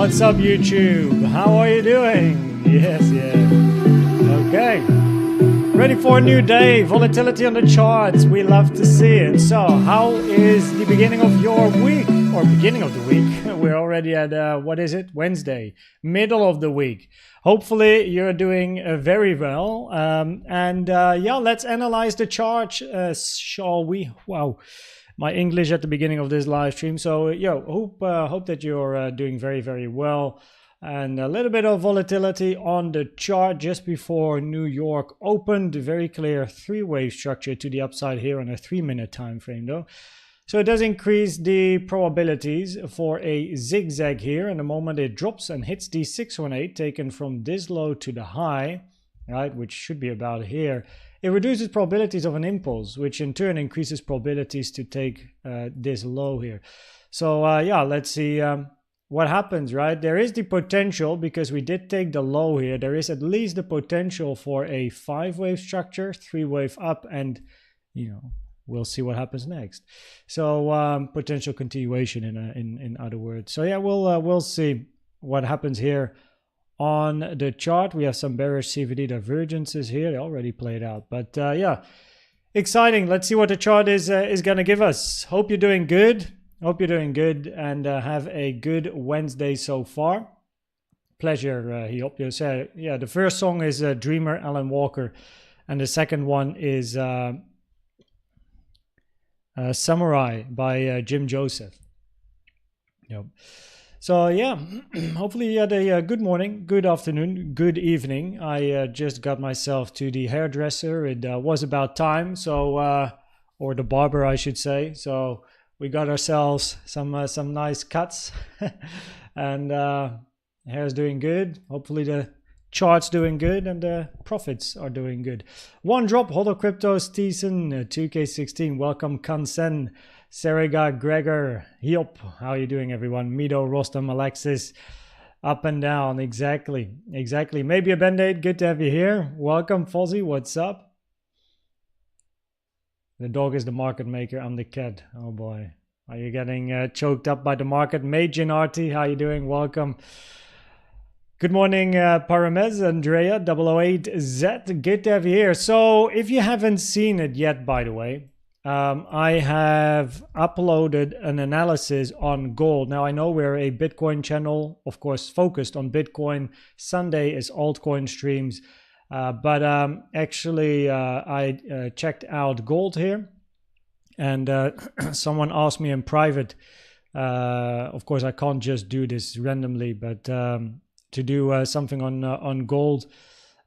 What's up, YouTube? How are you doing? Yes. Okay. Ready for a new day. Volatility on the charts. We love to see it. So, how is the beginning of your week? Or beginning of the week? We're already at, what is it? Wednesday. Middle of the week. Hopefully, you're doing very well. Yeah, let's analyze the chart, shall we? Wow. My English at the beginning of this live stream. So, hope that you're doing very, very well. And a little bit of volatility on the chart just before New York opened. Very clear three-wave structure to the upside here on a 3-minute time frame, though. So it does increase the probabilities for a zigzag here. And the moment it drops and hits the 618, taken from this low to the high, right, which should be about here. It reduces probabilities of an impulse, which in turn increases probabilities to take this low here. So let's see what happens, right? There is the potential, because we did take the low here, there is at least the potential for a 5-wave structure, 3-wave up, and, we'll see what happens next. So potential continuation in other words. So yeah, we'll see what happens here. On the chart, we have some bearish CVD divergences here. They already played out. But exciting. Let's see what the chart is going to give us. Hope you're doing good. Hope you're doing good and have a good Wednesday so far. Pleasure, he hope you say. Yeah, the first song is Dreamer, Alan Walker. And the second one is Samurai by Jim Joseph. Yep. So yeah, hopefully you had a good morning, good afternoon, good evening. I just got myself to the hairdresser. It was about time, so or the barber, I should say. So we got ourselves some nice cuts, and hair's doing good. Hopefully the chart's doing good and the profits are doing good. One drop, Hodl Cryptos, Thiessen, 2K16. Welcome, Kansen. Serega, Gregor, Hiop, how are you doing, everyone? Mido, Rostam, Alexis, up and down, exactly. Maybe a band-aid, good to have you here. Welcome, Fozzie, what's up? The dog is the market maker, I'm the cat. Oh boy, are you getting choked up by the market? Majin Arti, how are you doing? Welcome. Good morning, Paramez, Andrea, 008Z, good to have you here. So, if you haven't seen it yet, by the way, I have uploaded an analysis on gold. Now, I know we're a Bitcoin channel, of course, focused on Bitcoin. Sunday is altcoin streams. But actually, I checked out gold here. And someone asked me in private, of course, I can't just do this randomly, but to do something on gold.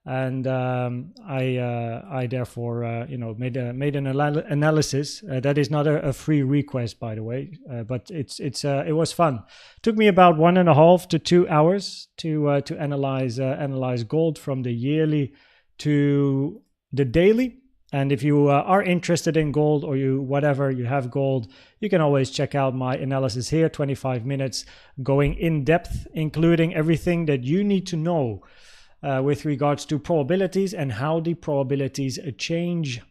And I therefore made an analysis that is not a free request, by the way, but it was fun. Took me about 1.5 to 2 hours to analyze gold from the yearly to the daily. And if you are interested in gold, or you have gold, you can always check out my analysis here. 25 minutes going in depth, including everything that you need to know with regards to probabilities and how the probabilities change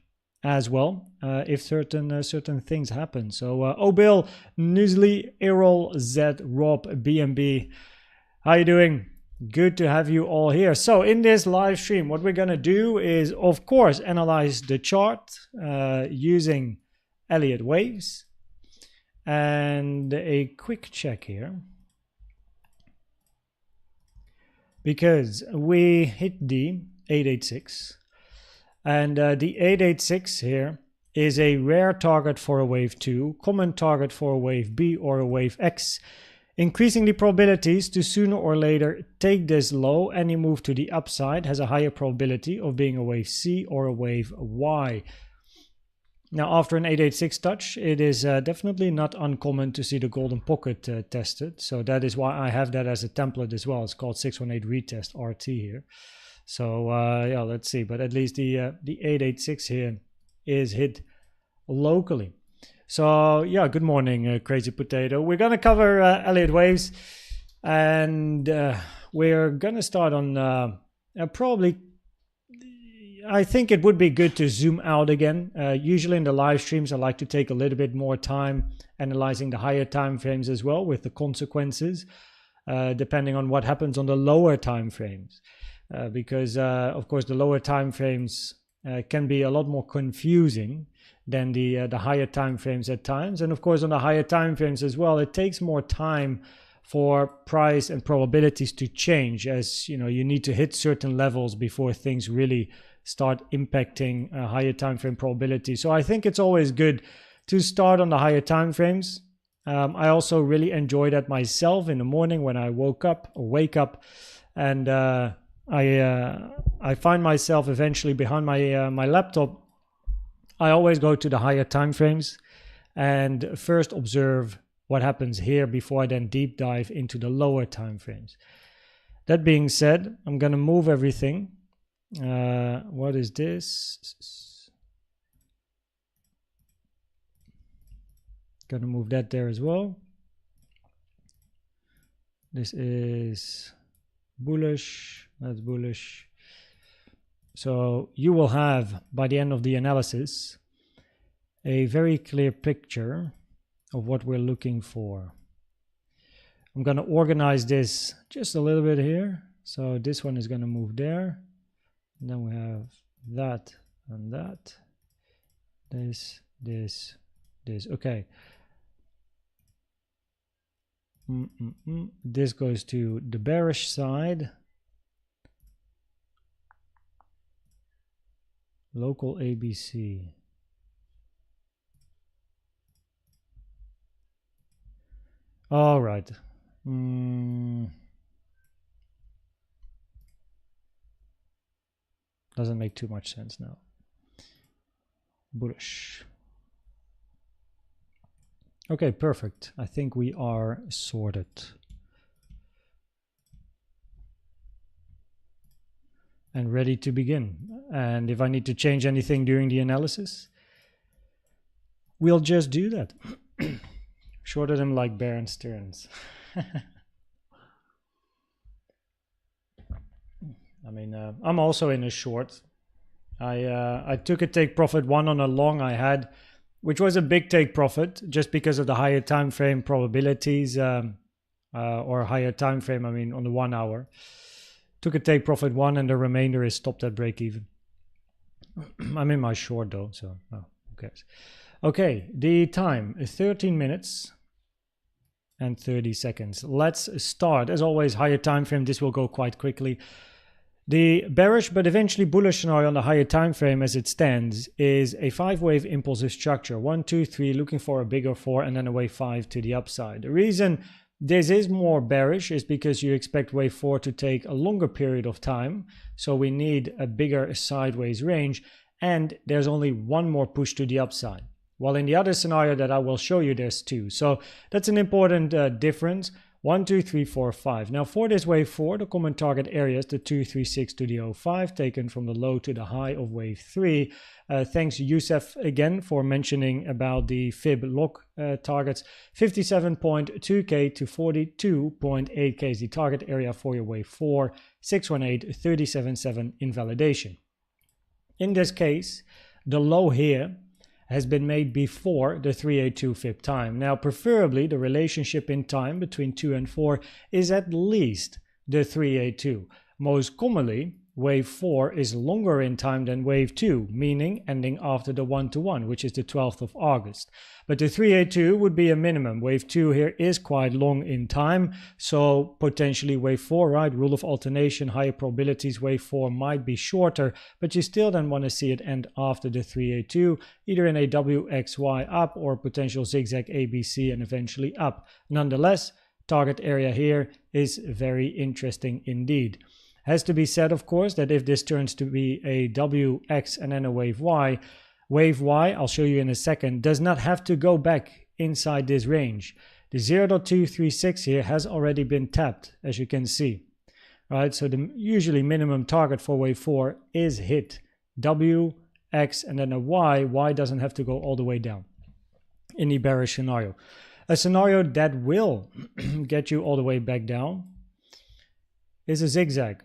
as well if certain things happen. So Obil, Nuzli, Errol, Z, Rob, BNB, how you doing? Good to have you all here. So in this live stream, what we're going to do is, of course, analyze the chart using Elliott Waves. And a quick check here, because we hit the 886, and the 886 here is a rare target for a wave 2, common target for a wave B or a wave X, increasing the probabilities to sooner or later take this low. Any move to the upside has a higher probability of being a wave C or a wave Y. Now, after an 886 touch, it is definitely not uncommon to see the golden pocket tested. So that is why I have that as a template as well. It's called 618 retest RT here. So let's see. But at least the 886 here is hit locally. So yeah, good morning, Crazy Potato. We're going to cover Elliott Waves, and we're going to start on probably I think it would be good to zoom out again. Usually in the live streams, I like to take a little bit more time analyzing the higher time frames as well with the consequences. depending on what happens on the lower time frames. Because, of course, the lower time frames can be a lot more confusing than the higher time frames at times. And, of course, on the higher time frames as well, it takes more time for price and probabilities to change, as you know, you need to hit certain levels before things really start impacting higher time frame probability. So I think it's always good to start on the higher time frames. I also really enjoy that myself in the morning when I wake up, and I find myself eventually behind my laptop. I always go to the higher time frames and first observe what happens here before I then deep dive into the lower time frames. That being said, I'm going to move everything. What is this? Going to move that there as well. This is bullish. That's bullish. So you will have, by the end of the analysis, a very clear picture of what we're looking for. I'm going to organize this just a little bit here. So this one is going to move there. And then we have that and that. This. Okay. This goes to the bearish side. Local ABC. All right. Doesn't make too much sense now. Bullish. Okay, perfect. I think we are sorted. And ready to begin. And if I need to change anything during the analysis, we'll just do that. Shorter them like Bear and Stearns. I mean, I'm also in a short. I took a take profit one on a long I had, which was a big take profit just because of the higher time frame probabilities, or higher time frame, I mean, on the 1 hour. Took a take profit one, and the remainder is stopped at break even. I'm in my short though, so who cares? Okay, the time is 13 minutes and 30 seconds. Let's start. As always, higher time frame, this will go quite quickly. The bearish but eventually bullish scenario on the higher time frame as it stands is a 5-wave impulsive structure. 1, 2, 3, looking for a bigger 4, and then a wave 5 to the upside. The reason this is more bearish is because you expect wave 4 to take a longer period of time. So we need a bigger sideways range, and there's only one more push to the upside. While in the other scenario that I will show you, there's 2. So that's an important difference. 1, 2, 3, 4, 5. Now for this wave 4, the common target area is the 236 to the 05, taken from the low to the high of wave 3. Thanks Youssef again for mentioning about the fib lock targets. 57.2k to 42.8k is the target area for your wave 4. 618, 37.7 invalidation. In this case, the low here has been made before the 382 fib time. Now, preferably, the relationship in time between 2 and 4 is at least the 382. Most commonly, wave 4 is longer in time than wave 2, meaning ending after the 1-to-1, which is the 12th of August. But the 382 would be a minimum. Wave 2 here is quite long in time, so potentially wave 4, right? Rule of alternation, higher probabilities, wave 4 might be shorter, but you still then want to see it end after the 382, either in a WXY up or potential zigzag ABC and eventually up. Nonetheless, target area here is very interesting indeed. Has to be said, of course, that if this turns to be a WX and then a wave Y, I'll show you in a second, does not have to go back inside this range. The 0.236 here has already been tapped, as you can see. Right, so the usually minimum target for wave 4 is hit. W, X, and then a Y. Y doesn't have to go all the way down in the bearish scenario. A scenario that will get you all the way back down is a zigzag.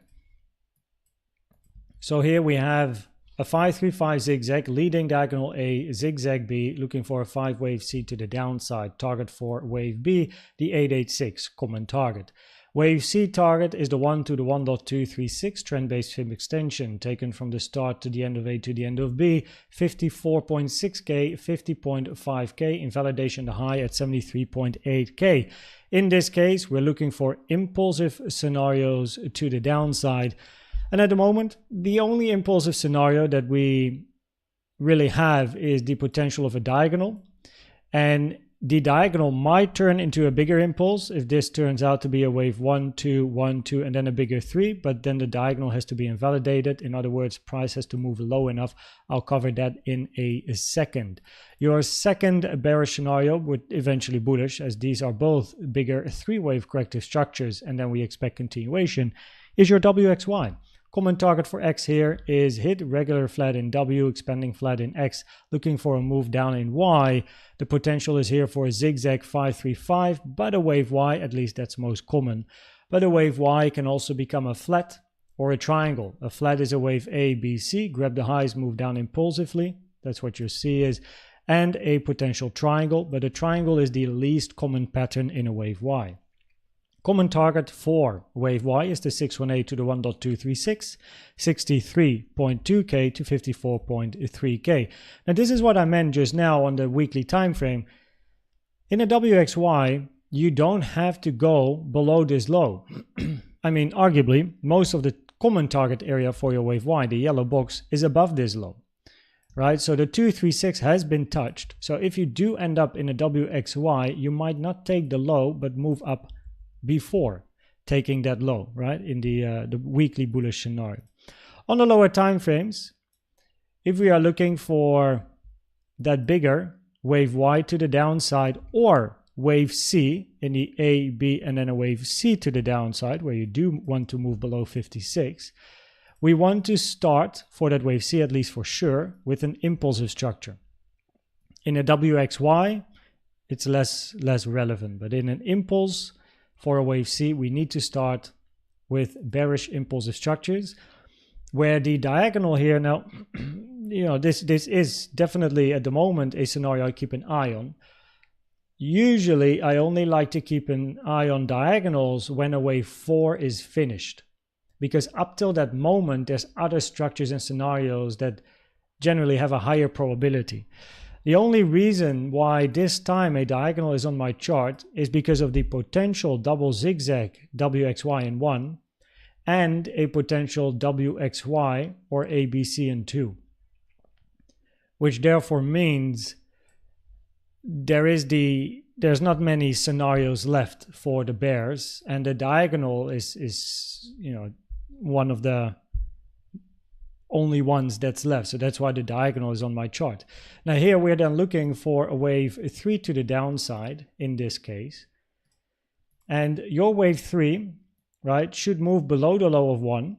So here we have a 535 zigzag, leading diagonal A, zigzag B, looking for a 5 wave C to the downside. Target for wave B, the 886, common target. Wave C target is the 1 to the 1.236 trend-based fib extension, taken from the start to the end of A to the end of B, 54.6K, 50.5K, invalidation the high at 73.8K. In this case, we're looking for impulsive scenarios to the downside. And at the moment, the only impulsive scenario that we really have is the potential of a diagonal. And the diagonal might turn into a bigger impulse if this turns out to be a wave 1, 2, 1, 2, and then a bigger 3, but then the diagonal has to be invalidated. In other words, price has to move low enough. I'll cover that in a second. Your second bearish scenario would eventually bullish, as these are both bigger 3-wave corrective structures, and then we expect continuation, is your WXY. Common target for X here is hit regular flat in W, expanding flat in X, looking for a move down in Y. The potential is here for a zigzag 535, but a wave Y, at least that's most common. But a wave Y can also become a flat or a triangle. A flat is a wave A, B, C, grab the highs, move down impulsively. That's what your C is. And a potential triangle, but a triangle is the least common pattern in a wave Y. Common target for wave Y is the 618 to the 1.236, 63.2K to 54.3K. Now this is what I meant just now on the weekly time frame. In a WXY, you don't have to go below this low. I mean, arguably, most of the common target area for your wave Y, the yellow box, is above this low. Right, so the 236 has been touched. So if you do end up in a WXY, you might not take the low, but move up before taking that low, right, in the weekly bullish scenario. On the lower time frames, if we are looking for that bigger wave Y to the downside or wave C in the A, B, and then a wave C to the downside, where you do want to move below 56, we want to start for that wave C, at least for sure, with an impulsive structure. In a WXY, it's less relevant, but in an impulse for a wave C, we need to start with bearish impulsive structures, where the diagonal here now, you know, this is definitely at the moment a scenario I keep an eye on. Usually, I only like to keep an eye on diagonals when a wave 4 is finished, because up till that moment, there's other structures and scenarios that generally have a higher probability. The only reason why this time a diagonal is on my chart is because of the potential double zigzag WXY in 1 and a potential WXY or ABC in 2, which therefore means there's not many scenarios left for the bears, and the diagonal is you know, one of the only ones that's left. So that's why the diagonal is on my chart. Now here we're then looking for a wave 3 to the downside in this case. And your wave 3, right, should move below the low of 1,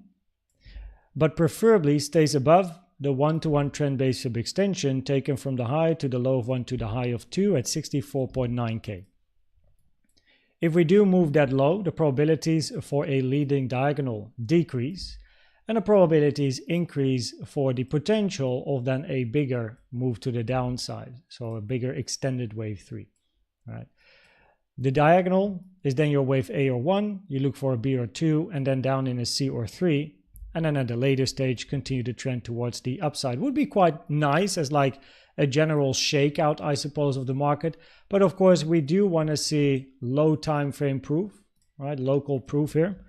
but preferably stays above the 1-to-1 trend-based fib extension taken from the high to the low of 1 to the high of 2 at 64.9K. If we do move that low, the probabilities for a leading diagonal decrease, and the probabilities increase for the potential of then a bigger move to the downside, so a bigger extended wave 3. Right? The diagonal is then your wave A or 1, you look for a B or 2, and then down in a C or 3, and then at the later stage continue to trend towards the upside. Would be quite nice as like a general shakeout, I suppose, of the market, but of course we do want to see low time frame proof, right? Local proof here.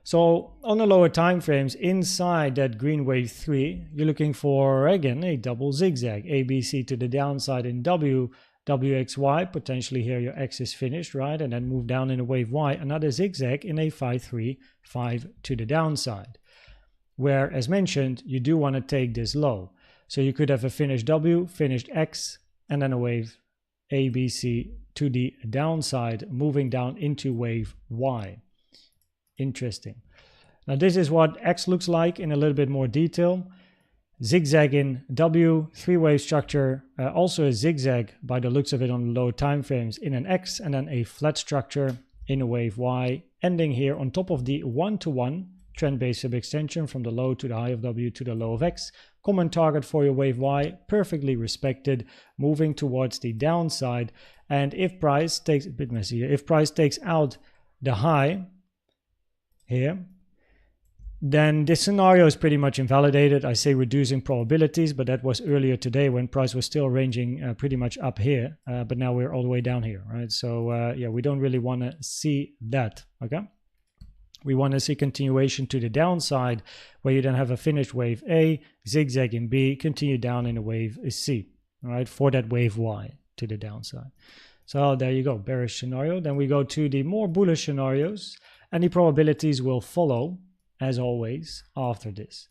So on the lower time frames, inside that green wave 3, you're looking for, again, a double zigzag, ABC to the downside in W, WXY, potentially here your X is finished, right? And then move down in a wave Y, another zigzag in a 535 to the downside, where, as mentioned, you do want to take this low. So you could have a finished W, finished X, and then a wave ABC to the downside, moving down into wave Y. Interesting. Now this is what X looks like in a little bit more detail. Zigzag in W, 3-wave structure, also a zigzag by the looks of it on the low time frames in an X, and then a flat structure in a wave Y, ending here on top of the 1-to-1 trend-based sub-extension from the low to the high of W to the low of X. Common target for your wave Y, perfectly respected, moving towards the downside. And if price takes, a bit messy here, if price takes out the high here, then this scenario is pretty much invalidated. I say reducing probabilities, but that was earlier today when price was still ranging pretty much up here, but now we're all the way down here, right? So yeah, we don't really want to see that, okay? We want to see continuation to the downside, where you then have a finished wave A, zigzag in B, continue down in a wave C, all right, for that wave Y to the downside. So there you go, bearish scenario. Then we go to the more bullish scenarios, and the probabilities will follow, as always, after this.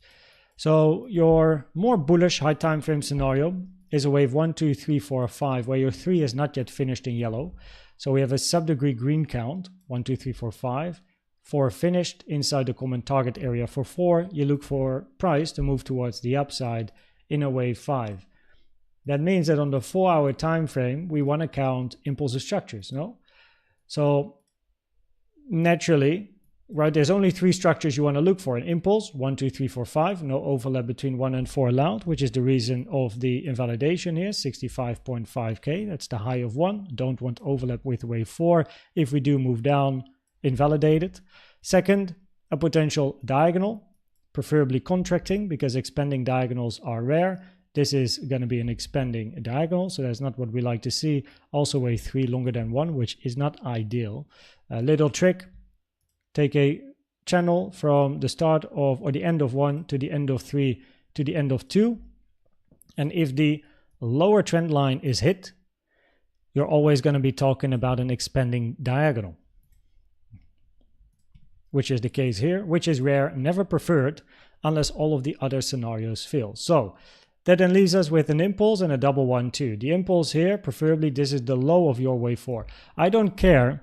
So your more bullish high time frame scenario is a wave 1, 2, 3, 4, 5, where your 3 is not yet finished in yellow. So we have a sub-degree green count, 1, 2, 3, 4, 5. 4 finished inside the common target area. For 4, you look for price to move towards the upside in a wave 5. That means that on the 4-hour time frame, we want to count impulsive structures, no? So naturally, right, there's only 3 structures you want to look for. An impulse, 1, 2, 3, 4, 5, no overlap between 1 and 4 allowed, which is the reason of the invalidation here, 65.5K. That's the high of 1. Don't want overlap with wave 4. If we do move down, invalidate it. Second, a potential diagonal, preferably contracting, because expanding diagonals are rare. This is going to be an expanding diagonal, so that's not what we like to see. Also wave 3 longer than 1, which is not ideal. A little trick, take a channel from the start of, or the end of 1 to the end of 3 to the end of 2. And if the lower trend line is hit, you're always going to be talking about an expanding diagonal, which is the case here, which is rare, never preferred, unless all of the other scenarios fail. So that then leaves us with an impulse and a double 1, 2. The impulse here, preferably this is the low of your wave 4. I don't care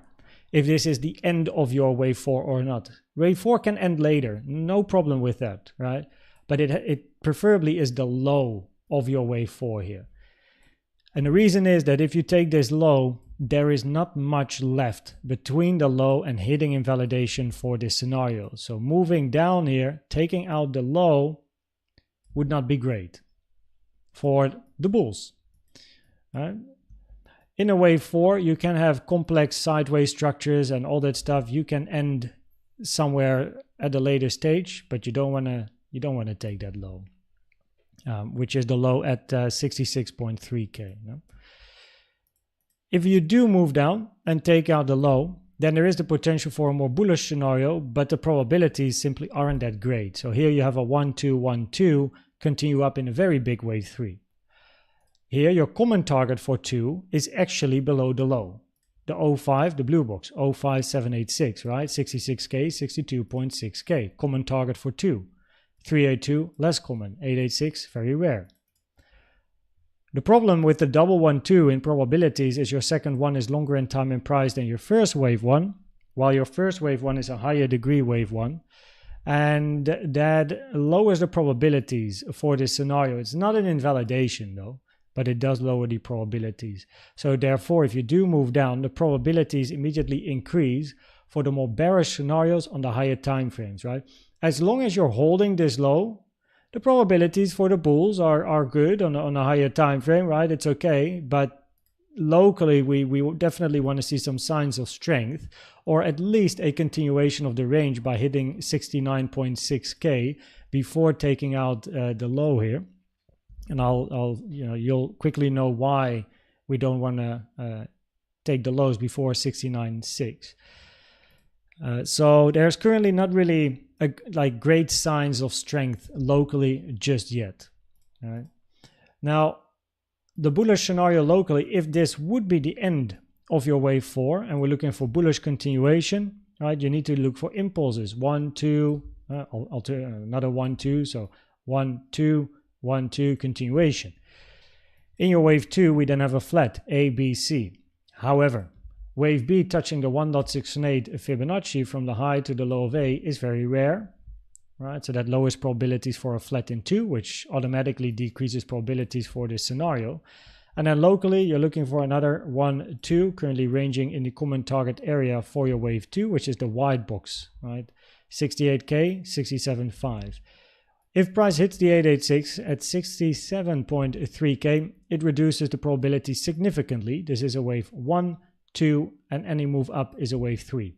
if this is the end of your wave 4 or not. Wave 4 can end later, no problem with that, right? But it preferably is the low of your wave 4 here. And the reason is that if you take this low, there is not much left between the low and hitting invalidation for this scenario. So moving down here, taking out the low would not be great for the bulls. Right? In a wave 4, you can have complex sideways structures and all that stuff. You can end somewhere at a later stage, but you don't want to take that low, which is the low at 66.3K. No? If you do move down and take out the low, then there is the potential for a more bullish scenario, but the probabilities simply aren't that great. So here you have a 1, 2, 1, 2, continue up in a very big wave 3. Here your common target for 2 is actually below the low. The 05, the blue box, 05786, right? 66K, 62.6K, common target for 2. 382, less common, 886, very rare. The problem with the double 1, 2 in probabilities is your second one is longer in time and price than your first wave 1, while your first wave 1 is a higher degree wave 1. And that lowers the probabilities for this scenario. It's not an invalidation though, but it does lower the probabilities. So therefore, if you do move down, the probabilities immediately increase for the more bearish scenarios on the higher time frames, right? As long as you're holding this low, the probabilities for the bulls are good on a higher time frame, right? It's okay, but locally we definitely want to see some signs of strength, or at least a continuation of the range by hitting 69.6K before taking out the low here. And you'll quickly know why we don't want to take the lows before 69.6. So there's currently not really like great signs of strength locally just yet. All right. Now, the bullish scenario locally, if this would be the end of your wave 4 and we're looking for bullish continuation, right, you need to look for impulses. 1, 2, another 1, 2. So 1, 2, 1, 2, continuation. In your wave 2, we then have a flat A, B, C. However, wave B touching the 1.68 Fibonacci from the high to the low of A is very rare, right? So that lowers probabilities for a flat in 2, which automatically decreases probabilities for this scenario. And then locally, you're looking for another 1, 2, currently ranging in the common target area for your wave 2, which is the white box, right? 68K, 67.5. If price hits the 886 at 67.3K, it reduces the probability significantly. This is a wave 1, 2, and any move up is a wave 3.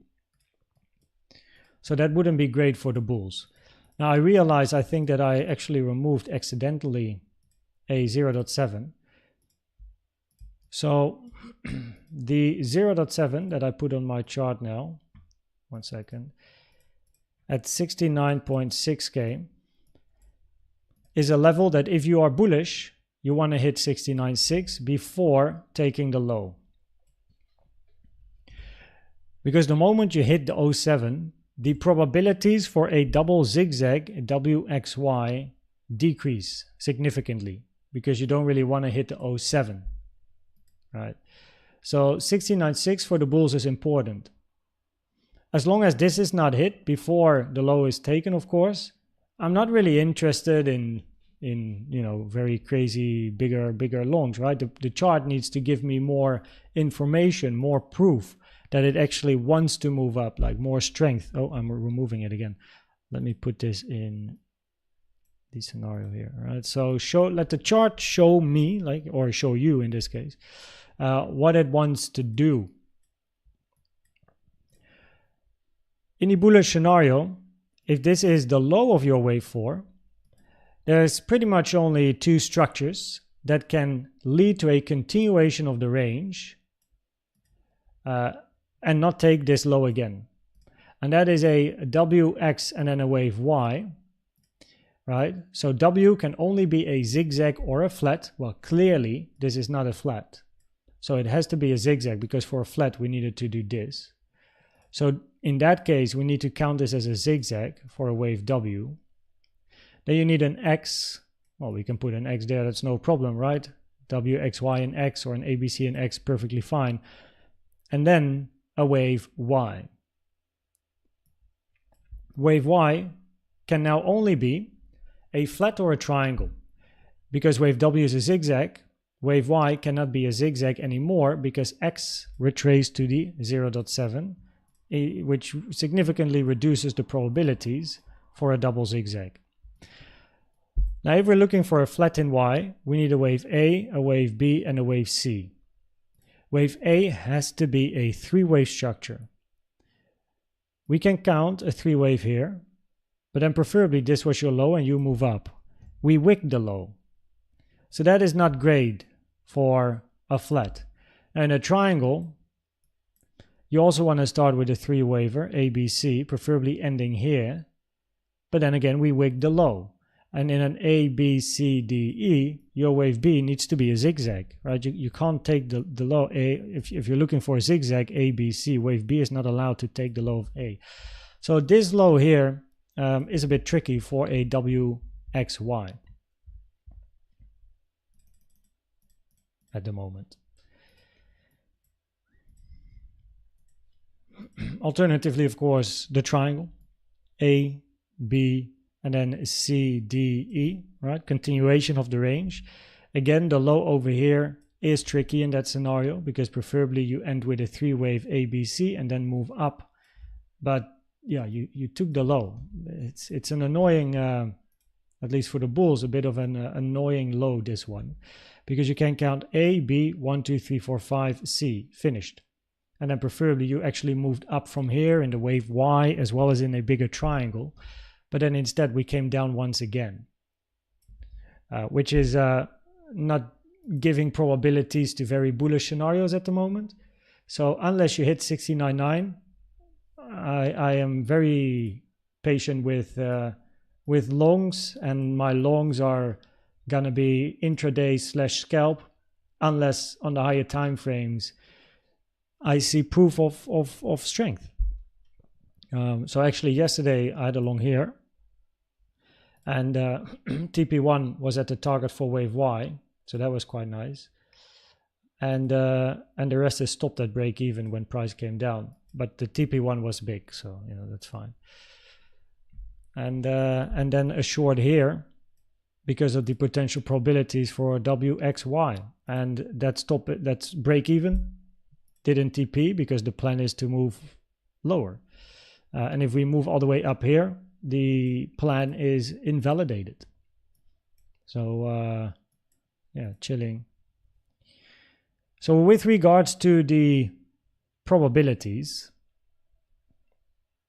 So that wouldn't be great for the bulls. Now I realize I think that I actually removed accidentally a 0.7. So the 0.7 that I put on my chart now, 1 second, at 69.6K is a level that if you are bullish, you want to hit 69.6 before taking the low. Because the moment you hit the 07, the probabilities for a double zigzag, WXY, decrease significantly because you don't really want to hit the 07. Right? So 69.6 for the bulls is important. As long as this is not hit before the low is taken, of course, I'm not really interested in you know, very crazy bigger longs, right? The chart needs to give me more information, more proof that it actually wants to move up, like more strength. Oh, I'm removing it again. Let me put this in the scenario here, right? So let the chart show me, like, or show you in this case, what it wants to do. In the bullish scenario, if this is the low of your wave 4, there's pretty much only two structures that can lead to a continuation of the range and not take this low again. And that is a WX and then a wave Y, right? So W can only be a zigzag or a flat. Well, clearly this is not a flat. So it has to be a zigzag because for a flat we needed to do this. So in that case, we need to count this as a zigzag for a wave W. Then you need an X. Well, we can put an X there. That's no problem, right? W, X, Y, and X, or an ABC and X, perfectly fine. And then a wave Y. Wave Y can now only be a flat or a triangle. Because wave W is a zigzag, wave Y cannot be a zigzag anymore because X retraced to the 0.7, which significantly reduces the probabilities for a double zigzag. Now, if we're looking for a flat in Y, we need a wave A, a wave B, and a wave C. Wave A has to be a three-wave structure. We can count a three-wave here, but then preferably this was your low and you move up. We wick the low. So that is not great for a flat. And a triangle, you also want to start with a three-waver, ABC, preferably ending here. But then again, we wick the low. And in an A, B, C, D, E, your wave B needs to be a zigzag, right? You can't take the low A. If you're looking for a zigzag, A, B, C, wave B is not allowed to take the low of A. So this low here is a bit tricky for a WXY at the moment. Alternatively, of course, the triangle, A, B, and then C, D, E, right? Continuation of the range. Again, the low over here is tricky in that scenario because preferably you end with a three-wave ABC and then move up. But yeah, you took the low. It's an annoying, at least for the bulls, a bit of an annoying low, this one. Because you can count A, B, 1, 2, 3, 4, 5, C, finished. And then preferably you actually moved up from here in the wave Y as well as in a bigger triangle. But then instead we came down once again, which is not giving probabilities to very bullish scenarios at the moment. So unless you hit 69.9, I am very patient with longs, and my longs are gonna be intraday / scalp, unless on the higher time frames I see proof of strength. So actually yesterday I had a long here, and TP1 was at the target for wave Y, so that was quite nice. And the rest is stopped at break even when price came down, but the TP1 was big, so you know that's fine. And then a short here because of the potential probabilities for WXY, and that's break even. Didn't TP because the plan is to move lower. And if we move all the way up here, the plan is invalidated. So yeah, chilling. So with regards to the probabilities,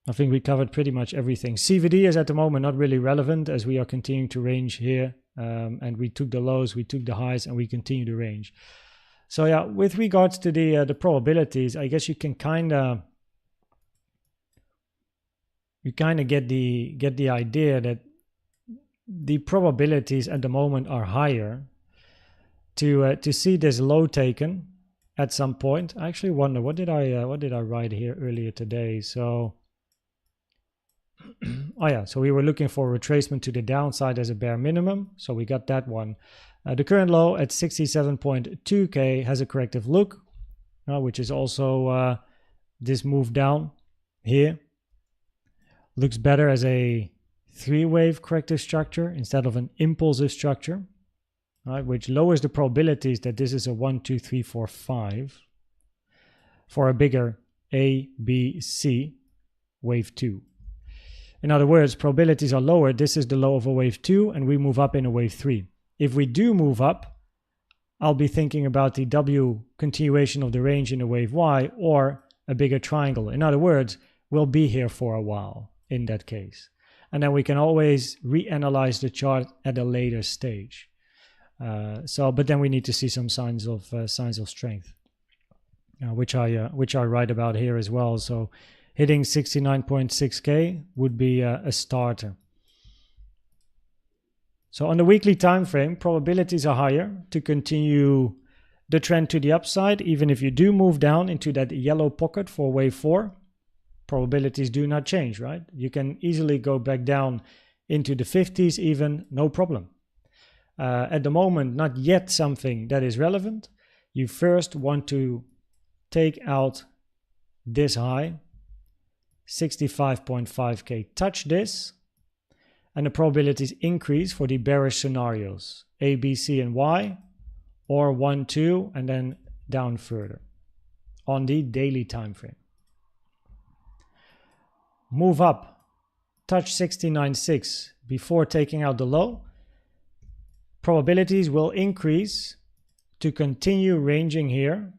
I think we covered pretty much everything. CVD is at the moment not really relevant as we are continuing to range here. And we took the lows, we took the highs, and we continue to range. So yeah, with regards to the probabilities, I guess you can kind of get the idea that the probabilities at the moment are higher to see this low taken at some point. I actually wonder what did I write here earlier today. So oh yeah, so we were looking for retracement to the downside as a bare minimum, so we got that one. The current low at 67.2k has a corrective look, which is also this move down here. Looks better as a three-wave corrective structure instead of an impulsive structure, right, which lowers the probabilities that this is a 1, 2, 3, 4, 5 for a bigger A, B, C wave 2. In other words, probabilities are lower. This is the low of a wave 2, and we move up in a wave 3. If we do move up, I'll be thinking about the W continuation of the range in a wave Y or a bigger triangle. In other words, we'll be here for a while in that case. And then we can always reanalyze the chart at a later stage. But then we need to see some signs of strength, which I write about here as well. So hitting 69.6k would be a starter. So on the weekly time frame, probabilities are higher to continue the trend to the upside. Even if you do move down into that yellow pocket for wave 4, probabilities do not change, right? You can easily go back down into the 50s even, no problem. At the moment, not yet something that is relevant. You first want to take out this high, 65.5k, touch this, and the probabilities increase for the bearish scenarios, A, B, C, and Y, or 1, 2, and then down further on the daily time frame. Move up, touch 69.6 before taking out the low. Probabilities will increase to continue ranging here,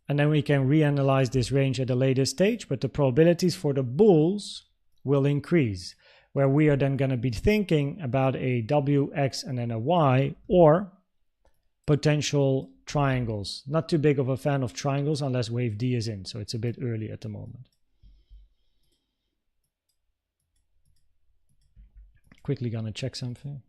and then we can reanalyze this range at a later stage, but the probabilities for the bulls will increase, where we are then going to be thinking about a W, X, and then a Y, or potential triangles. Not too big of a fan of triangles unless wave D is in, so it's a bit early at the moment. Quickly gonna check something.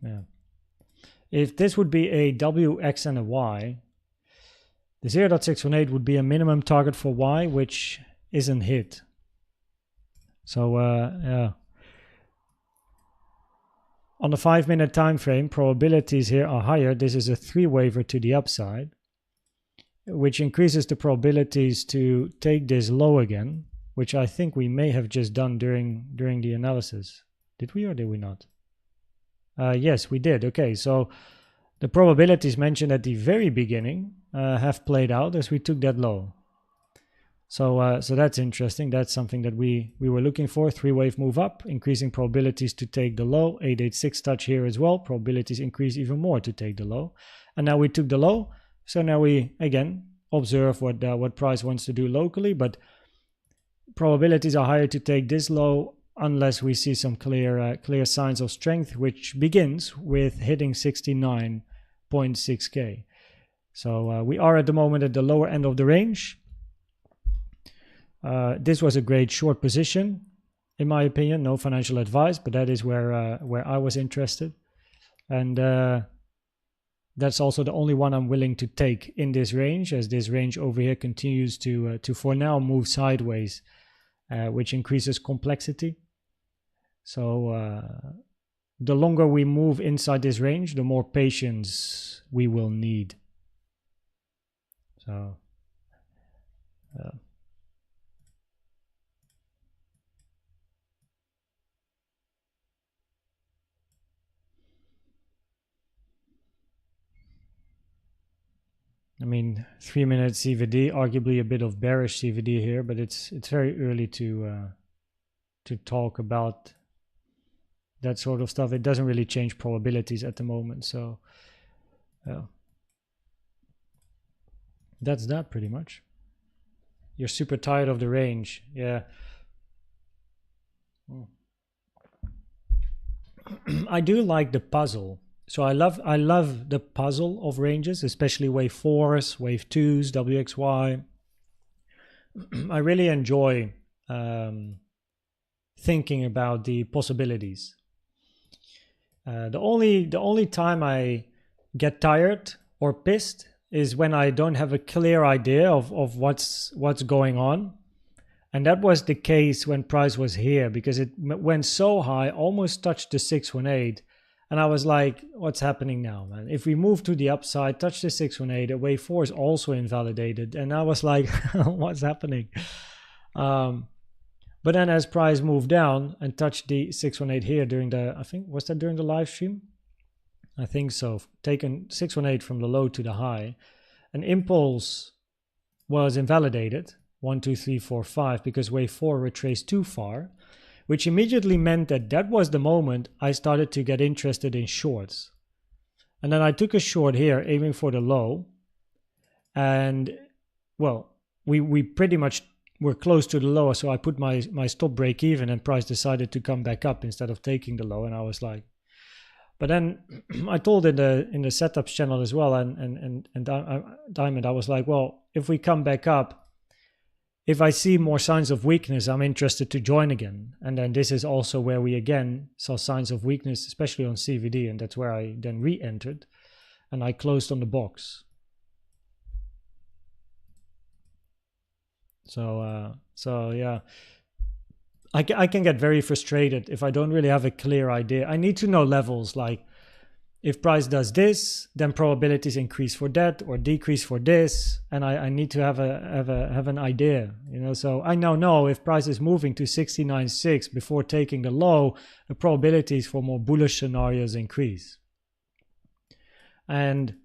Yeah. If this would be a W, X, and a Y, the 0.618 would be a minimum target for Y, which isn't hit. So yeah. On the 5-minute time frame, probabilities here are higher. This is a 3-waver to the upside, which increases the probabilities to take this low again, which I think we may have just done during the analysis. Did we or did we not? Yes, we did. Okay, so the probabilities mentioned at the very beginning have played out as we took that low. So that's interesting. That's something that we were looking for. 3-wave move up, increasing probabilities to take the low. 886 touch here as well. Probabilities increase even more to take the low. And now we took the low. So now we, again, observe what price wants to do locally. But probabilities are higher to take this low unless we see some clear signs of strength, which begins with hitting 69.6k. So we are at the moment at the lower end of the range. This was a great short position, in my opinion. No financial advice, but that is where I was interested, and that's also the only one I'm willing to take in this range, as this range over here continues to for now move sideways, which increases complexity. So the longer we move inside this range, the more patience we will need. So I mean, 3-minute CVD, arguably a bit of bearish CVD here, but it's very early to talk about that sort of stuff. It doesn't really change probabilities at the moment, so yeah, that's that pretty much. You're super tired of the range, yeah. I do like the puzzle. So I love the puzzle of ranges, especially wave 4s, wave 2s, WXY. I really enjoy thinking about the possibilities. The only time I get tired or pissed is when I don't have a clear idea of what's going on. And that was the case when price was here, because it went so high, almost touched the 618. And I was like, what's happening now, man? If we move to the upside, touch the 618, the wave 4 is also invalidated. And I was like, what's happening? But then as price moved down and touched the 618 here during the, I think, was that during the live stream? I think so. Taken 618 from the low to the high. An impulse was invalidated. 1, 2, 3, 4, 5, because wave 4 retraced too far, which immediately meant that was the moment I started to get interested in shorts. And then I took a short here, aiming for the low. And, well, we pretty much were close to the low, so I put my stop break even, and price decided to come back up instead of taking the low, and I was like... But then I told in the setups channel as well, and Diamond, I was like, well, if we come back up, if I see more signs of weakness, I'm interested to join again. And then this is also where we again saw signs of weakness, especially on CVD. And that's where I then re-entered and I closed on the box. So yeah, I can get very frustrated if I don't really have a clear idea. I need to know levels, like if price does this, then probabilities increase for that or decrease for this, and I need to have an idea, you know. So I now know if price is moving to 69.6 before taking the low, the probabilities for more bullish scenarios increase. And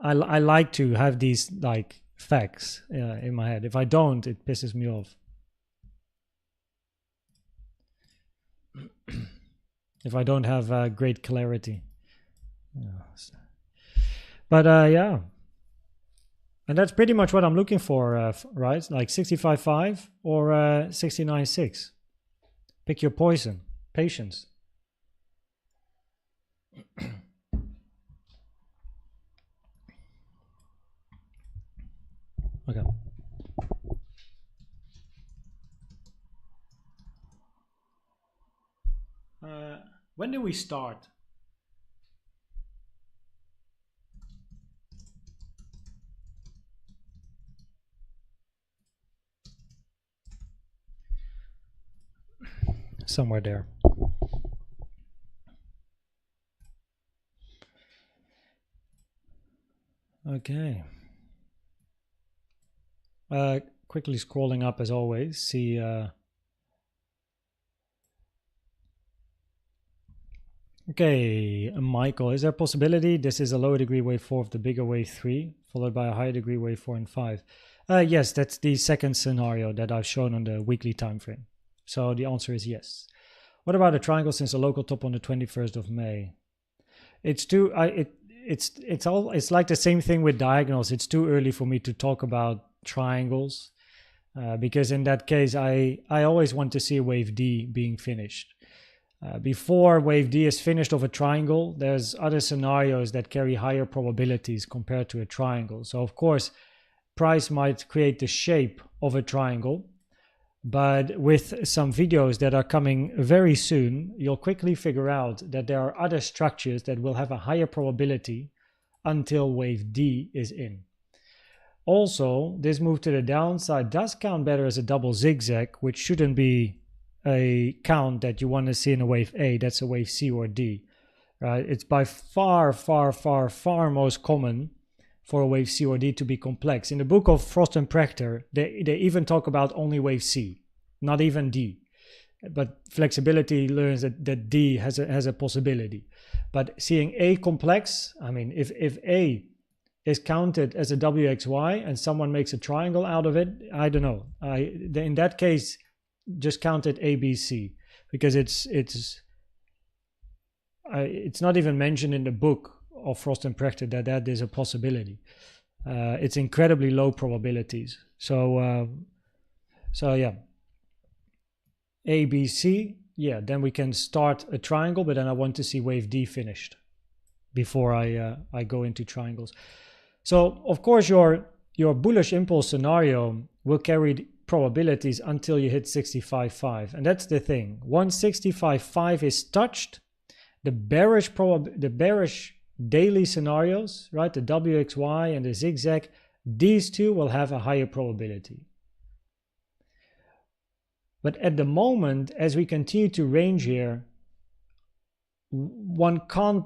I like to have these like facts in my head. If I don't, it pisses me off. If I don't have great clarity. But yeah, and that's pretty much what I'm looking for, right? Like 65.5 or 69.6. Pick your poison. Patience. Okay. When do we start? Somewhere there. Okay. Quickly scrolling up as always. See. Okay, Michael, is there a possibility this is a lower degree wave 4 of the bigger wave 3, followed by a higher degree wave 4 and 5? Yes, that's the second scenario that I've shown on the weekly time frame. So the answer is yes. What about a triangle since a local top on the 21st of May? It's too it's like the same thing with diagonals. It's too early for me to talk about triangles because in that case I always want to see wave D being finished. Before wave D is finished of a triangle, there's other scenarios that carry higher probabilities compared to a triangle. So of course, price might create the shape of a triangle, but with some videos that are coming very soon, you'll quickly figure out that there are other structures that will have a higher probability until wave D is in. Also, this move to the downside does count better as a double zigzag, which shouldn't be a count that you want to see in a wave A. That's a wave C or D, right? It's by far most common for a wave C or D to be complex. In the book of Frost and Prechter, they even talk about only wave C, not even D. But flexibility learns that D has a possibility. But seeing A complex, I mean, if A is counted as a WXY and someone makes a triangle out of it, I don't know. In that case, just count it ABC, because it's not even mentioned in the book of Frost and Prechter that is a possibility. It's incredibly low probabilities. So yeah, ABC. Yeah, then we can start a triangle, but then I want to see wave D finished before I go into triangles. So of course your bullish impulse scenario will carry probabilities until you hit 65.5, and that's the thing. Once 65.5 is touched, the bearish daily scenarios, right, the WXY and the zigzag, these two will have a higher probability. But at the moment, as we continue to range here, one can't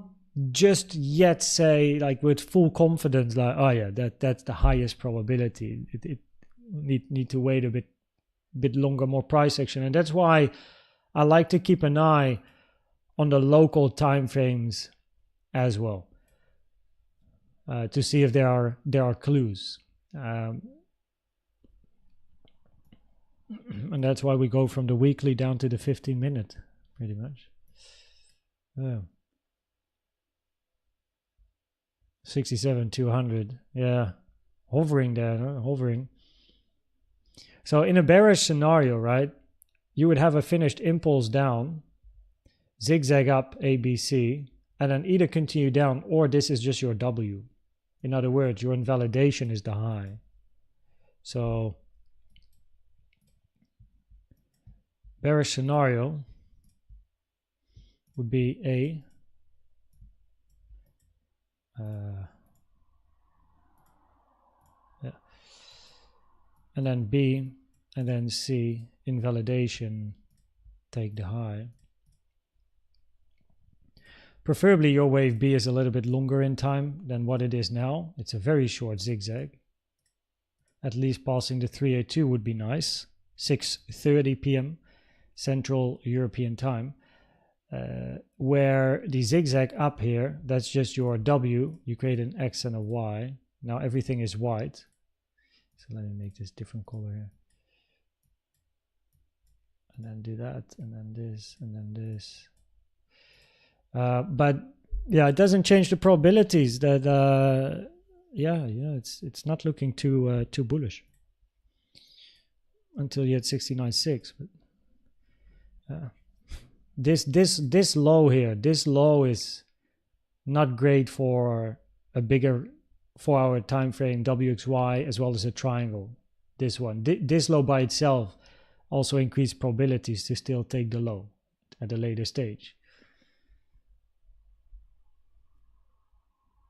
just yet say, like, with full confidence, like, oh yeah, that's the highest probability. It need to wait a bit longer, more price action. And that's why I like to keep an eye on the local time frames as well, to see if there are clues. And that's why we go from the weekly down to the 15-minute, pretty much. Yeah. 67,200. Yeah. Hovering there, huh? Hovering. So in a bearish scenario, right, you would have a finished impulse down, zigzag up ABC, and then either continue down, or this is just your W. In other words, your invalidation is the high. So bearish scenario would be A. Yeah. And then B, and then C, invalidation, take the high. Preferably your wave B is a little bit longer in time than what it is now. It's a very short zigzag. At least passing the 382 would be nice. 6:30 p.m. Central European time. Where the zigzag up here, that's just your W. You create an X and a Y. Now everything is white. So let me make this different color here. And then do that, and then this, and then this. But yeah, it doesn't change the probabilities that it's not looking too bullish until you hit 69.6. But this low here, this low is not great for a bigger 4-hour time frame WXY as well as a triangle. This one, this low by itself also increased probabilities to still take the low at a later stage.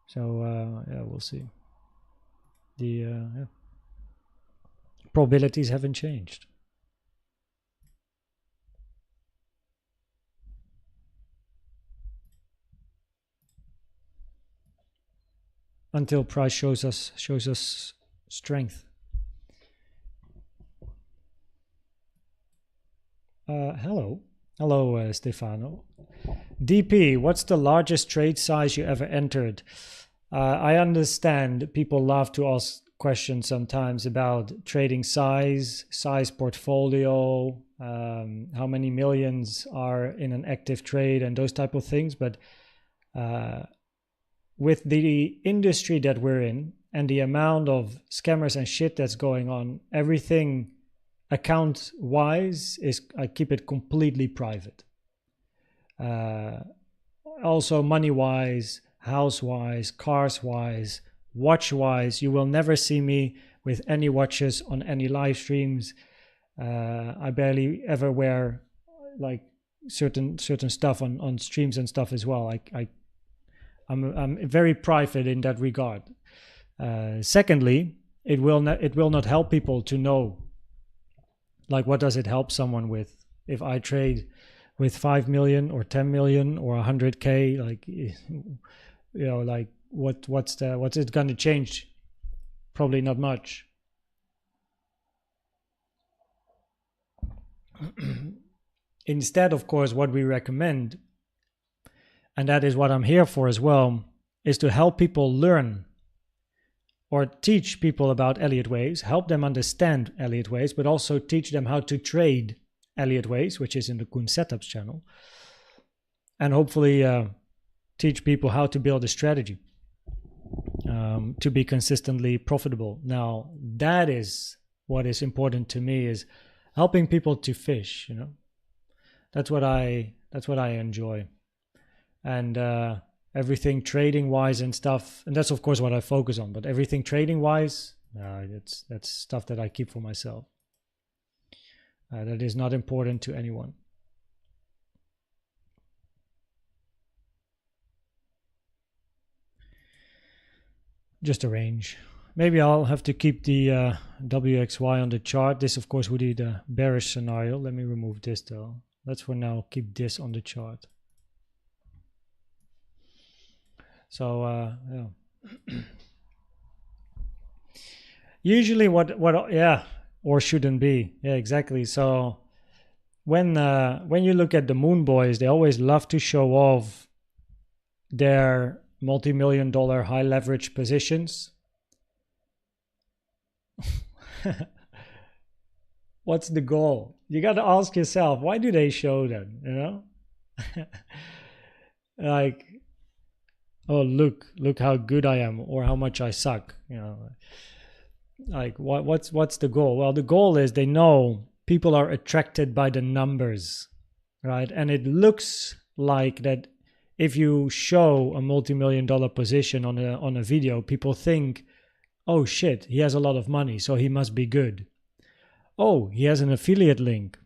So yeah, we'll see. The probabilities haven't changed. Until price shows us strength. Hello, Stefano. DP, what's the largest trade size you ever entered? I understand people love to ask questions sometimes about trading size portfolio, how many millions are in an active trade and those type of things. But with the industry that we're in and the amount of scammers and shit that's going on, everything account wise I keep it completely private. Also money wise, house wise, cars wise, watch wise, you will never see me with any watches on any live streams. I barely ever wear like certain stuff on streams and stuff as well. I'm very private in that regard. Secondly, it will not help people to know, like, what does it help someone with if I trade with 5 million or 10 million or 100K, like, you know, like what's it going to change? Probably not much. Instead, of course, what we recommend, and that is what I'm here for as well, is to help people learn or teach people about Elliott Waves, help them understand Elliott Waves, but also teach them how to trade Elliott Waves, which is in the Koen Setups channel, and hopefully teach people how to build a strategy to be consistently profitable. Now, that is what is important to me, is helping people to fish. You know, that's what I enjoy, and everything trading wise and stuff, and that's of course what I focus on. But everything trading wise, that's stuff that I keep for myself. That is not important to anyone. Just a range. Maybe I'll have to keep the WXY on the chart. This of course would be the bearish scenario. Let me remove this though. Let's for now keep this on the chart. So yeah. Usually what yeah, or shouldn't be. Yeah, exactly. So when you look at the Moon Boys, they always love to show off their multi-million-dollar high leverage positions. What's the goal? You got to ask yourself, why do they show that? You know, like, oh, look how good I am, or how much I suck. You know, like what's the goal? Well, the goal is they know people are attracted by the numbers, right? And it looks like that if you show a multi-million-dollar position on a video, people think, oh shit, he has a lot of money, so he must be good. Oh, he has an affiliate link,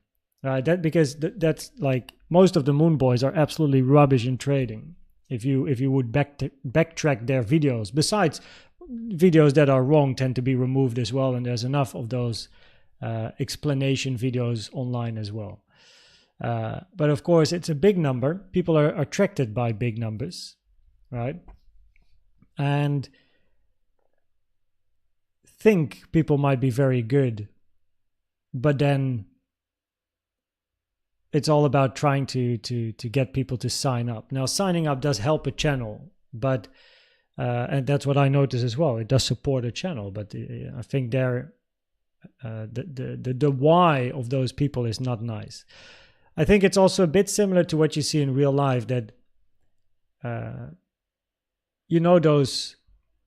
right? Because that's like, most of the Moon Boys are absolutely rubbish in trading. If you would backtrack their videos, besides videos that are wrong tend to be removed as well, and there's enough of those explanation videos online as well. But of course, it's a big number. People are attracted by big numbers, right? And think people might be very good, but then it's all about trying to get people to sign up. Now, signing up does help a channel, but and that's what I notice as well. It does support a channel, but I think the why of those people is not nice. I think it's also a bit similar to what you see in real life, that you know, those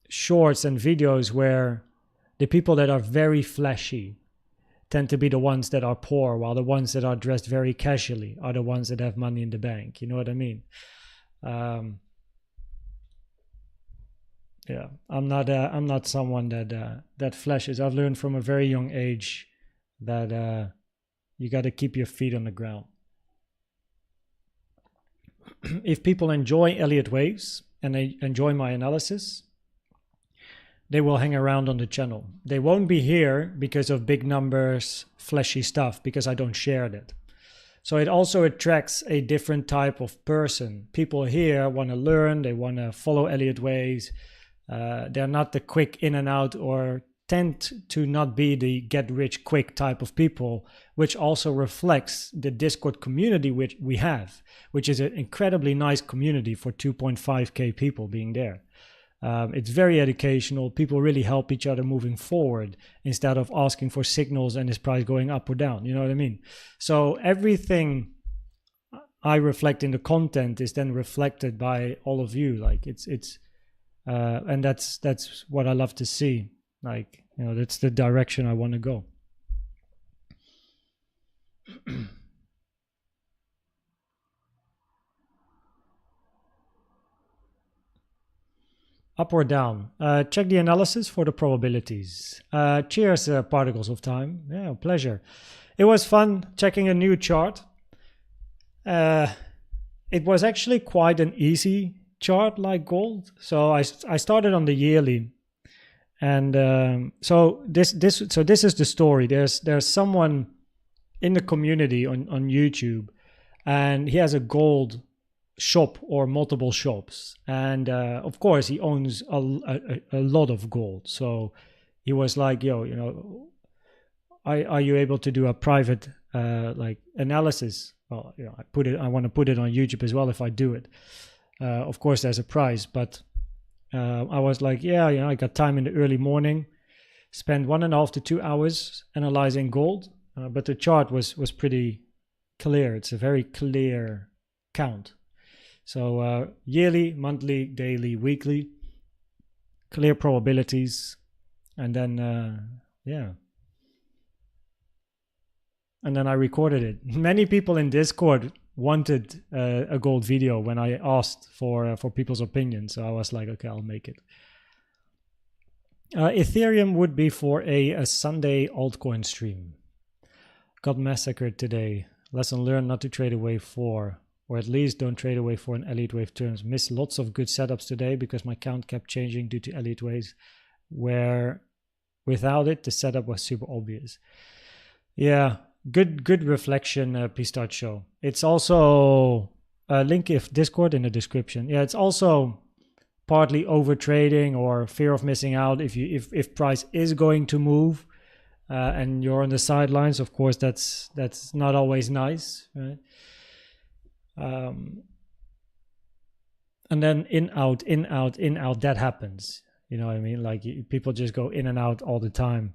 shorts and videos where the people that are very flashy tend to be the ones that are poor, while the ones that are dressed very casually are the ones that have money in the bank. You know what I mean? Yeah, I'm not someone that flashes. I've learned from a very young age that you got to keep your feet on the ground. If people enjoy Elliott Waves and they enjoy my analysis, they will hang around on the channel. They won't be here because of big numbers, flashy stuff, because I don't share that. So it also attracts a different type of person. People here want to learn, they want to follow Elliott Waves. They're not the quick in and out, or tend to not be the get rich quick type of people, which also reflects the Discord community which we have, which is an incredibly nice community for 2.5k people being there. It's very educational. People really help each other moving forward instead of asking for signals and his price going up or down. You know what I mean? So everything I reflect in the content is then reflected by all of you. Like and that's what I love to see. Like, you know, that's the direction I want to go. Up or down? Check the analysis for the probabilities. Cheers, Particles of Time. Yeah, pleasure. It was fun checking a new chart. It was actually quite an easy chart, like gold. So I started on the yearly, and so this is the story. There's someone in the community on YouTube, and he has a gold shop or multiple shops, and of course he owns a lot of gold. So he was like, yo, you know, are you able to do a private like analysis? Well, you know, I want to put it on YouTube as well if I do it. Of course there's a price, but I was like, yeah, I got time in the early morning, spend 1.5 to 2 hours analyzing gold, but the chart was pretty clear. It's a very clear count. So yearly, monthly, daily, weekly, clear probabilities, and then and then I recorded it. Many people in Discord wanted a gold video when I asked for people's opinions, so I was like, okay, I'll make it. Ethereum would be for a Sunday altcoin stream. Got massacred today. Lesson learned, not to trade away for, or at least don't trade away for an Elliott Wave terms. Missed lots of good setups today because my count kept changing due to Elliott Waves, where without it, the setup was super obvious. Yeah, good reflection, Pistachio. It's also a link of Discord in the description. Yeah, it's also partly over trading or fear of missing out. If price is going to move and you're on the sidelines, of course that's not always nice, right? And then in out, that happens. You know what I mean? Like people just go in and out all the time.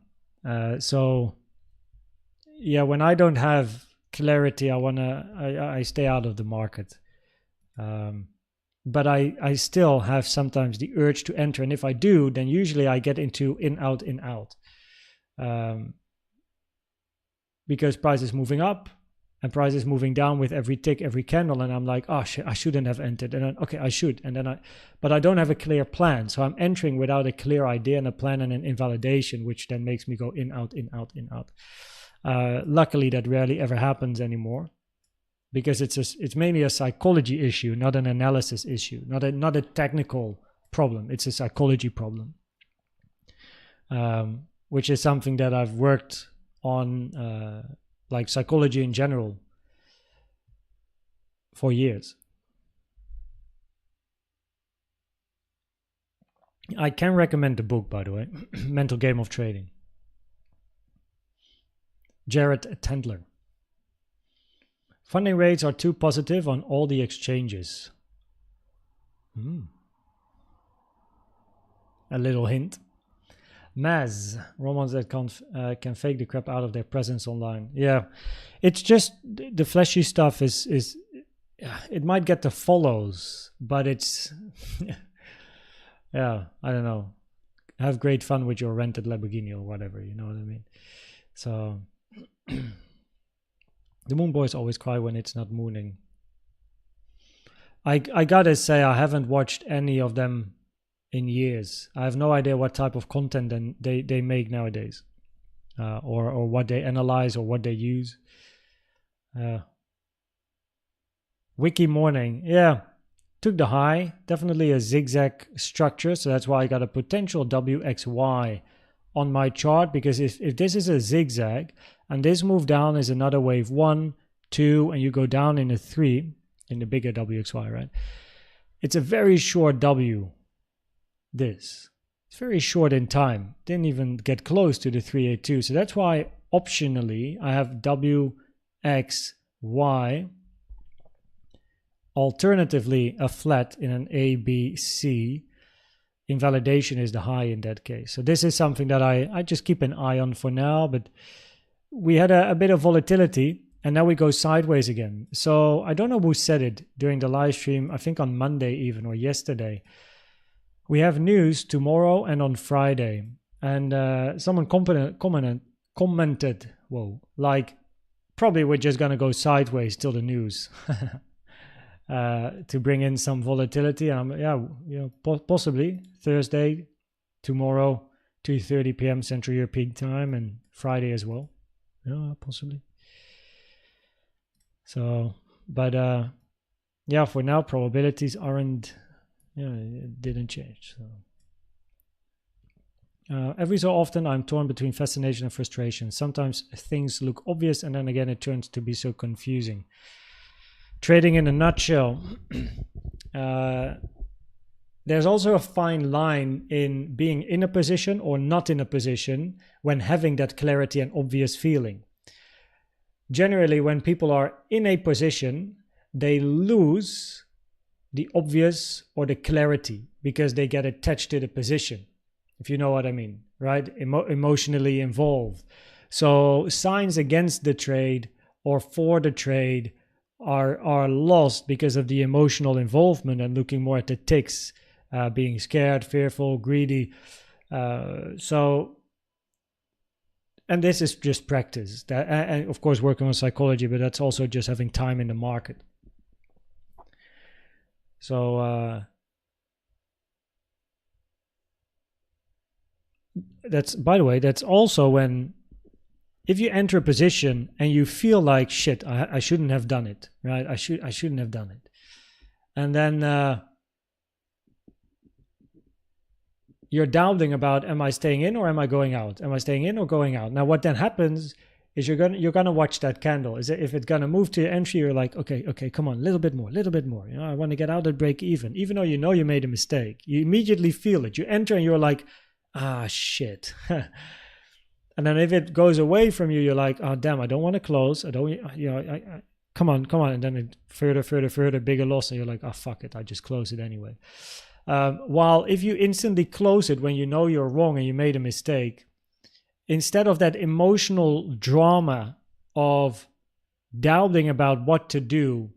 So yeah, when I don't have clarity, I stay out of the market. But I still have sometimes the urge to enter, and if I do, then usually I get into in out, because price is moving up and price is moving down with every tick, every candle, and I'm like, oh shit, I shouldn't have entered, and then okay, I should, and then but I don't have a clear plan, so I'm entering without a clear idea and a plan and an invalidation, which then makes me go in out. Luckily, that rarely ever happens anymore, because it's mainly a psychology issue, not an analysis issue, not a technical problem. It's a psychology problem, which is something that I've worked on, like psychology in general, for years. I can recommend the book, by the way, Mental Game of Trading. Jared Tendler. Funding rates are too positive on all the exchanges. A little hint. Maz, Romans that can fake the crap out of their presence online. Yeah, it's just the fleshy stuff is it might get the follows, but it's yeah, I don't know. Have great fun with your rented Lamborghini or whatever, you know what I mean? So the moon boys always cry when it's not mooning. I gotta say, I haven't watched any of them in years. I have no idea what type of content they make nowadays, or what they analyze or what they use. Wiki morning, yeah, took the high, definitely a zigzag structure, so that's why I got a potential WXY on my chart, because if this is a zigzag and this move down is another wave 1, 2, and you go down in a 3 in the bigger WXY, right? It's a very short W. It's very short in time. Didn't even get close to the 382. So that's why optionally I have WXY. Alternatively, a flat in an ABC. Invalidation is the high in that case. So this is something that I just keep an eye on for now. But we had a bit of volatility, and now we go sideways again. So I don't know who said it during the live stream, I think on Monday even, or yesterday. We have news tomorrow and on Friday. And someone commented, whoa, like, probably we're just going to go sideways till the news. To bring in some volatility. Possibly Thursday, tomorrow, 2:30 p.m. Central European time, and Friday as well. Yeah, possibly. So, but yeah, for now, probabilities aren't. Yeah, it didn't change. So. Every so often, I'm torn between fascination and frustration. Sometimes things look obvious, and then again, it turns to be so confusing. Trading in a nutshell. There's also a fine line in being in a position or not in a position when having that clarity and obvious feeling. Generally, when people are in a position, they lose the obvious or the clarity, because they get attached to the position, if you know what I mean, right? Emotionally involved. So signs against the trade or for the trade are lost because of the emotional involvement and looking more at the ticks, being scared, fearful, greedy. And this is just practice, and of course working on psychology, but that's also just having time in the market. So that's, by the way, that's also when, if you enter a position and you feel like shit, I shouldn't have done it, right? I shouldn't have done it, and then you're doubting about, am I staying in or am I going out? Am I staying in or going out? Now, what then happens is you're gonna watch that candle. Is it, if it's gonna move to your entry, you're like, okay, come on, a little bit more. You know, I want to get out at break even though you know you made a mistake. You immediately feel it. You enter and you're like, shit. And then if it goes away from you, you're like, oh damn, I don't want to close. I don't, you know, I come on. And then it further, bigger loss, and you're like, oh fuck it, I just close it anyway. While if you instantly close it when you know you're wrong and you made a mistake, instead of that emotional drama of doubting about what to do,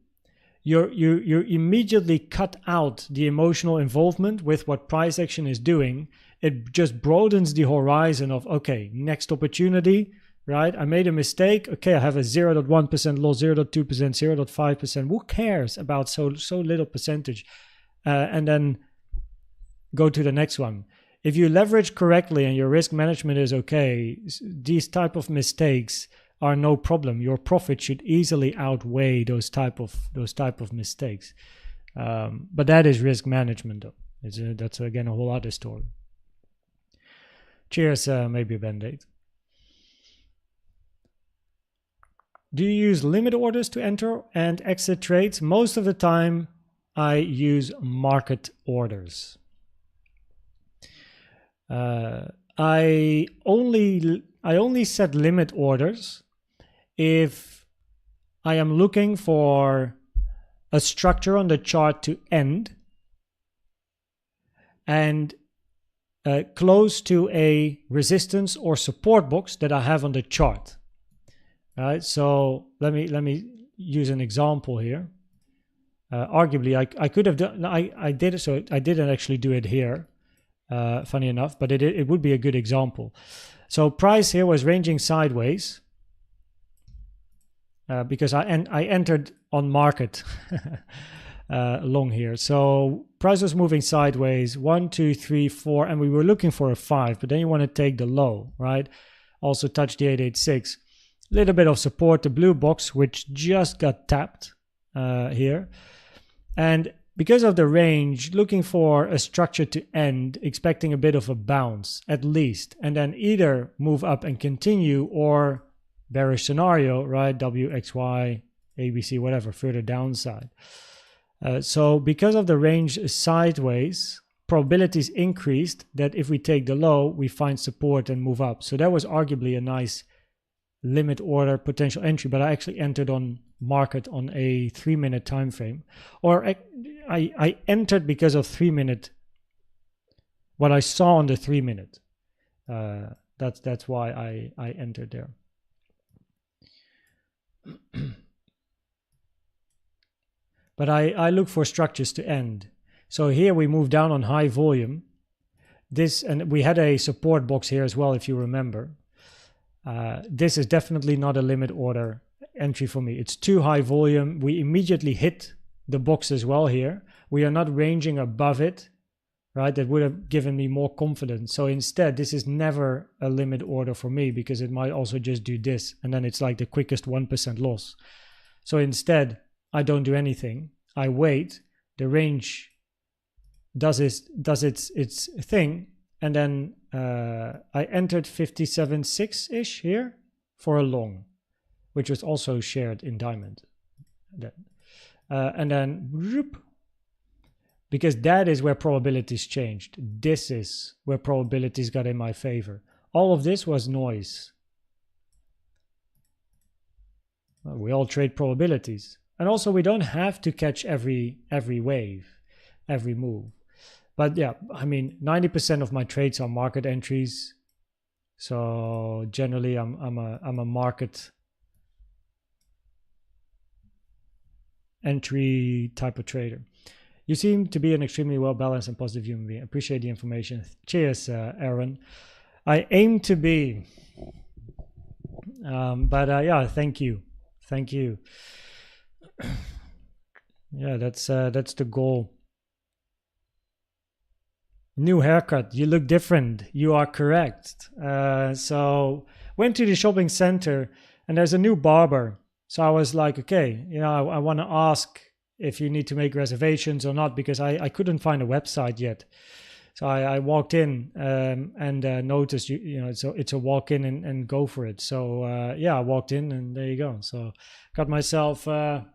you immediately cut out the emotional involvement with what price action is doing. It just broadens the horizon of, okay, next opportunity, right? I made a mistake. Okay, I have a 0.1% loss, 0.2%, 0.5%. Who cares about so little percentage? And then go to the next one. If you leverage correctly and your risk management is okay, these type of mistakes are no problem. Your profit should easily outweigh those type of mistakes. But that is risk management, though. That's again a whole other story. Cheers, maybe a Band-Aid. Do you use limit orders to enter and exit trades? Most of the time, I use market orders. I only set limit orders if I am looking for a structure on the chart to end and close to a resistance or support box that I have on the chart. All right, so let me use an example here. Arguably, I could have done. I did it, so I didn't actually do it here. Funny enough, but it would be a good example. So price here was ranging sideways because I entered on market long here. So price was moving sideways, 1, 2, 3, 4, and we were looking for a 5, but then you want to take the low, right? Also touch the 886. Little bit of support, the blue box, which just got tapped here. And because of the range, looking for a structure to end, expecting a bit of a bounce at least, and then either move up and continue, or bearish scenario, right? W, X, Y, ABC, whatever, further downside. So because of the range sideways, probabilities increased that if we take the low, we find support and move up. So that was arguably a nice limit order potential entry, but I actually entered on market on a 3-minute time frame, or I entered because of 3-minute, what I saw on the 3-minute. That's why I entered there. But I look for structures to end. So here we move down on high volume. This, and we had a support box here as well, if you remember. This is definitely not a limit order entry for me. It's too high volume. We immediately hit the box as well here. We are not ranging above it, right? That would have given me more confidence. So instead, this is never a limit order for me, because it might also just do this, and then it's like the quickest 1% loss. So instead, I don't do anything. I wait. The range does its thing, and then I entered 57.6-ish here for a long, which was also shared in diamond. And then whoop, because that is where probabilities changed. This is where probabilities got in my favor. All of this was noise. Well, we all trade probabilities. And also we don't have to catch every wave, every move. But yeah, I mean, 90% of my trades are market entries. So generally I'm a market entry type of trader. You seem to be an extremely well-balanced and positive human being. Appreciate the information. Cheers, Aaron. I aim to be. Yeah, thank you. Thank you. Yeah, that's the goal. New haircut. You look different. You are correct. So went to the shopping center and there's a new barber. So I was like, okay, you know, I want to ask if you need to make reservations or not, because I couldn't find a website yet. So I walked in and noticed, you know, so it's a walk in and go for it. So yeah, I walked in and there you go. So got myself a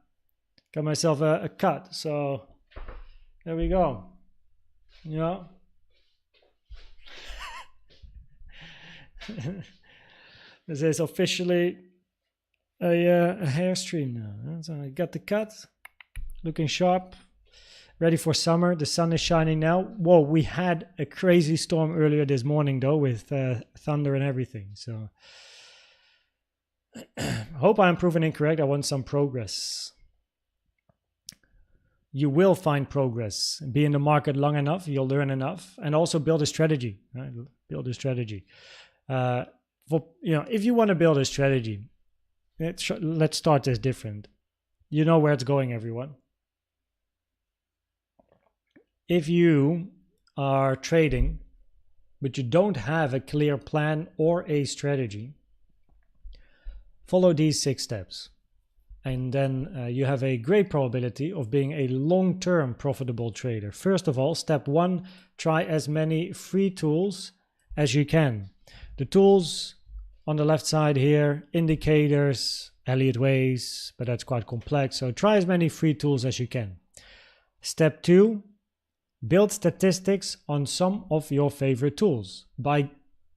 cut. So there we go. You know. This is officially a hair stream now. So I got the cut, looking sharp, ready for summer. The sun is shining now. Whoa, we had a crazy storm earlier this morning though, with thunder and everything. So hope I'm proven incorrect. I want some progress. You will find progress. Be in the market long enough, you'll learn enough, and also build a strategy. Right? Build a strategy. If you want to build a strategy, let's start this different. You know where it's going, everyone. If you are trading, but you don't have a clear plan or a strategy, follow these 6 steps. And then you have a great probability of being a long-term profitable trader. First of all, step 1, try as many free tools as you can. The tools on the left side here, indicators, Elliott Waves, but that's quite complex. So try as many free tools as you can. Step 2, build statistics on some of your favorite tools. By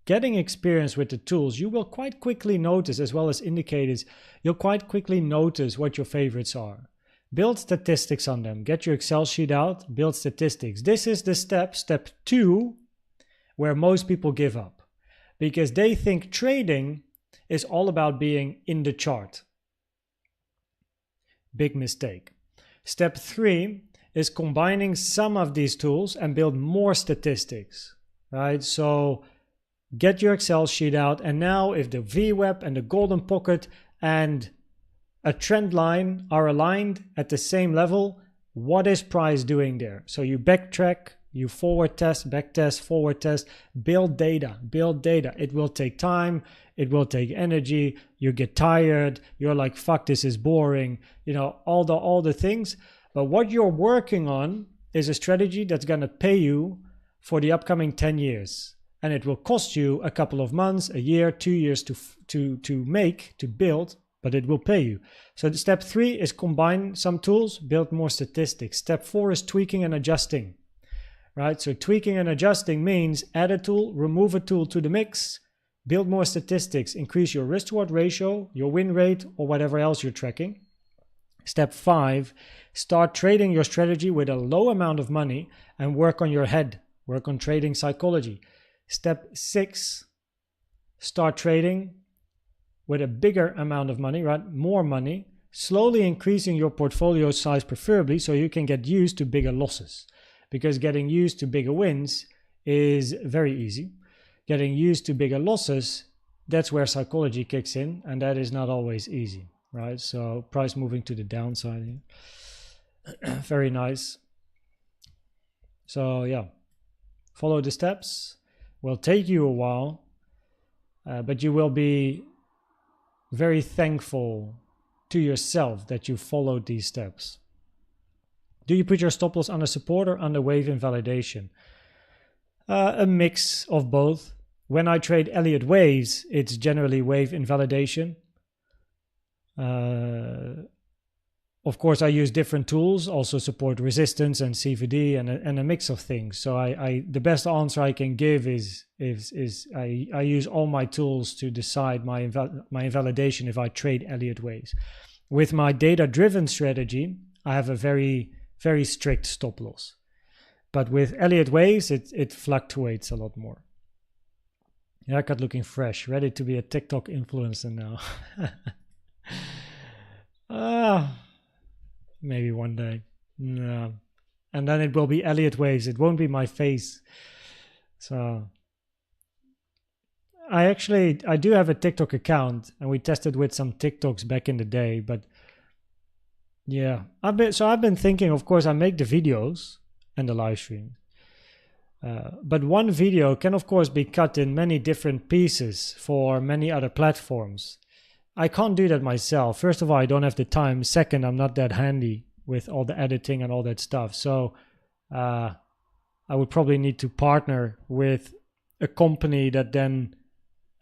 getting experience with the tools, you will quite quickly notice, as well as indicators, you'll quite quickly notice what your favorites are. Build statistics on them. Get your Excel sheet out, build statistics. This is the step 2, where most people give up, because they think trading is all about being in the chart. Big mistake. Step 3 is combining some of these tools and build more statistics, right? So get your Excel sheet out, and now if the VWAP and the golden pocket and a trend line are aligned at the same level, what is price doing there? So you backtrack, you forward test, back test, forward test, build data. It will take time, it will take energy, you get tired, you're like, fuck, this is boring, you know, all the things. But what you're working on is a strategy that's going to pay you for the upcoming 10 years. And it will cost you a couple of months, a year, 2 years to build, but it will pay you. So step 3 is combine some tools, build more statistics. Step 4 is tweaking and adjusting. Right? So tweaking and adjusting means add a tool, remove a tool to the mix, build more statistics, increase your risk to reward ratio, your win rate, or whatever else you're tracking. Step 5, start trading your strategy with a low amount of money and work on your head, work on trading psychology. Step 6, start trading with a bigger amount of money, right? More money, slowly increasing your portfolio size preferably so you can get used to bigger losses. Because getting used to bigger wins is very easy. Getting used to bigger losses, that's where psychology kicks in, and that is not always easy, right? So price moving to the downside here. Very nice. So yeah, follow the steps. Will take you a while, but you will be very thankful to yourself that you followed these steps. Do you put your stop loss under support or under wave invalidation? A mix of both. When I trade Elliott Waves, it's generally wave invalidation. Of course, I use different tools, also support resistance and CVD and a mix of things. So the best answer I can give is I use all my tools to decide my invalidation if I trade Elliott Waves. With my data-driven strategy, I have a very, very strict stop loss. But with Elliott Waves, it fluctuates a lot more. Haircut looking fresh, ready to be a TikTok influencer now. Maybe one day. No. And then it will be Elliott Waves. It won't be my face. So I do have a TikTok account, and we tested with some TikToks back in the day, but yeah, I've been thinking, of course, I make the videos and the live stream. But one video can, of course, be cut in many different pieces for many other platforms. I can't do that myself. First of all, I don't have the time. Second, I'm not that handy with all the editing and all that stuff. So I would probably need to partner with a company that then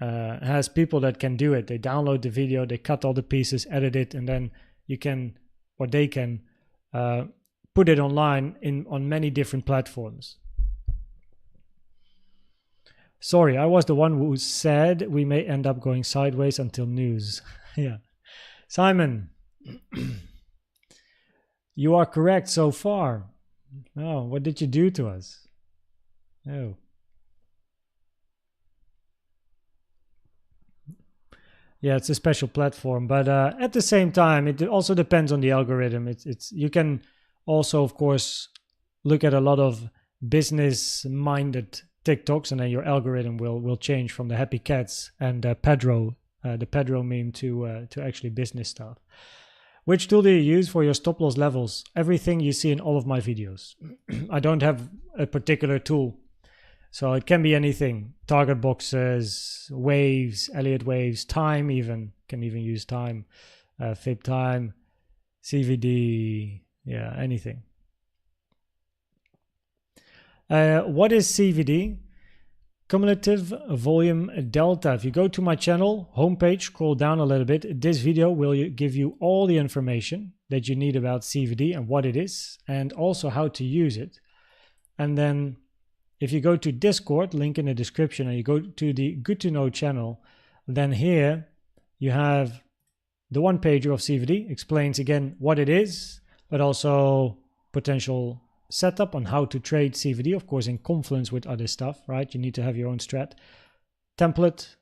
has people that can do it. They download the video, they cut all the pieces, edit it, and then you can, or they can, put it online on many different platforms. Sorry, I was the one who said we may end up going sideways until news. Yeah. Simon, you are correct so far. Oh, what did you do to us? Oh. Yeah, it's a special platform, but at the same time, it also depends on the algorithm. It's you can also, of course, look at a lot of business-minded TikToks, and then your algorithm will change from the happy cats and the Pedro meme to actually business stuff. Which tool do you use for your stop loss levels? Everything you see in all of my videos. I don't have a particular tool, so it can be anything. Target boxes, waves, Elliott waves, time can even use time, fib time, CVD, yeah, anything. What is CVD? Cumulative volume delta. If you go to my channel homepage, scroll down a little bit, this video will give you all the information that you need about CVD and what it is, and also how to use it. And then if you go to Discord, link in the description, and you go to the Good to Know channel, then here you have the one pager of CVD, explains again what it is, but also potential setup on how to trade CVD, of course, in confluence with other stuff, right? You need to have your own strat. Template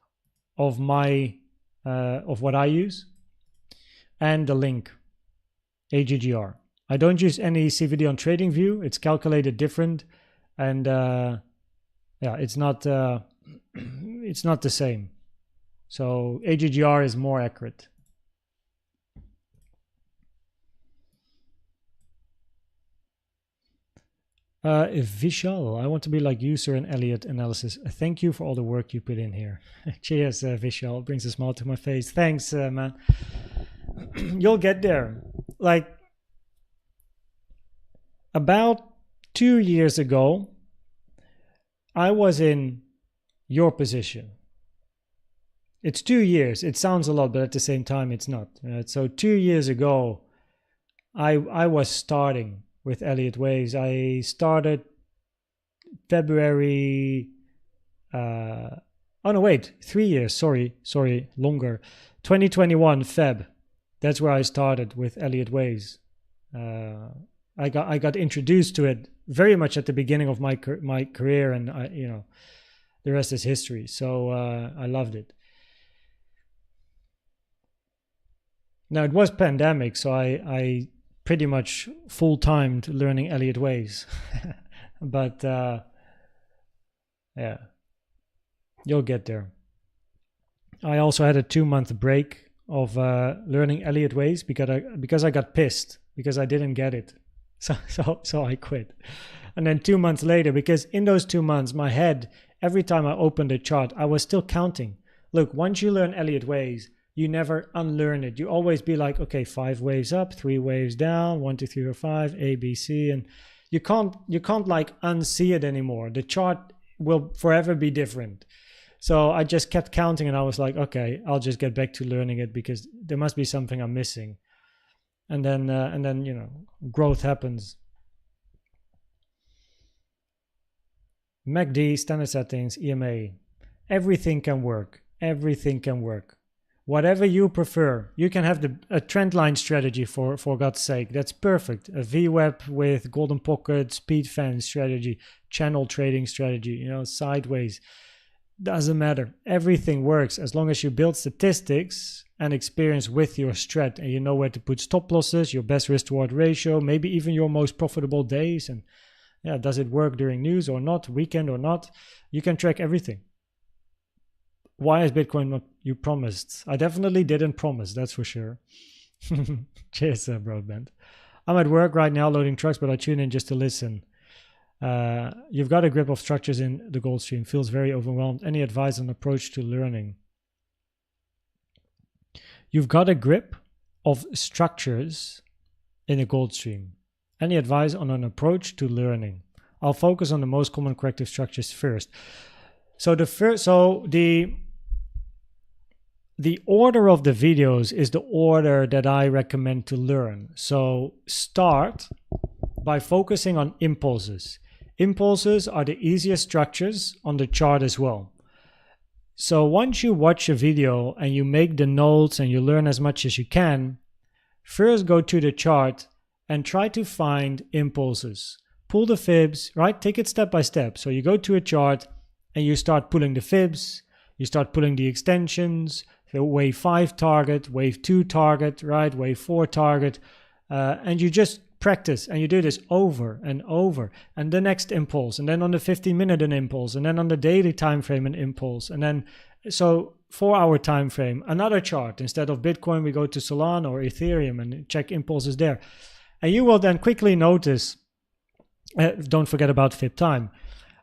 of of what I use, and the link, AGGR. I don't use any CVD on TradingView. It's calculated different, and yeah, it's not the same. So AGGR is more accurate. Vishal, I want to be like you, sir, in Elliott analysis. Thank you for all the work you put in here. Cheers, Vishal. It brings a smile to my face. Thanks, man. You'll get there. Like, about 2 years ago, I was in your position. It's 2 years. It sounds a lot, but at the same time, it's not. So 2 years ago, I was starting with Elliott Waves. I started February. Oh no, wait, 3 years. Sorry, longer. 2021 Feb. That's where I started with Elliott Waves. I got introduced to it very much at the beginning of my career, and the rest is history. So I loved it. Now it was pandemic, so I pretty much full-timed learning Elliott Waves. But yeah, you'll get there. I also had a 2-month break of learning Elliott Waves because I got pissed because I didn't get it. So I quit. And then 2 months later, because in those 2 months, my head, every time I opened a chart, I was still counting. Look, once you learn Elliott Waves, you never unlearn it. You always be like, okay, 5 waves up, 3 waves down, 1, 2, 3, 4, 5, A, B, C, and you can't like unsee it anymore. The chart will forever be different. So I just kept counting, and I was like, okay, I'll just get back to learning it because there must be something I'm missing. And then growth happens. MACD, standard settings, EMA, everything can work. Everything can work. Whatever you prefer. You can have a trend line strategy for God's sake. That's perfect. A VWAP with golden pocket, speed fan strategy, channel trading strategy, you know, sideways. Doesn't matter. Everything works as long as you build statistics and experience with your strat, and you know where to put stop losses, your best risk reward ratio, maybe even your most profitable days. And yeah, does it work during news or not, weekend or not? You can track everything. Why is Bitcoin not you promised? I definitely didn't promise, that's for sure. Cheers, broadband. I'm at work right now loading trucks, but I tune in just to listen. You've got a grip of structures in the gold stream. Feels very overwhelmed. Any advice on approach to learning? You've got a grip of structures in a gold stream. Any advice on an approach to learning? I'll focus on the most common corrective structures first. So the order of the videos is the order that I recommend to learn. So start by focusing on impulses. Impulses are the easiest structures on the chart as well. So once you watch a video and you make the notes and you learn as much as you can, first go to the chart and try to find impulses. Pull the fibs, right? Take it step by step. So you go to a chart and you start pulling the fibs, you start pulling the extensions, the wave 5 target, wave 2 target, right? Wave 4 target, and you just practice and you do this over and over, and the next impulse, and then on the 15-minute an impulse, and then on the daily time frame an impulse, and then so 4-hour time frame another chart. Instead of Bitcoin we go to Solana or Ethereum and check impulses there, and you will then quickly notice, don't forget about fib time,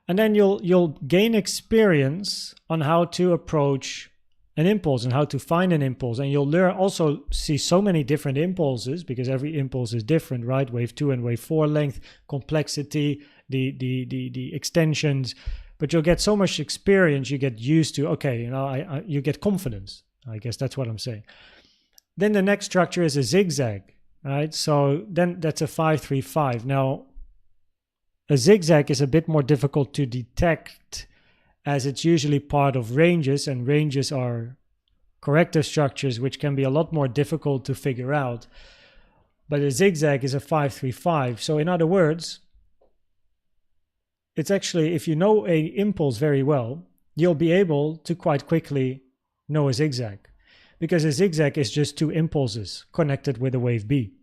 and then you'll gain experience on how to approach an impulse and how to find an impulse, and you'll learn also see so many different impulses because every impulse is different, right? Wave 2 and wave 4 length, complexity, the extensions, but you'll get so much experience, you get used to, okay, you know, you get confidence. I guess that's what I'm saying. Then the next structure is a zigzag, right? So then that's a 5-3-5. Now a zigzag is a bit more difficult to detect, as it's usually part of ranges, and ranges are corrective structures which can be a lot more difficult to figure out. But a zigzag is a 5-3-5. So in other words, it's actually, if you know a impulse very well, you'll be able to quite quickly know a zigzag, because a zigzag is just two impulses connected with a wave B,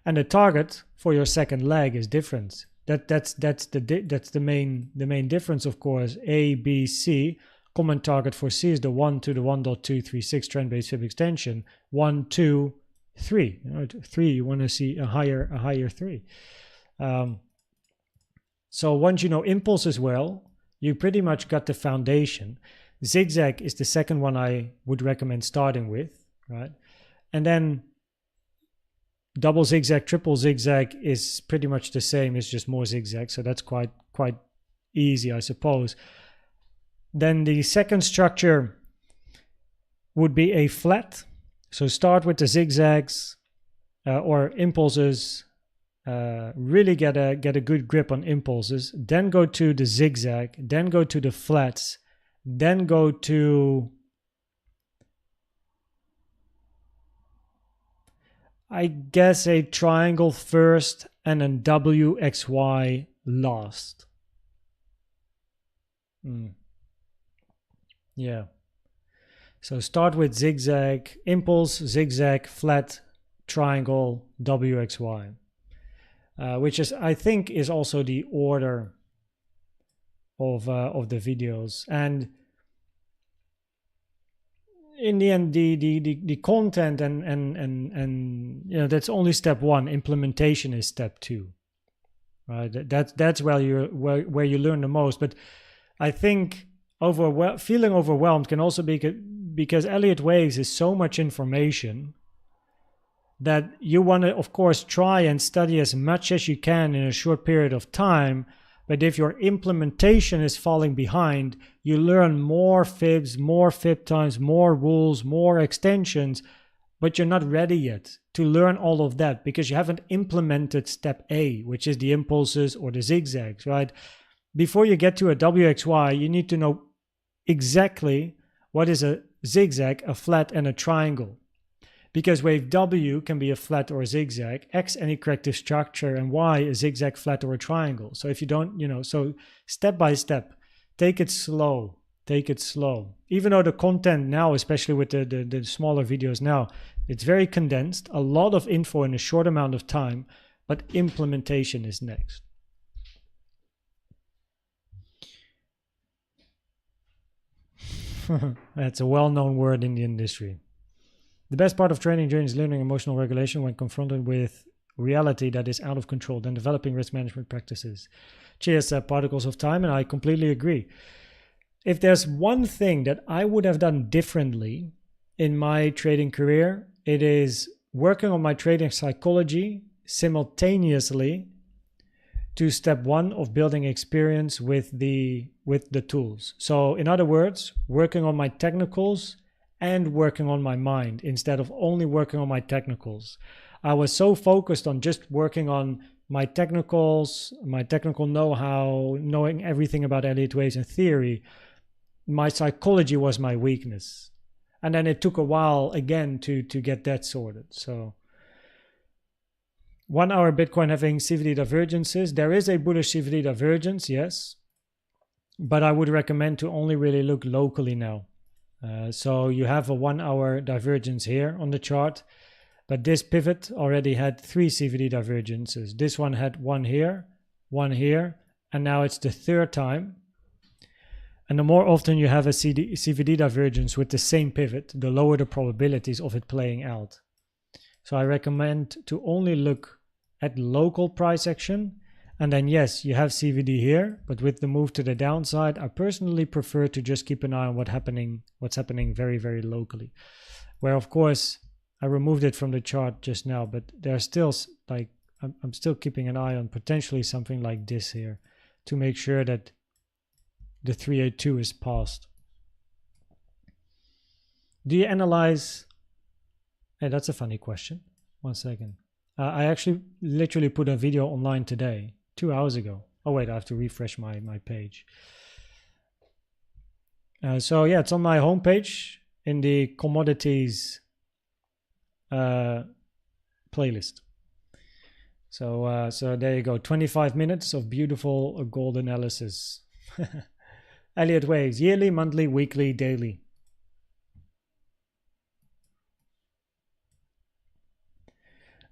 and the target for your second leg is different. That's the main difference, of course. A, B, C. Common target for C is the 1 to the 1.236 trend-based fib extension. 1, 2, 3. You know, 3. You want to see a higher 3. So once you know impulses well, you pretty much got the foundation. Zigzag is the second one I would recommend starting with, right? And then double zigzag, triple zigzag is pretty much the same. It's just more zigzag, so that's quite easy, I suppose. Then the second structure would be a flat. So start with the zigzags or impulses. Really get a good grip on impulses. Then go to the zigzag. Then go to the flats. Then go to, I guess, a triangle first and then WXY last. Yeah. So start with zigzag, impulse, zigzag, flat, triangle, WXY. Which is, I think, is also the order of the videos. And in the end, the content and you know, that's only step one. Implementation is step two, right? That's where you learn the most. But I think feeling overwhelmed can also be because Elliott Waves is so much information that you want to, of course, try and study as much as you can in a short period of time. But if your implementation is falling behind, you learn more fibs, more fib times, more rules, more extensions, but you're not ready yet to learn all of that because you haven't implemented step A, which is the impulses or the zigzags, right? Before you get to a WXY, you need to know exactly what is a zigzag, a flat, and a triangle. Because wave W can be a flat or a zigzag, X any corrective structure, and Y a zigzag, flat, or a triangle. So if you don't, so step by step, take it slow, take it slow. Even though the content now, especially with the smaller videos now, it's very condensed, a lot of info in a short amount of time, but implementation is next. That's a well-known word in the industry. The best part of training journey is learning emotional regulation when confronted with reality that is out of control, then developing risk management practices. Cheers, particles of time, and I completely agree. If there's one thing that I would have done differently in my trading career, it is working on my trading psychology simultaneously to step one of building experience with the tools. So in other words, working on my technicals and working on my mind instead of only working on my technicals. I was so focused on just working on my technicals, my technical know-how, knowing everything about Elliott Waves and theory. My psychology was my weakness. And then it took a while again to get that sorted. So 1 hour Bitcoin having CVD divergences. There is a bullish CVD divergence, yes. But I would recommend to only really look locally now. So you have a 1 hour divergence here on the chart, but this pivot already had 3 CVD divergences. This one had one here, and now it's the 3rd time. And the more often you have a CVD divergence with the same pivot, the lower the probabilities of it playing out. So I recommend to only look at local price action. And then yes, you have CVD here, but with the move to the downside, I personally prefer to just keep an eye on what's happening very, very locally. Where of course, I removed it from the chart just now, but there's still like, I'm still keeping an eye on potentially something like this here to make sure that the 382 is passed. Do you analyze? Hey, that's a funny question. 1 second. I actually literally put a video online today. 2 hours ago. Oh wait, I have to refresh my page. So yeah, it's on my homepage in the commodities playlist. So there you go. 25 minutes of beautiful gold analysis. Elliott Waves, yearly, monthly, weekly, daily.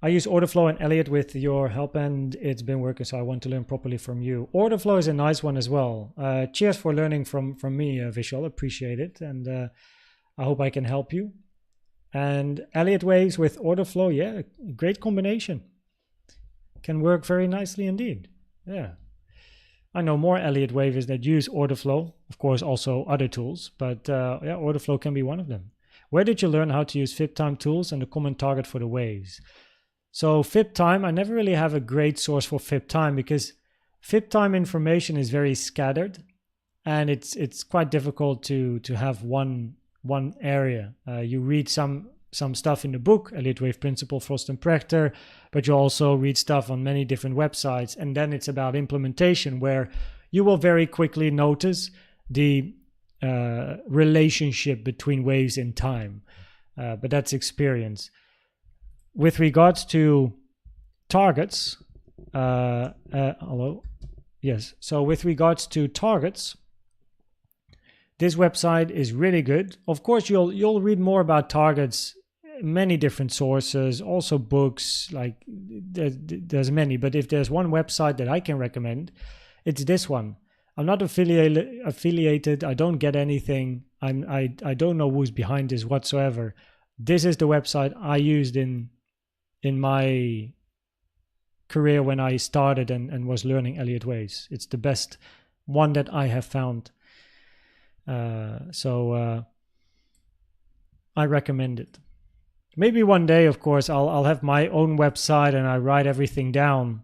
I use order flow and Elliott with your help and it's been working, so I want to learn properly from you. Order flow is a nice one as well. Cheers for learning from me, Vishal. Appreciate it. And I hope I can help you. And Elliott Waves with order flow, yeah, great combination. Can work very nicely indeed. Yeah. I know more Elliott Waves that use order flow. Of course, also other tools, but yeah, order flow can be one of them. Where did you learn how to use FIB time tools and the common target for the waves? So FIB time, I never really have a great source for FIB time because FIB time information is very scattered and it's quite difficult to have one area. You read some stuff in the book, Elliott Wave Principle, Frost and Prechter, but you also read stuff on many different websites, and then it's about implementation where you will very quickly notice the relationship between waves in time, but that's experience. With regards to targets, hello, yes. So with regards to targets, this website is really good. Of course, you'll read more about targets, many different sources, also books. Like there's many, but if there's one website that I can recommend, it's this one. I'm not affiliated. I don't get anything. I don't know who's behind this whatsoever. This is the website I used in my career when I started and was learning Elliott Waves. It's the best one that I have found. So I recommend it. Maybe one day, of course, I'll have my own website and I write everything down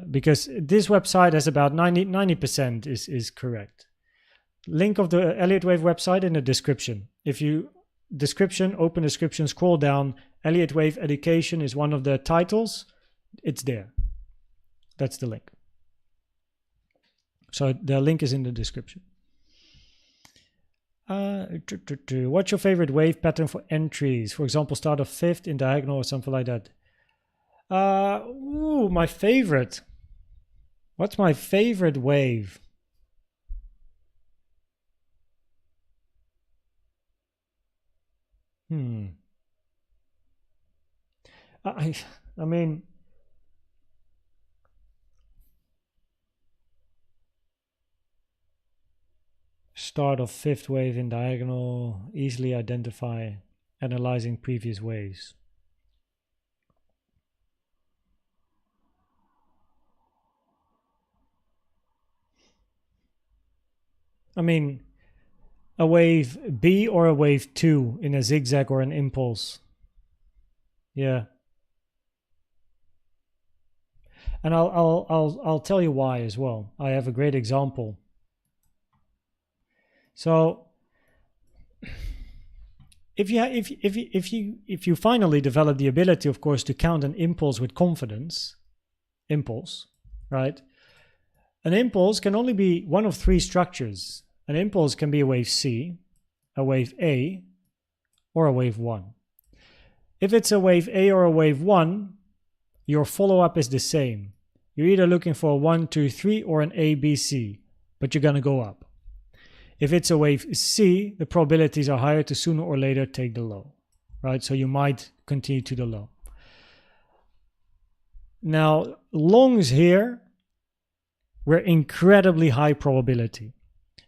because this website has about 90% is correct. Link of the Elliott Wave website in the description. If you open description, scroll down, Elliott Wave Education is one of the titles. It's there. That's the link. So the link is in the description. What's your favorite wave pattern for entries? For example, start of fifth in diagonal or something like that. My favorite. What's my favorite wave? I mean, start of fifth wave in diagonal, easily identify, analyzing previous waves. I mean, a wave B or a wave 2 in a zigzag or an impulse. Yeah. And I'll tell you why as well. I have a great example. So if you finally develop the ability, of course, to count an impulse with confidence, impulse, right? An impulse can only be one of three structures. An impulse can be a wave C, a wave A, or a wave 1. If it's a wave A or a wave 1, your follow-up is the same. You're either looking for a 1, 2, 3 or an A, B, C, but you're going to go up. If it's a wave C, the probabilities are higher to sooner or later take the low, right? So you might continue to the low. Now, longs here were incredibly high probability.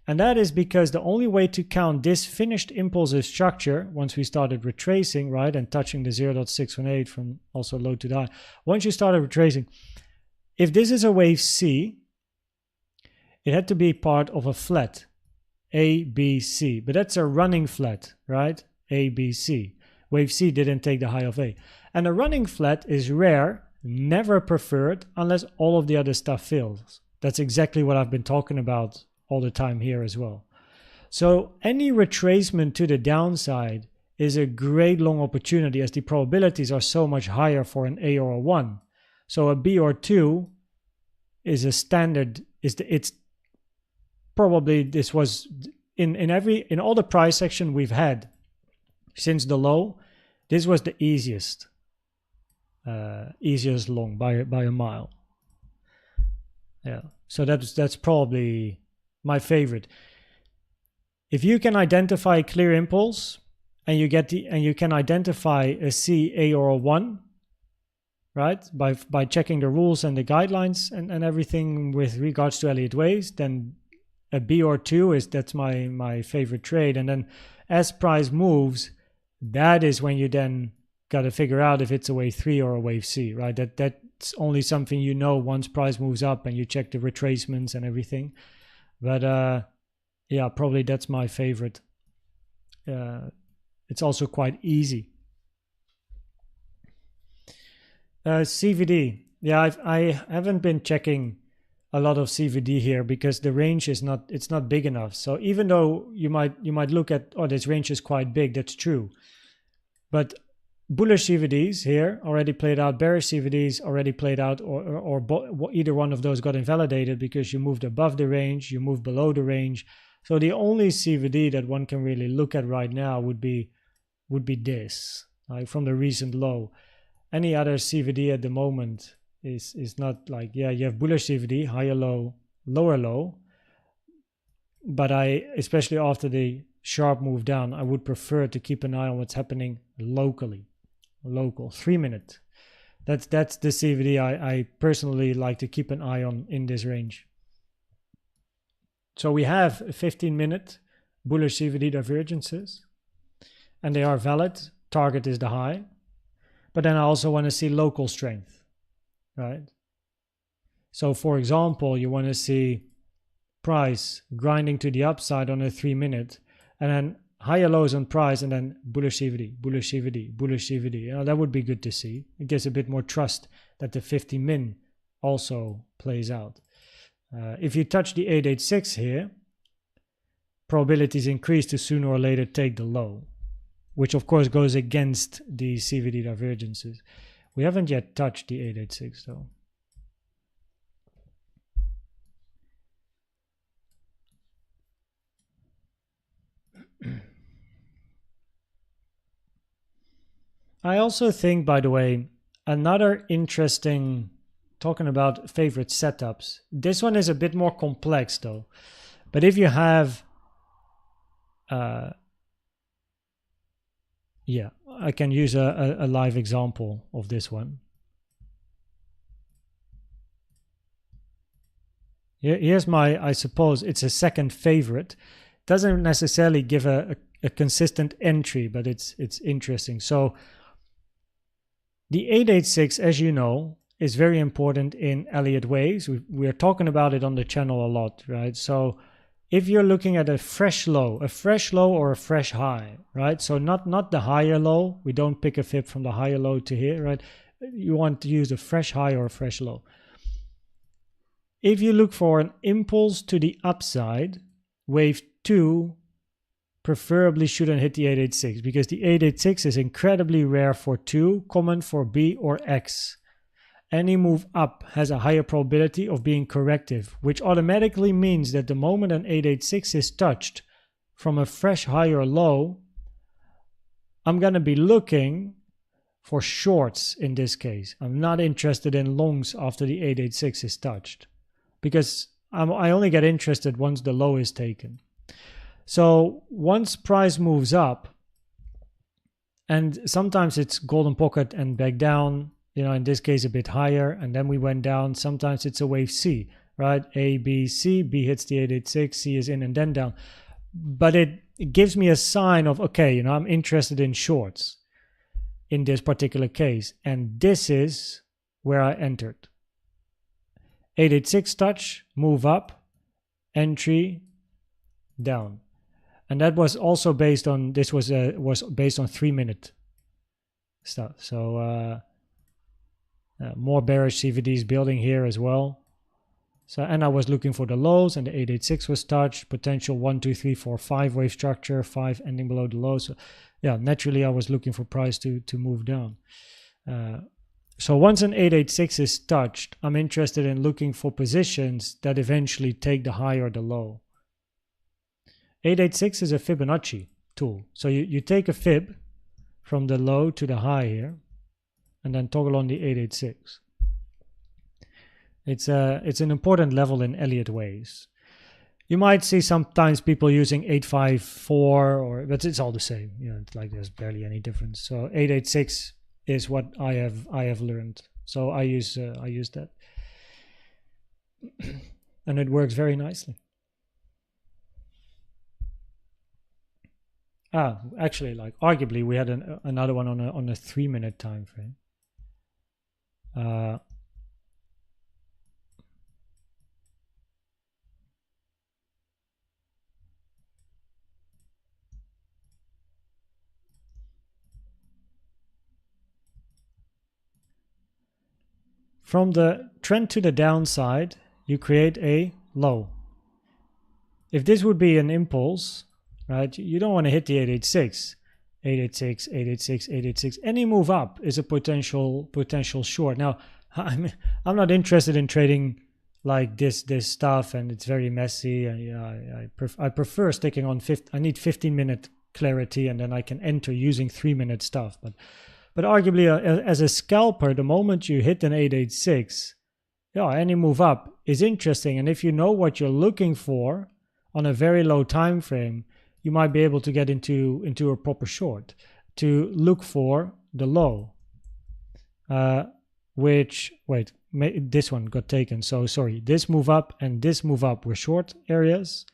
And that is because the only way to count this finished impulsive structure, once we started retracing, right, and touching the 0.618 from also low to high, once you started retracing, if this is a wave C, it had to be part of a flat, A, B, C. But that's a running flat, right? A, B, C. Wave C didn't take the high of A. And a running flat is rare, never preferred, unless all of the other stuff fails. That's exactly what I've been talking about all the time here as well. So any retracement to the downside is a great long opportunity, as the probabilities are so much higher for an A or a 1. So a B or 2 is a standard, it's probably, this was in all the price action we've had since the low, this was the easiest long by a mile. Yeah, so that's probably my favorite. If you can identify a clear impulse and you can identify a C, A, or a 1, right, by checking the rules and the guidelines and everything with regards to Elliott waves, then a B or 2 that's my favorite trade. And then as price moves, that is when you then got to figure out if it's a wave 3 or a wave C, right? That's only something you know once price moves up and you check the retracements and everything. But yeah, probably that's my favorite. It's also quite easy. CVD. Yeah, I haven't been checking a lot of CVD here because the range is not big enough. So even though you might look at, oh, this range is quite big, that's true. But bullish CVDs here already played out, bearish CVDs already played out, or either one of those got invalidated because you moved above the range, you moved below the range. So the only CVD that one can really look at right now would be this, like from the recent low. Any other CVD at the moment is not like, yeah, you have bullish CVD, higher low, lower low. But especially after the sharp move down, I would prefer to keep an eye on what's happening locally. Local 3 minute. That's the CVD I personally like to keep an eye on in this range. So we have 15-minute bullish CVD divergences, and they are valid. Target is the high, but then I also want to see local strength, right? So for example, you want to see price grinding to the upside on a 3 minute, and then higher lows on price, and then bullish CVD, bullish CVD, bullish CVD. You know, that would be good to see. It gives a bit more trust that the 50 min also plays out. If you touch the 886 here, probabilities increase to sooner or later take the low, which of course goes against the CVD divergences. We haven't yet touched the 886 though. I also think, by the way, another interesting, talking about favorite setups, this one is a bit more complex though. But if you have, yeah, I can use a live example of this one. Here's my, I suppose it's a second favorite. Doesn't necessarily give a consistent entry, but it's interesting. So the 886, as you know, is very important in Elliott waves. We're talking about it on the channel a lot, right? So if you're looking at a fresh low or a fresh high, right? So not the higher low. We don't pick a fib from the higher low to here, right? You want to use a fresh high or a fresh low. If you look for an impulse to the upside, wave 2 preferably shouldn't hit the 886 because the 886 is incredibly rare for 2, common for B or X. Any move up has a higher probability of being corrective, which automatically means that the moment an 886 is touched from a fresh high or low, I'm going to be looking for shorts in this case. I'm not interested in longs after the 886 is touched, because I only get interested once the low is taken. So once price moves up, and sometimes it's golden pocket and back down, you know, in this case a bit higher, and then we went down. Sometimes it's a wave C, right? A, B, C, B hits the 886, C is in and then down. But it gives me a sign of, okay, you know, I'm interested in shorts in this particular case. And this is where I entered. 886 touch, move up, entry, down. And that was also based on, this was based on 3-minute stuff. So more bearish CVDs building here as well. So, and I was looking for the lows, and the 886 was touched, potential 1, 2, 3, 4, 5 wave structure, 5 ending below the low. So yeah, naturally I was looking for price to move down. So once an 886 is touched, I'm interested in looking for positions that eventually take the high or the low. 886 is a Fibonacci tool. So you take a fib from the low to the high here, and then toggle on the 886. It's an important level in Elliott waves. You might see sometimes people using 854, but it's all the same. You know, it's like there's barely any difference. So 886 is what I have learned. So I use that, and it works very nicely. Actually, like arguably, we had another one on a 3-minute time frame. From the trend to the downside, you create a low. If this would be an impulse, right, you don't want to hit the 886. 886, 886, 886. Any move up is a potential short. Now, I'm not interested in trading like this stuff, and it's very messy. And I prefer sticking on I need 15-minute clarity, and then I can enter using 3-minute stuff. But arguably, as a scalper, the moment you hit an 886, yeah, any move up is interesting. And if you know what you're looking for on a very low time frame, you might be able to get into a proper short to look for the low. This one got taken. So sorry, this move up and this move up were short areas,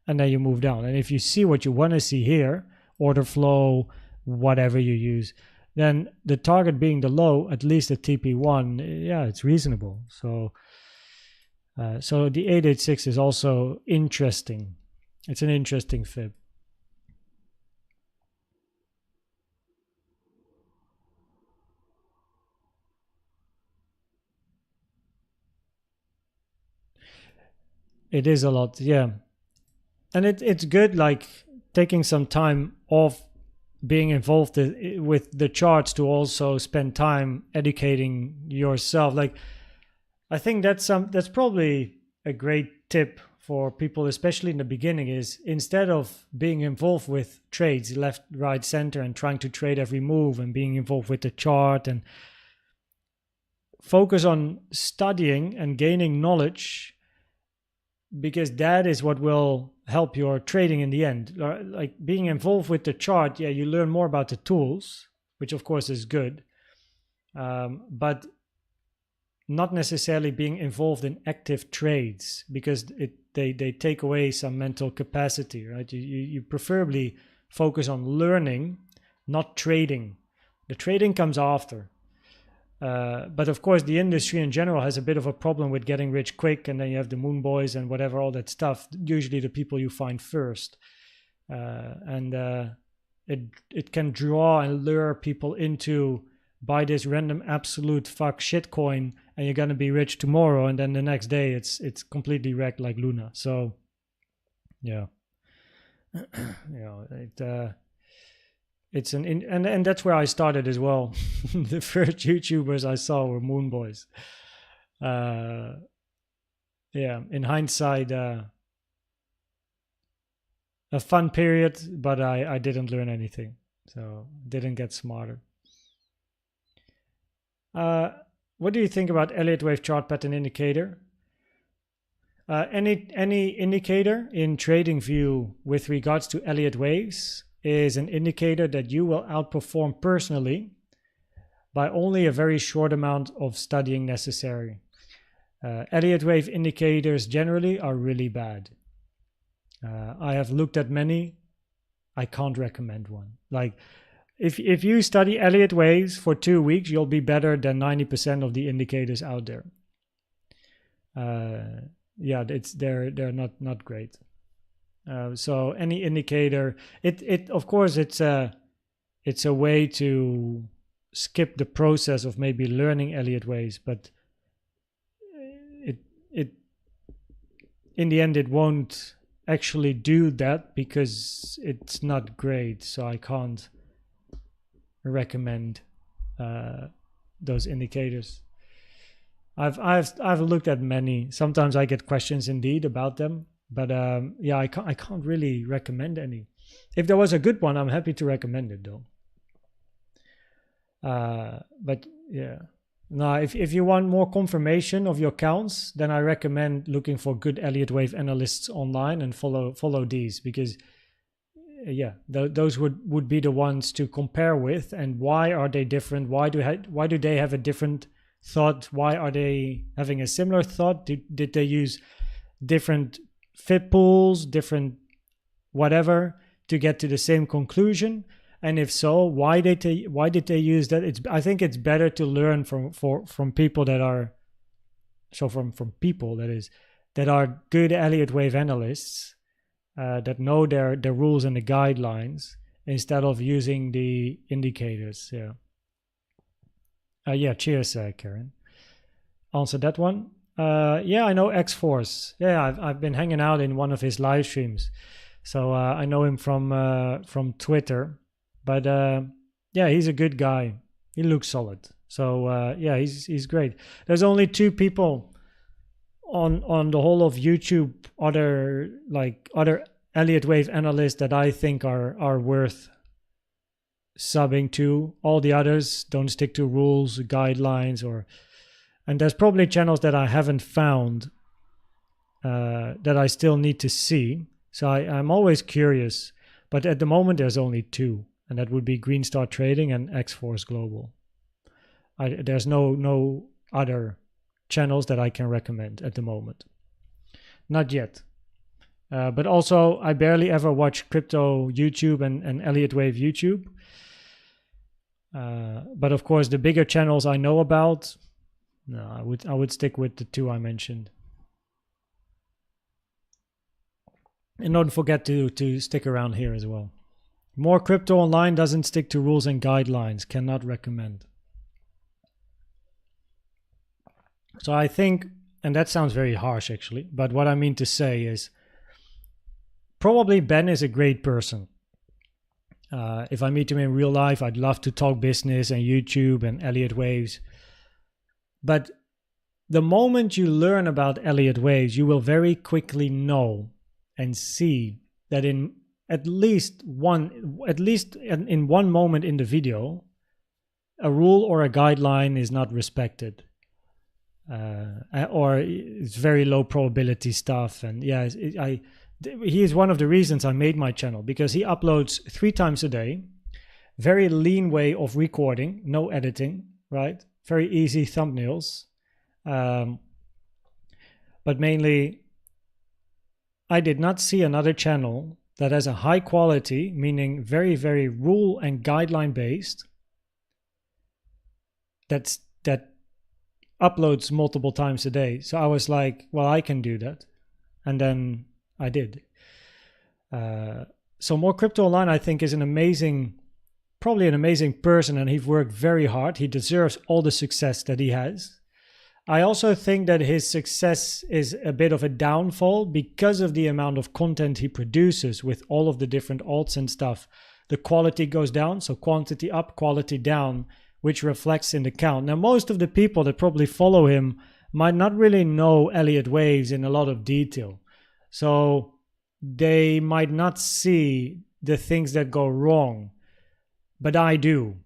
and then you move down. And if you see what you want to see here, order flow, whatever you use, then the target being the low, at least the TP1, yeah, it's reasonable. So the 886 is also interesting. It's an interesting fib. It is a lot, yeah. And it's good, like, taking some time off being involved with the charts to also spend time educating yourself. Like, I think that's probably a great tip for people, especially in the beginning, is instead of being involved with trades left, right, center, and trying to trade every move and being involved with the chart, and focus on studying and gaining knowledge, because that is what will help your trading in the end. Like being involved with the chart, yeah, you learn more about the tools, which of course is good, but not necessarily being involved in active trades, because they take away some mental capacity, right? You preferably focus on learning, not trading. The trading comes after. But of course, the industry in general has a bit of a problem with getting rich quick, and then you have the moon boys and whatever, all that stuff. Usually the people you find first. It can draw and lure people into buy this random absolute fuck shit coin and you're gonna be rich tomorrow, and then the next day it's completely wrecked like Luna. So yeah. It's and that's where I started as well. The first YouTubers I saw were moon boys. In hindsight, a fun period, but I didn't learn anything, so didn't get smarter. What do you think about Elliott Wave chart pattern indicator? Any indicator in TradingView with regards to Elliott Waves is an indicator that you will outperform personally by only a very short amount of studying necessary. Elliott Wave indicators generally are really bad. I have looked at many. I can't recommend one. Like, if you study Elliott Waves for 2 weeks, you'll be better than 90% of the indicators out there. They're not great. So any indicator, it of course it's a way to skip the process of maybe learning Elliott Waves, but it in the end it won't actually do that because it's not great. So I can't recommend those indicators. I've looked at many. Sometimes I get questions indeed about them, but I can't really recommend any. If there was a good one, I'm happy to recommend it though. But yeah, now if you want more confirmation of your counts, then I recommend looking for good Elliott Wave analysts online and follow these, because those would be the ones to compare with. And why are they different? Why do they have a different thought? Why are they having a similar thought? Did they use different fit pools, different whatever, to get to the same conclusion? And if so, why did they use that? I think it's better to learn from people that are from people that are good Elliott Wave analysts, that know their rules and the guidelines, instead of using the indicators. Cheers, Karen. Answer that one. I know X-Force. Yeah, I've been hanging out in one of his live streams, so I know him from Twitter. But he's a good guy. He looks solid. So he's great. There's only 2 people on the whole of YouTube, other Elliott Wave analysts, that I think are worth subbing to. All the others don't stick to rules, guidelines, and there's probably channels that I haven't found that I still need to see. So I'm always curious, but at the moment there's only 2, and that would be Green Star Trading and X-Force Global. There's no other channels that I can recommend at the moment. Not yet. But also, I barely ever watch crypto YouTube and Elliott Wave YouTube. But of course, the bigger channels I know about, no, I would stick with the 2 I mentioned. And don't forget to stick around here as well. More Crypto Online doesn't stick to rules and guidelines. Cannot recommend. So I think, and that sounds very harsh actually, but what I mean to say is, probably Ben is a great person. If I meet him in real life, I'd love to talk business and YouTube and Elliott Waves. But the moment you learn about Elliott waves, you will very quickly know and see that in at least in one moment in the video, a rule or a guideline is not respected, or it's very low probability stuff. And yeah, he is one of the reasons I made my channel, because he uploads 3 times a day, very lean way of recording, no editing, right? Very easy thumbnails. But mainly, I did not see another channel that has a high quality, meaning very, very rule and guideline based, that uploads multiple times a day. So I was like, well, I can do that. And then I did. So More Crypto Online, I think, is probably an amazing person, and he's worked very hard. He deserves all the success that he has. I also think that his success is a bit of a downfall because of the amount of content he produces with all of the different alts and stuff. The quality goes down, so quantity up, quality down, which reflects in the count. Now, most of the people that probably follow him might not really know Elliott waves in a lot of detail. So they might not see the things that go wrong, but I do.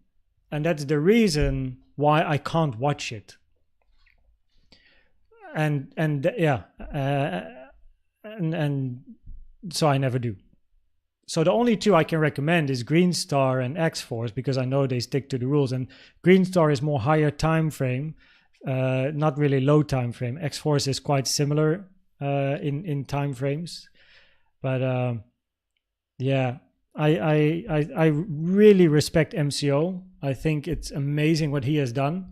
And that's the reason why I can't watch it. And so I never do. So the only 2 I can recommend is Greenstar and X-Force, because I know they stick to the rules. And Greenstar is more higher time frame, not really low time frame. X-Force is quite similar in time frames, but yeah, I really respect MCO. I think it's amazing what he has done.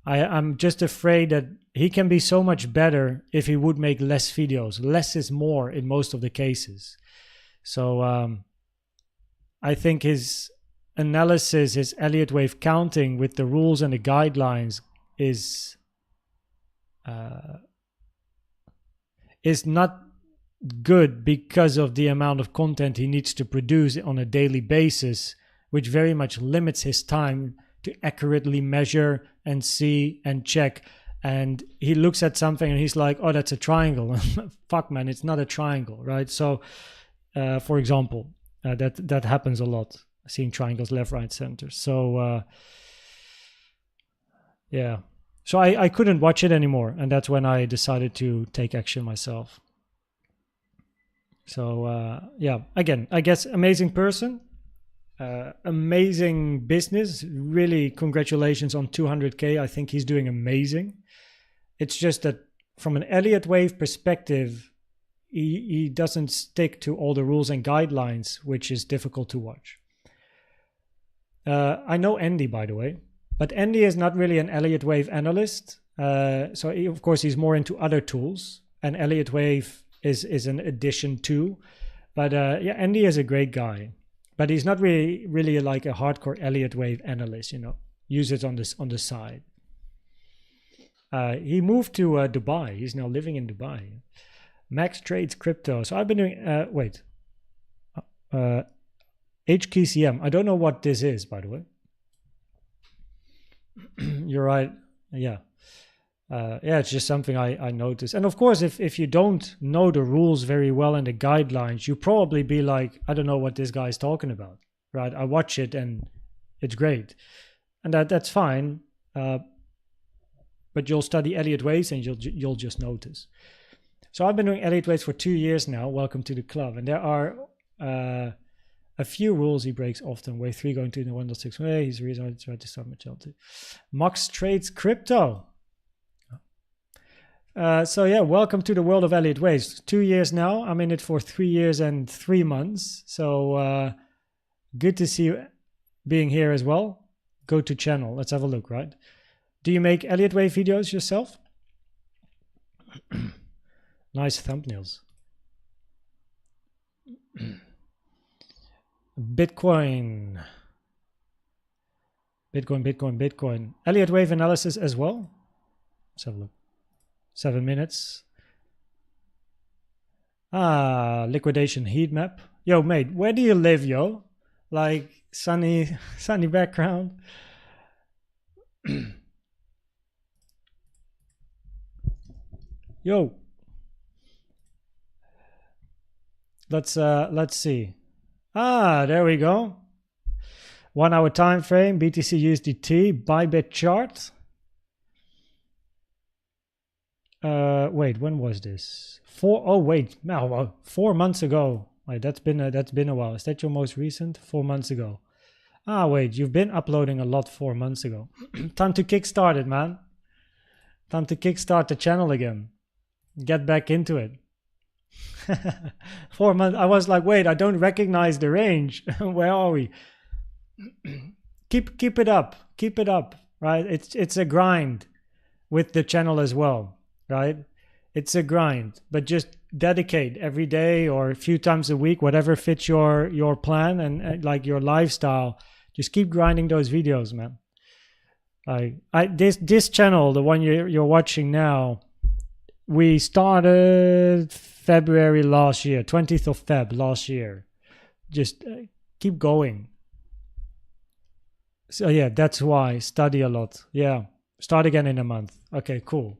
I'm just afraid that he can be so much better if he would make less videos. Less is more in most of the cases. So I think his analysis, his Elliott wave counting with the rules and the guidelines is not good because of the amount of content he needs to produce on a daily basis, which very much limits his time to accurately measure and see and check. And he looks at something and he's like, oh, that's a triangle. Fuck, man, it's not a triangle, right? So, for example, that happens a lot, seeing triangles left, right, center. So, yeah. So I couldn't watch it anymore. And that's when I decided to take action myself. So, yeah, again, I guess amazing person. Amazing business. Really, congratulations on 200K. I think he's doing amazing. It's just that from an Elliott wave perspective, he doesn't stick to all the rules and guidelines, which is difficult to watch. I know Andy, by the way, but Andy is not really an Elliott wave analyst. So of course he's more into other tools, and Elliott wave is an addition to. But yeah, Andy is a great guy. But he's not really like a hardcore Elliott wave analyst, you know. Use it on the side. He moved to Dubai. He's now living in Dubai. Max trades crypto. So I've been doing. HKCM. I don't know what this is, by the way. You're right. Yeah. Yeah, it's just something I noticed. And of course, if you don't know the rules very well and the guidelines, you probably be like, I don't know what this guy's talking about, right? I watch it and it's great. And that's fine. But you'll study Elliott waves and you'll just notice. So I've been doing Elliott waves for 2 years now. Welcome to the club. And there are a few rules he breaks often. Wave 3 going to the 1.6 way. He's the reason I tried to start my channel too. Max trades crypto. So yeah, welcome to the world of Elliott waves. 2 years now. I'm in it for 3 years and 3 months. So good to see you being here as well. Go to channel. Let's have a look, right? Do you make Elliott wave videos yourself? Nice thumbnails. Bitcoin. Elliott wave analysis as well. Let's have a look. 7 minutes. Liquidation heat map. Yo, mate, where do you live, yo? Like sunny background. Yo. Let's see. Ah, there we go. 1 hour time frame, BTC USDT, Bybit chart. Wait, when was this? 4 months ago. Wait, that's been a while. Is that your most recent? 4 months ago. Ah, wait, you've been uploading a lot 4 months ago. Time to kickstart it, man. Time to kickstart the channel again. Get back into it. 4 months. I was like, wait, I don't recognize the range. Where are we? Keep it up. Keep it up, right? It's a grind with the channel as well, right? It's a grind, but just dedicate every day or a few times a week, whatever fits your plan and like your lifestyle. Just keep grinding those videos, man. This channel, the one you're watching now, we started February last year, 20th of Feb last year. Just keep going. So yeah, that's why. Study a lot. Yeah, start again in a month. Okay, cool.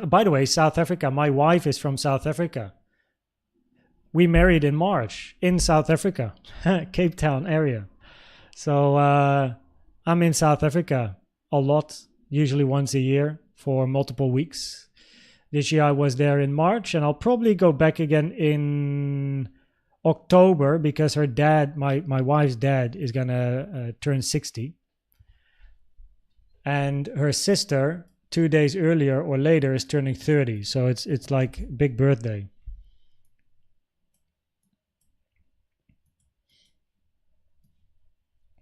By the way, South Africa. My wife is from South Africa. We married in March in South Africa, Cape Town area. So I'm in South Africa a lot, usually once a year for multiple weeks. This year I was there in March, and I'll probably go back again in October because her dad, my wife's dad, is gonna turn 60. And her sister, 2 days earlier or later, is turning 30. So it's like big birthday.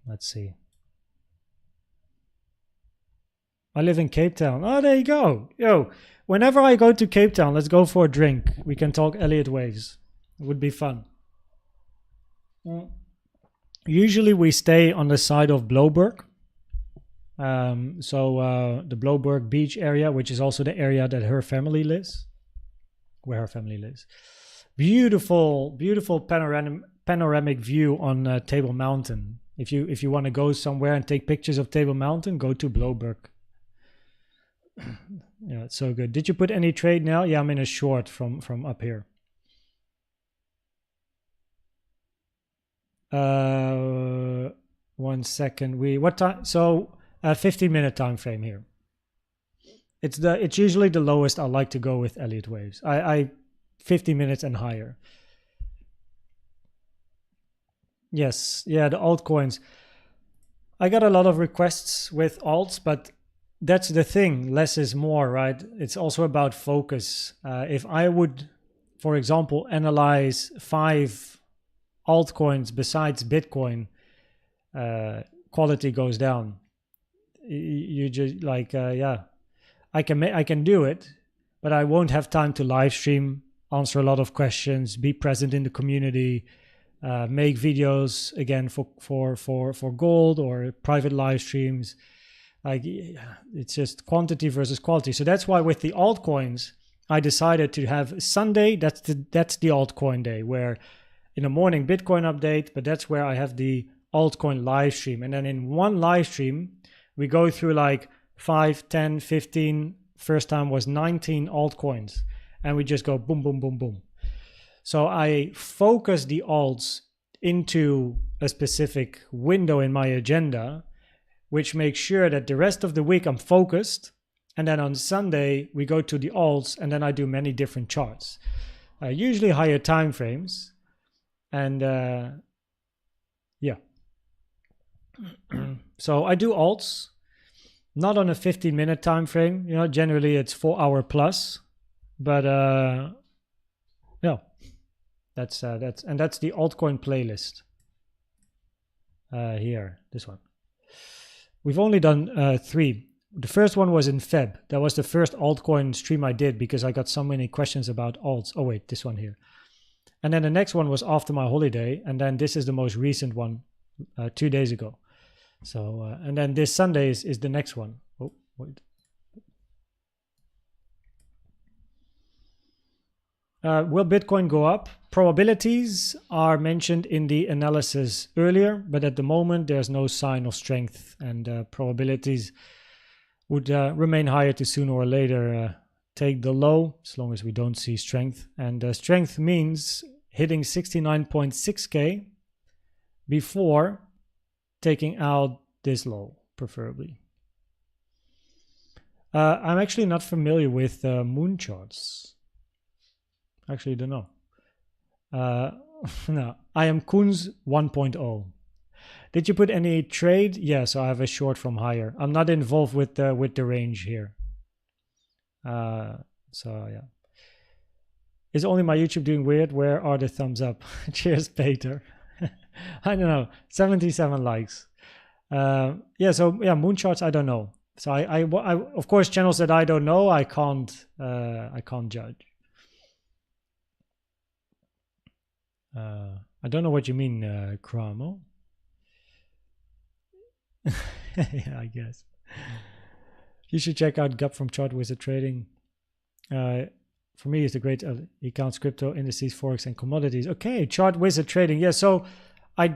Let's see. I live in Cape Town. Oh, there you go. Yo, whenever I go to Cape Town, let's go for a drink. We can talk Elliott Waves. It would be fun. Usually we stay on the side of Blouberg. The Blouberg beach area, which is also the area that her family lives. Where her family lives. Beautiful panoramic view on Table Mountain. If you want to go somewhere and take pictures of Table Mountain, go to Blouberg. Yeah, it's so good. Did you put any trade now? Yeah, I'm in a short from up here. 1 second. What time? So 15-minute time frame here. It's usually the lowest I like to go with Elliott Waves. I 50 minutes and higher. Yes, yeah, the altcoins. I got a lot of requests with alts, but that's the thing. Less is more, right? It's also about focus. If I would, for example, analyze 5 altcoins besides Bitcoin, quality goes down. You just like, yeah, I can do it, but I won't have time to live stream, answer a lot of questions, be present in the community. Make videos again for gold or private live streams. Like, it's just quantity versus quality. So that's why with the altcoins, I decided to have Sunday. That's the altcoin day, where in the morning Bitcoin update, but that's where I have the altcoin live stream. And then in one live stream, we go through like 5, 10, 15. First time was 19 altcoins, and we just go boom, boom, boom, boom. So I focus the alts into a specific window in my agenda, which makes sure that the rest of the week I'm focused. And then on Sunday, we go to the alts, and then I do many different charts, usually higher time frames. And yeah. So I do alts, not on a 15-minute time frame. You know, generally it's 4 hour plus, but yeah. That's the altcoin playlist here, this one. We've only done 3. The first one was in Feb. That was the first altcoin stream I did because I got so many questions about alts. Oh wait, this one here. And then the next one was after my holiday, and then this is the most recent one, 2 days ago. So and then this Sunday is the next one. Oh wait. Will Bitcoin go up? Probabilities are mentioned in the analysis earlier, but at the moment there's no sign of strength, and probabilities would remain higher to sooner or later take the low, as long as we don't see strength. And strength means hitting 69.6k before taking out this low, preferably. I'm actually not familiar with moon charts. Actually, don't know. No, I am Koens 1.0. Did you put any trade? Yes, I have a short from higher. I'm not involved with the range here. So yeah. Is only my YouTube doing weird? Where are the thumbs up? Cheers, Peter. I don't know. 77 likes. Yeah. So yeah, moon charts. I don't know. So I of course channels that I don't know, I can't judge. I don't know what you mean, Cramo. Yeah, I guess. You should check out Gup from Chart Wizard Trading. For me, it's a great. He counts crypto, indices, forex, and commodities. Okay, Chart Wizard Trading. Yeah, so I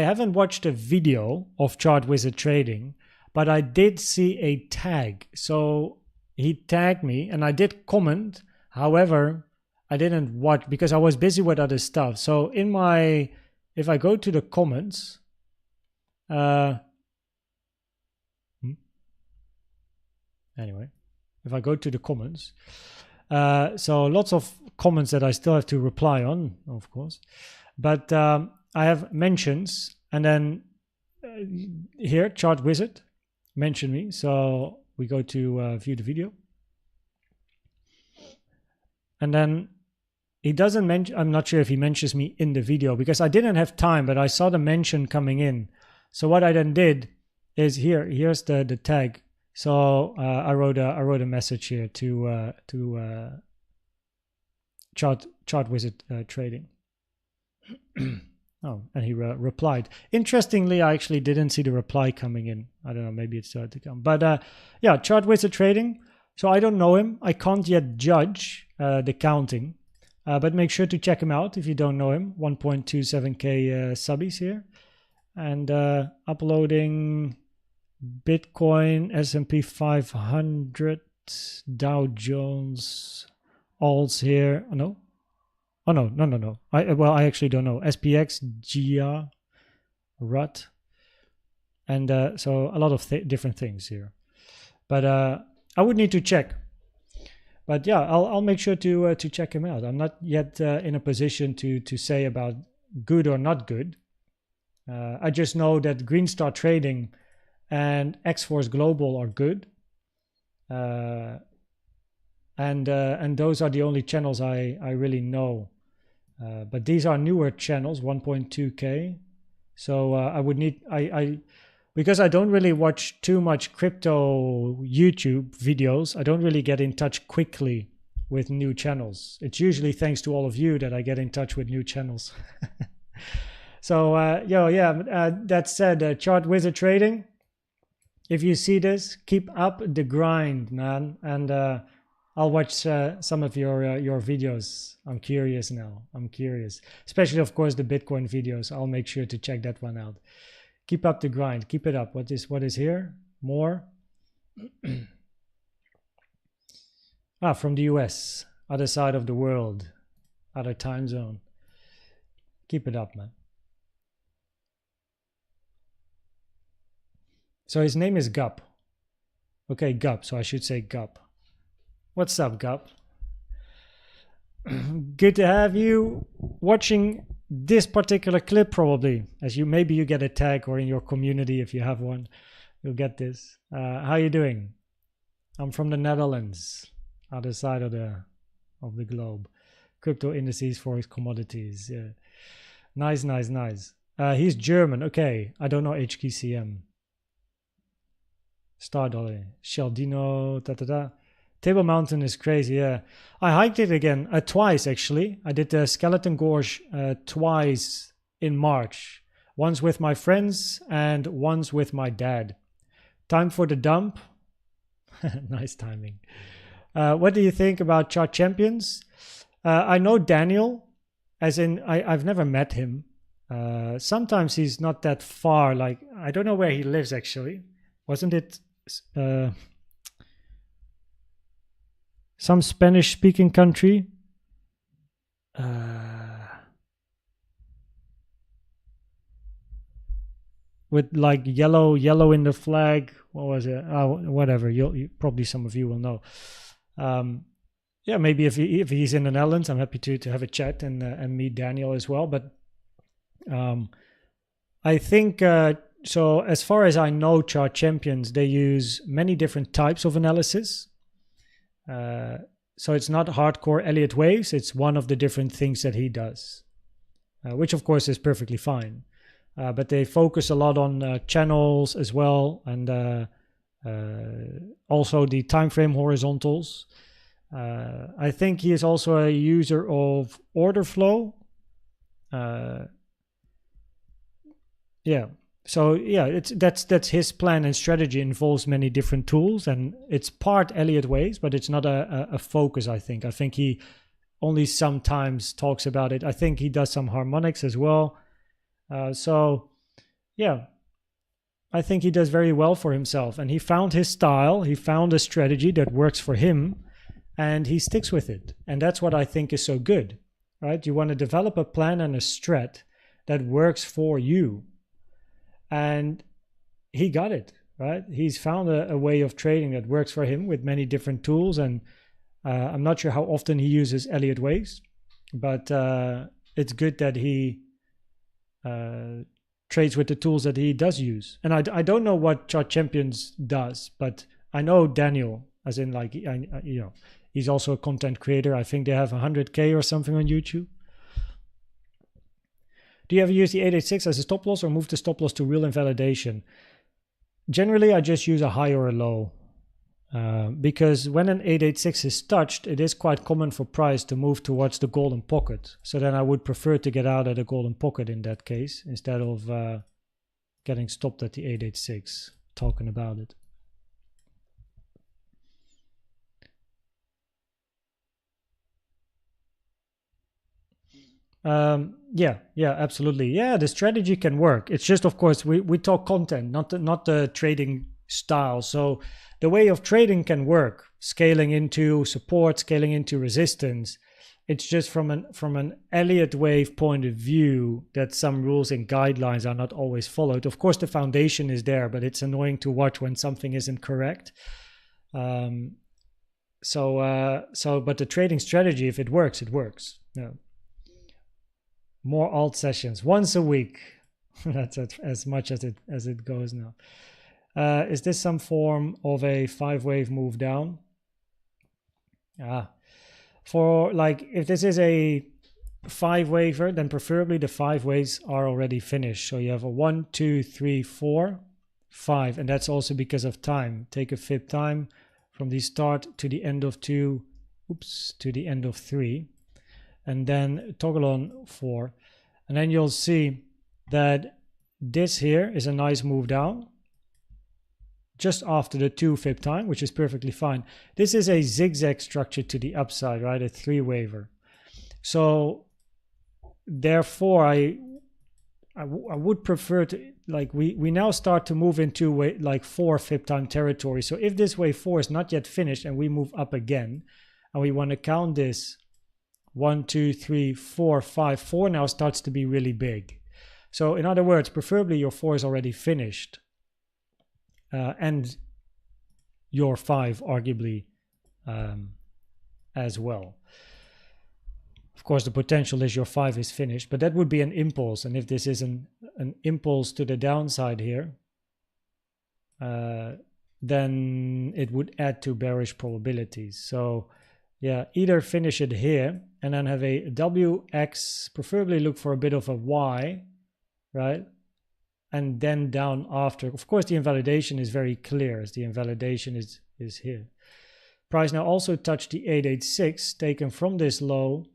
haven't watched a video of Chart Wizard Trading, but I did see a tag. So he tagged me, and I did comment. However, I didn't watch because I was busy with other stuff. So if I go to the comments, anyway, if I go to the comments, so lots of comments that I still have to reply on, of course, but I have mentions, and then here Chart Wizard mentioned me, so we go to view the video, and then he doesn't mention. I'm not sure if he mentions me in the video because I didn't have time, but I saw the mention coming in. So what I then did is here's the tag. So I wrote a message here to Chart Wizard Trading. Oh, and he replied. Interestingly, I actually didn't see the reply coming in. I don't know, maybe it started to come. But yeah, Chart Wizard Trading. So I don't know him. I can't yet judge the counting. But make sure to check him out if you don't know him. 1.27k subbies here. And uploading Bitcoin, S&P 500, Dow Jones, alts here. Oh, no. Oh, no. I actually don't know. SPX, GIA, RUT. And so a lot of different things here. But I would need to check. But yeah, I'll make sure to check him out. I'm not yet in a position to say about good or not good. I just know that Green Star Trading and X-Force Global are good. And those are the only channels I really know. But these are newer channels, 1.2k. So I would need because I don't really watch too much crypto YouTube videos, I don't really get in touch quickly with new channels. It's usually thanks to all of you that I get in touch with new channels. So that said, Chart Wizard Trading, if you see this, keep up the grind, man. And I'll watch some of your videos. I'm curious now. I'm curious. Especially, of course, the Bitcoin videos. I'll make sure to check that one out. Keep up the grind. Keep it up. What is here? More? From the US. Other side of the world. Other time zone. Keep it up, man. So his name is Gup. Okay, Gup. So I should say Gup. What's up, Gup? Good to have you watching this particular clip, probably, as maybe you get a tag, or in your community, if you have one, you'll get this. How you doing? I'm from the Netherlands, other side of the globe. Crypto indices, forex, commodities. Yeah. Nice. He's German. Okay, I don't know HKCM. Star Dollar, Sheldino, Table Mountain is crazy, yeah. I hiked it again, twice actually. I did the Skeleton Gorge twice in March. Once with my friends and once with my dad. Time for the dump. Nice timing. What do you think about Chart Champions? I know Daniel, as in I've never met him. Sometimes he's not that far, like I don't know where he lives actually. Wasn't it some Spanish speaking country. With like yellow in the flag. What was it? Whatever. Probably some of you will know. Yeah, maybe if he's in the Netherlands, I'm happy to have a chat and meet Daniel as well. But I think so. As far as I know, Chart Champions, they use many different types of analysis. So it's not hardcore Elliott Waves. It's one of the different things that he does, which of course is perfectly fine. But they focus a lot on channels as well, and also the time frame horizontals. I think he is also a user of order flow. Yeah. So yeah, that's his plan and strategy involves many different tools, and it's part Elliott Waves, but it's not a focus. I think he only sometimes talks about it. I think he does some harmonics as well. So yeah, I think he does very well for himself, and he found his style. He found a strategy that works for him, and he sticks with it. And that's what I think is so good, right? You want to develop a plan and a strat that works for you. And he got it, right? He's found a way of trading that works for him with many different tools. And I'm not sure how often he uses Elliott Waves, but it's good that he trades with the tools that he does use. And I don't know what Chart Champions does, but I know Daniel, as in like, you know, he's also a content creator. I think they have 100K or something on YouTube. Do you ever use the 886 as a stop loss or move the stop loss to real invalidation? Generally, I just use a high or a low. Because when an 886 is touched, it is quite common for price to move towards the golden pocket. So then I would prefer to get out at the golden pocket in that case, instead of getting stopped at the 886, talking about it. Yeah, absolutely. Yeah, the strategy can work. It's just, of course, we talk content, not the trading style. So the way of trading can work, scaling into support, scaling into resistance. It's just from an Elliott Wave point of view that some rules and guidelines are not always followed. Of course, the foundation is there, but it's annoying to watch when something isn't correct. But the trading strategy, if it works, it works. Yeah. More alt sessions once a week. That's as much as it goes now. Is this some form of a 5-wave move down? For like, if this is a 5-waver, then preferably the 5 waves are already finished. So you have a 1, 2, 3, 4, 5, and that's also because of time. Take a fib time from the start to the end of 2, to the end of 3. And then toggle on 4, and then you'll see that this here is a nice move down just after the 2 fib time, which is perfectly fine. This is a zigzag structure to the upside, right? A 3-waver. So therefore I would prefer to, like, we now start to move into like 4 fib time territory. So if this wave 4 is not yet finished and we move up again, and we want to count this 1, 2, 3, 4, 5. 4 now starts to be really big. So in other words, preferably your 4 is already finished. And your 5 arguably as well. Of course, the potential is your 5 is finished, but that would be an impulse. And if this is an impulse to the downside here, then it would add to bearish probabilities. So yeah, either finish it here and then have a WX, preferably look for a bit of a Y, right? And then down after. Of course, the invalidation is very clear, as the invalidation is here. Price now also touched the 886, taken from this low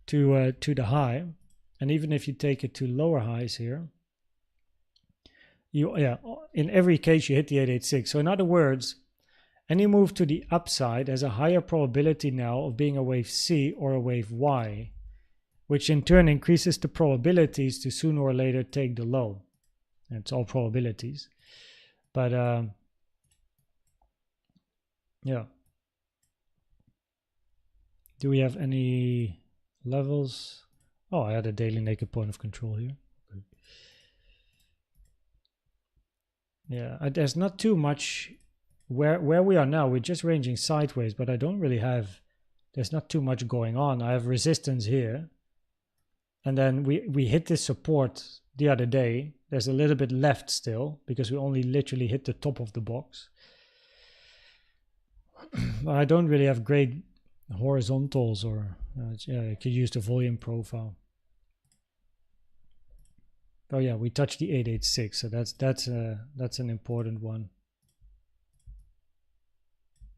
to the high. And even if you take it to lower highs here, in every case you hit the 886. So in other words, any move to the upside has a higher probability now of being a wave C or a wave Y, which in turn increases the probabilities to sooner or later take the low. And it's all probabilities. But yeah. Do we have any levels? Oh, I had a daily naked point of control here. Okay. Yeah, there's not too much where we are now. We're just ranging sideways, but I don't really have, there's not too much going on. I have resistance here. And then we hit this support the other day. There's a little bit left still because we only literally hit the top of the box. I don't really have great horizontals, or yeah, you could use the volume profile. Oh yeah, we touched the 886, so that's an important one.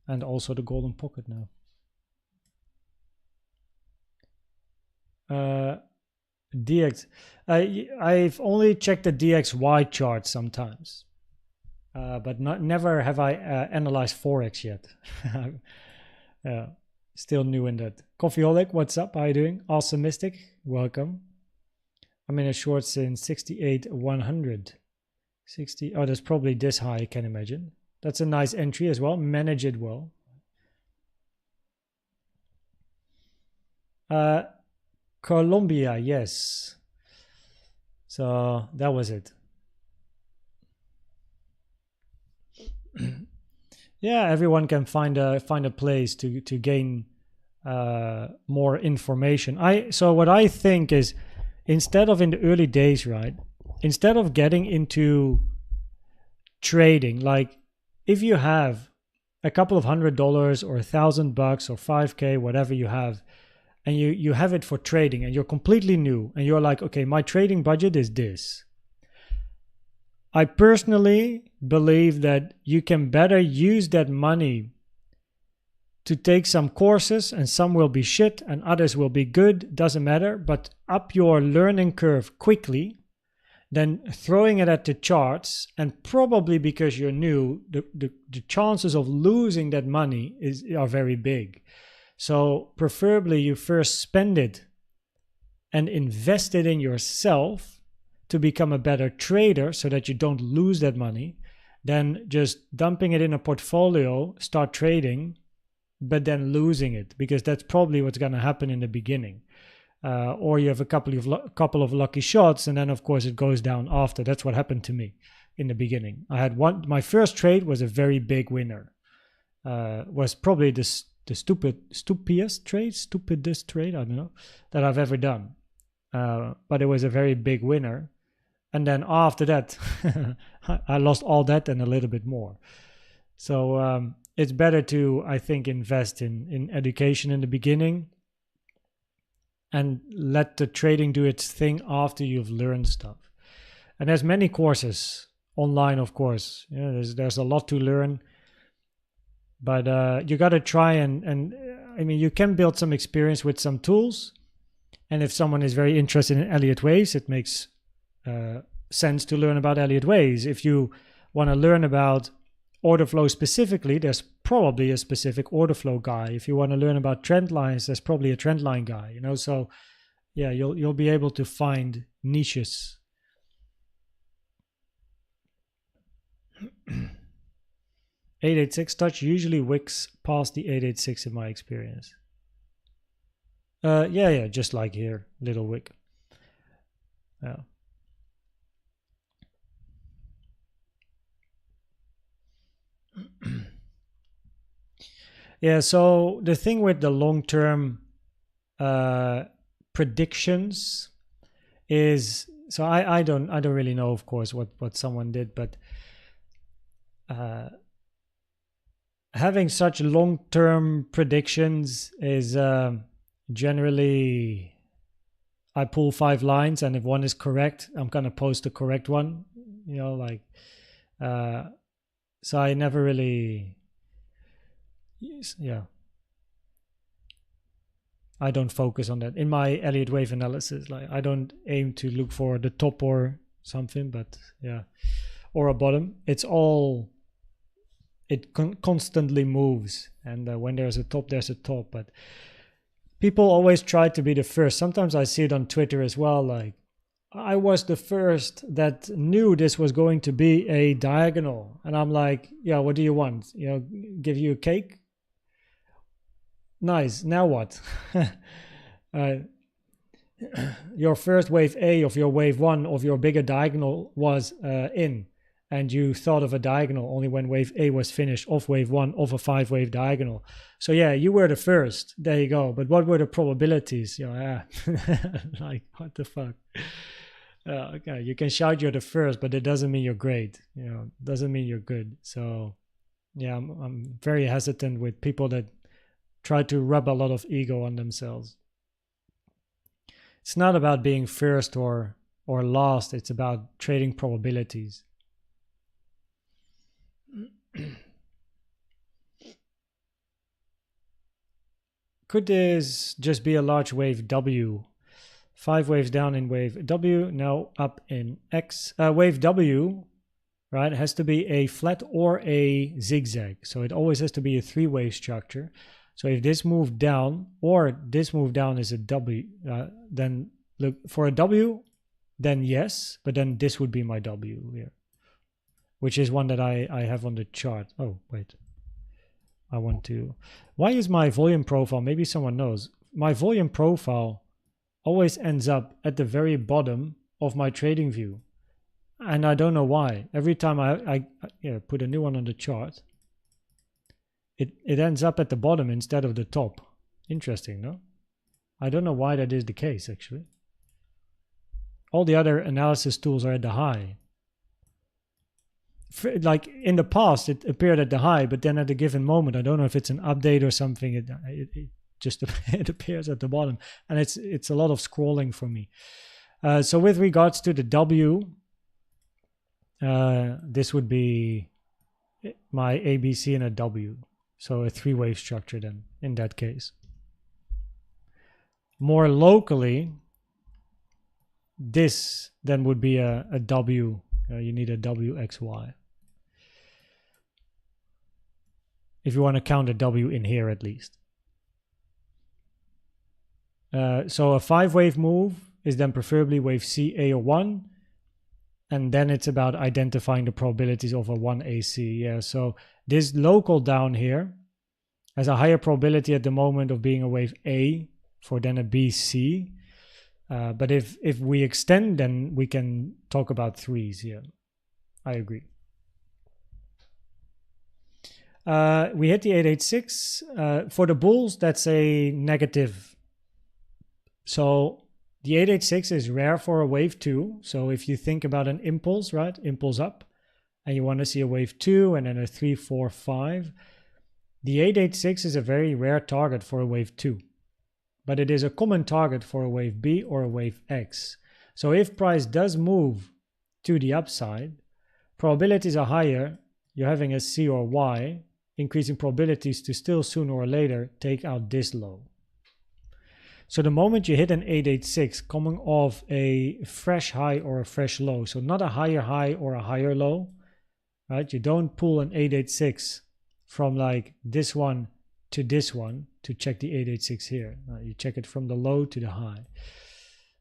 And also the golden pocket now. DX, I've only checked the DXY chart sometimes, but never have I analyzed Forex yet. Yeah, still new in that. Coffeeholic, what's up? How are you doing? Awesomistic, welcome. I'm in a short in 68,100. 60. Oh, that's probably this high, I can imagine. That's a nice entry as well. Manage it well. Colombia, yes. So that was it. Yeah, everyone can find a place to gain more information. So what I think is, instead of in the early days, right? Instead of getting into trading, like if you have a couple of $100 or $1,000 or $5K, whatever you have, and you have it for trading and you're completely new and you're like, okay, my trading budget is this. I personally believe that you can better use that money to take some courses, and some will be shit and others will be good, doesn't matter, but up your learning curve quickly than throwing it at the charts, and probably because you're new, the chances of losing that money are very big. So preferably you first spend it and invest it in yourself to become a better trader so that you don't lose that money, than just dumping it in a portfolio, start trading, but then losing it, because that's probably what's going to happen in the beginning. Or you have a couple of lucky shots, and then of course it goes down after. That's what happened to me in the beginning. I had my first trade was a very big winner. Was probably the stupidest trade, I don't know, that I've ever done. But it was a very big winner. And then after that, I lost all that and a little bit more. So it's better to, I think, invest in education in the beginning and let the trading do its thing after you've learned stuff. And there's many courses online, of course. Yeah, there's a lot to learn. But you got to try and I mean, you can build some experience with some tools. And if someone is very interested in Elliott Waves, it makes sense to learn about Elliott Waves. If you want to learn about order flow specifically, there's probably a specific order flow guy. If you want to learn about trend lines, there's probably a trend line guy, you know. So yeah, you'll be able to find niches. 886 touch usually wicks past the 886 in my experience. Yeah, just like here, little wick. Yeah. Yeah, so the thing with the long-term predictions is, so I don't really know, of course, what someone did, but having such long-term predictions is generally, I pull 5 lines, and if one is correct, I'm gonna post the correct one, you know, like so I never really, yeah, I don't focus on that in my Elliott Wave analysis. Like, I don't aim to look for the top or something, but yeah, or a bottom. It's all, it constantly moves, and when there's a top, there's a top. But people always try to be the first. Sometimes I see it on Twitter as well, like, I was the first that knew this was going to be a diagonal, and I'm like, yeah, what do you want? You know, give you a cake? Nice. Now what? uh, your first wave A of your wave 1 of your bigger diagonal was in, and you thought of a diagonal only when wave A was finished of wave 1 of a 5-wave diagonal. So yeah, you were the first. There you go. But what were the probabilities? Like, what the fuck? Okay, you can shout you're the first, but it doesn't mean you're great. Doesn't mean you're good. So yeah, I'm very hesitant with people that try to rub a lot of ego on themselves. It's not about being first or last. It's about trading probabilities. Could this just be a large wave W? 5 waves down in wave W, now up in X. Wave W, right, has to be a flat or a zigzag. So it always has to be a 3-wave structure. So if this moved down or this moved down is a W, then look for a W, then yes, but then this would be my W here, which is one that I have on the chart. Oh, wait. I want to... Why is my volume profile, maybe someone knows, my volume profile always ends up at the very bottom of my trading view. And I don't know why. Every time I put a new one on the chart, it ends up at the bottom instead of the top. Interesting, no? I don't know why that is the case, actually. All the other analysis tools are at the high. Like in the past, it appeared at the high, but then at a given moment, I don't know if it's an update or something, it just it appears at the bottom, and it's a lot of scrolling for me. So with regards to the W, this would be my ABC and a W, so a 3-wave structure then in that case. More locally, this then would be a W. You need a WXY if you want to count a W in here at least. So a 5-wave move is then preferably wave C, A, or 1. And then it's about identifying the probabilities of a 1AC. Yeah, so this local down here has a higher probability at the moment of being a wave A for then a BC. But if we extend, then we can talk about 3s here. I agree. We hit the 886. For the bulls, that's a negative. So the 886 is rare for a wave 2. So if you think about an impulse, right? Impulse up, and you want to see a wave 2 and then a 3, 4, 5. The 886 is a very rare target for a wave 2. But it is a common target for a wave B or a wave X. So if price does move to the upside, probabilities are higher. You're having a C or Y, increasing probabilities to still sooner or later take out this low. So the moment you hit an 886 coming off a fresh high or a fresh low, so not a higher high or a higher low, right? You don't pull an 886 from like this one to this one to check the 886 here. You check it from the low to the high.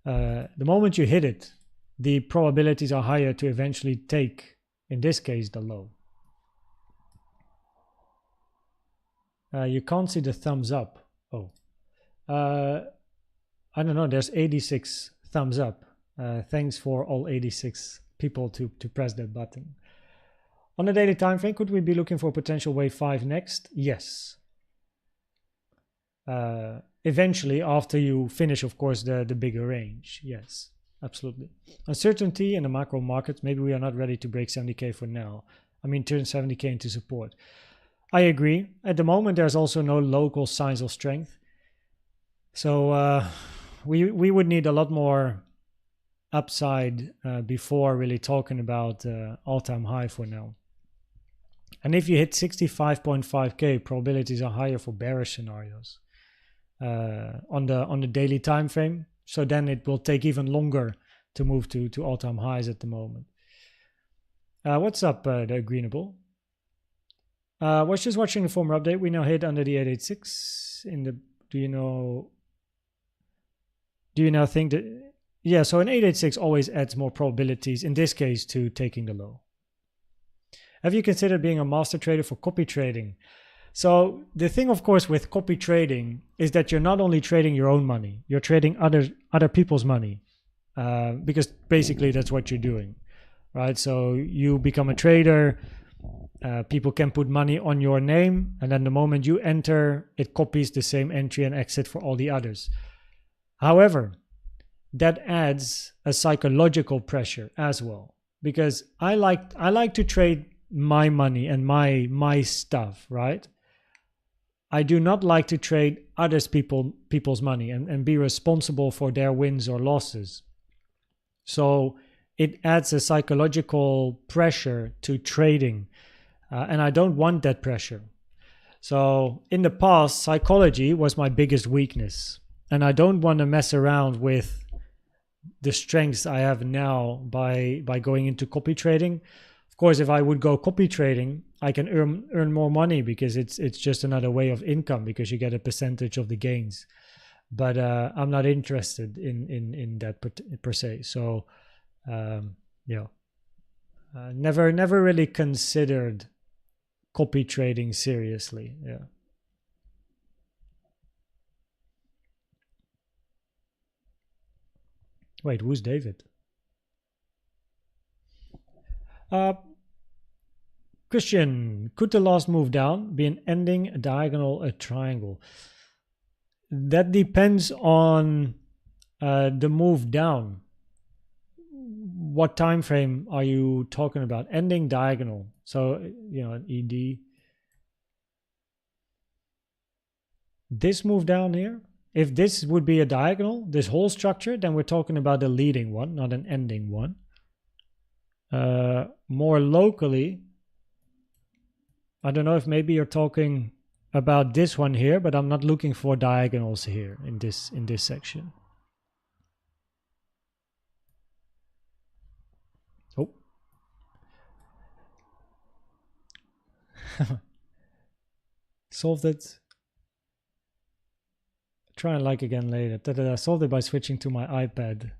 The moment you hit it, the probabilities are higher to eventually take, in this case, the low. You can't see the thumbs up. Oh. I don't know, there's 86 thumbs up. Thanks for all 86 people to press that button. On the daily time frame, could we be looking for potential wave 5 next? Yes. Eventually, after you finish, of course, the bigger range. Yes, absolutely. Uncertainty in the macro markets, maybe we are not ready to break 70K for now. I mean, turn 70K into support. I agree. At the moment, there's also no local signs of strength. So we would need a lot more upside before really talking about all-time high for now. And if you hit 65.5K, probabilities are higher for bearish scenarios on the daily time frame. So then it will take even longer to move to all-time highs at the moment. What's up, the Greenable? Was just watching the former update. We now hit under the 886 in the. Do you now think that? Yeah, so an 886 always adds more probabilities, in this case, to taking the low. Have you considered being a master trader for copy trading? So the thing, of course, with copy trading is that you're not only trading your own money, you're trading other people's money, because basically that's what you're doing, right? So you become a trader. People can put money on your name, and then the moment you enter, it copies the same entry and exit for all the others. However, that adds a psychological pressure as well, because I like to trade my money and my stuff, right? I do not like to trade people's money and be responsible for their wins or losses. So it adds a psychological pressure to trading, and I don't want that pressure. So in the past, psychology was my biggest weakness, and I don't want to mess around with the strengths I have now by going into copy trading. Of course, if I would go copy trading, I can earn more money because it's just another way of income, because you get a percentage of the gains. But I'm not interested in that per se. So never really considered copy trading seriously. Yeah. Wait, who's David? Christian, could the last move down be an ending, a diagonal, a triangle? That depends on the move down. What time frame are you talking about? Ending, diagonal. So, an ED. This move down here, if this would be a diagonal, this whole structure, then we're talking about a leading one, not an ending one. More locally, I don't know if maybe you're talking about this one here, but I'm not looking for diagonals here in this section. Oh. Solved it. Try and like again later. Solved it by switching to my iPad.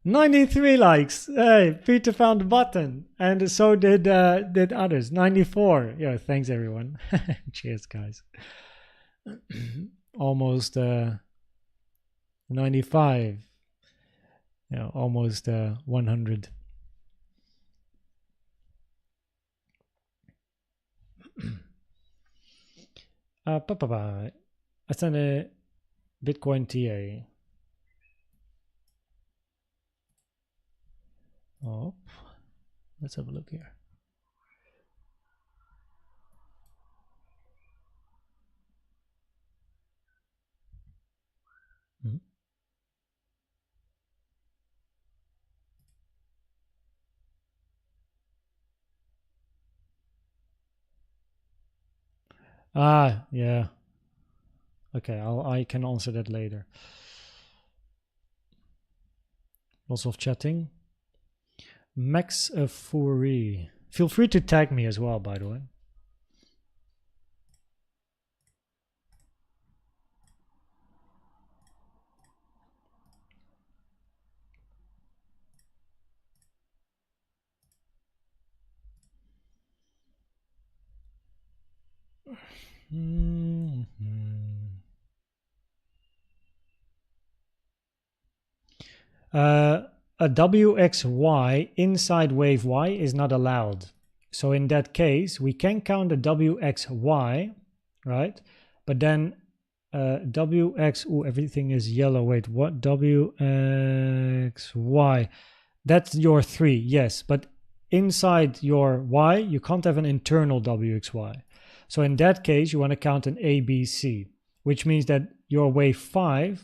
93 likes. Hey, Peter found the button, and so did others. 94. Yeah, thanks everyone. Cheers, guys. Almost 95. Yeah, almost 100. I sent a Bitcoin TA. Oh, let's have a look here. Yeah. Okay, I can answer that later. Lots of chatting. Max Fury. Feel free to tag me as well, by the way. A WXY inside wave Y is not allowed. So in that case, we can count a WXY, right? But then WX, everything is yellow. Wait, what? WXY. That's your 3, yes. But inside your Y, you can't have an internal WXY. So in that case, you want to count an ABC, which means that your wave 5,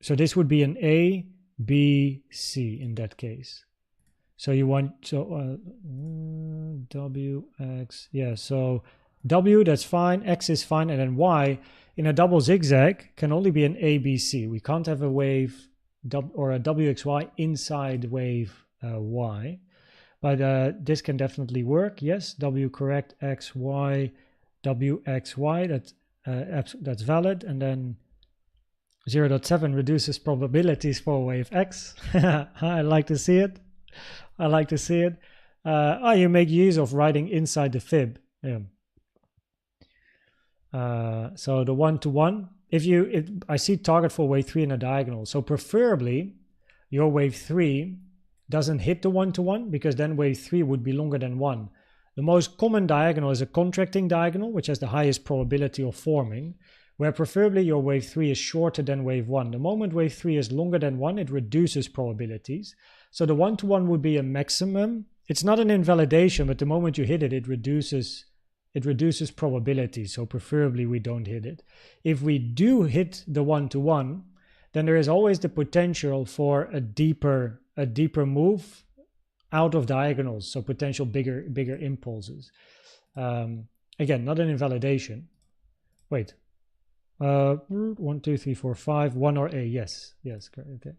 so this would be an A, B, C in that case. So you want W, X, yeah, so W, that's fine, X is fine, and then Y in a double zigzag can only be an A, B, C. We can't have a wave or a WXY inside wave Y. But this can definitely work. Yes, W correct, X, Y, W, X, Y, that's valid. And then 0.7 reduces probabilities for wave X. I like to see it. I like to see it. You make use of writing inside the fib. Yeah. So the 1-to-1, I see target for wave 3 in a diagonal. So preferably your wave 3 doesn't hit the 1-to-1, because then wave 3 would be longer than 1. The most common diagonal is a contracting diagonal, which has the highest probability of forming, where preferably your wave 3 is shorter than wave 1. The moment wave 3 is longer than 1, it reduces probabilities. So the 1-to-1 would be a maximum. It's not an invalidation, but the moment you hit it, it reduces probability. So preferably we don't hit it. If we do hit the 1-to-1, then there is always the potential for a deeper move out of diagonals, so potential bigger impulses. Again, not an invalidation. Wait. 1, 2, 3, 4, 5, 1 or A. Yes, correct. Okay.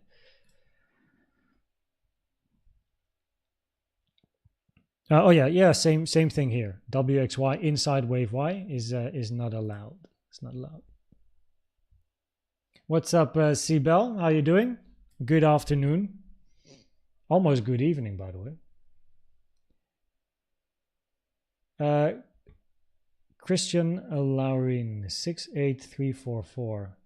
Oh yeah, same thing here. WXY inside wave Y is not allowed. It's not allowed. What's up, Sibel? How you doing? Good afternoon. Almost good evening, by the way. Christian Laurin, 68344.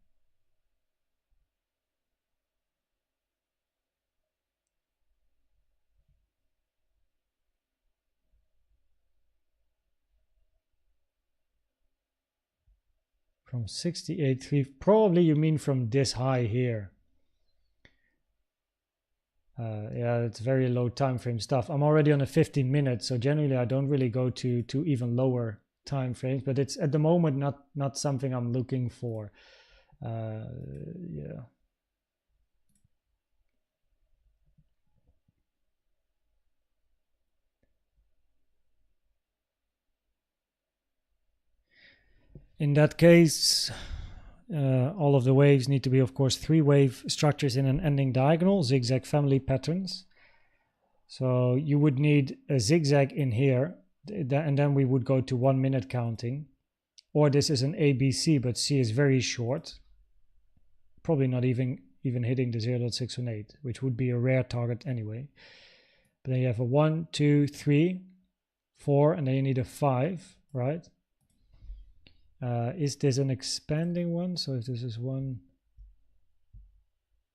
From 68.3, probably you mean from this high here. Yeah, it's very low time frame stuff. I'm already on a 15 minutes, so generally I don't really go to even lower time frames, but it's at the moment not something I'm looking for. Yeah. In that case, all of the waves need to be, of course, 3 wave structures in an ending diagonal, zigzag family patterns. So you would need a zigzag in here, and then we would go to 1 minute counting. Or this is an ABC, but C is very short. Probably not even hitting the 0.618, which would be a rare target anyway. But then you have a 1, 2, 3, 4, and then you need a 5, right? Is this an expanding one? So if this is 1,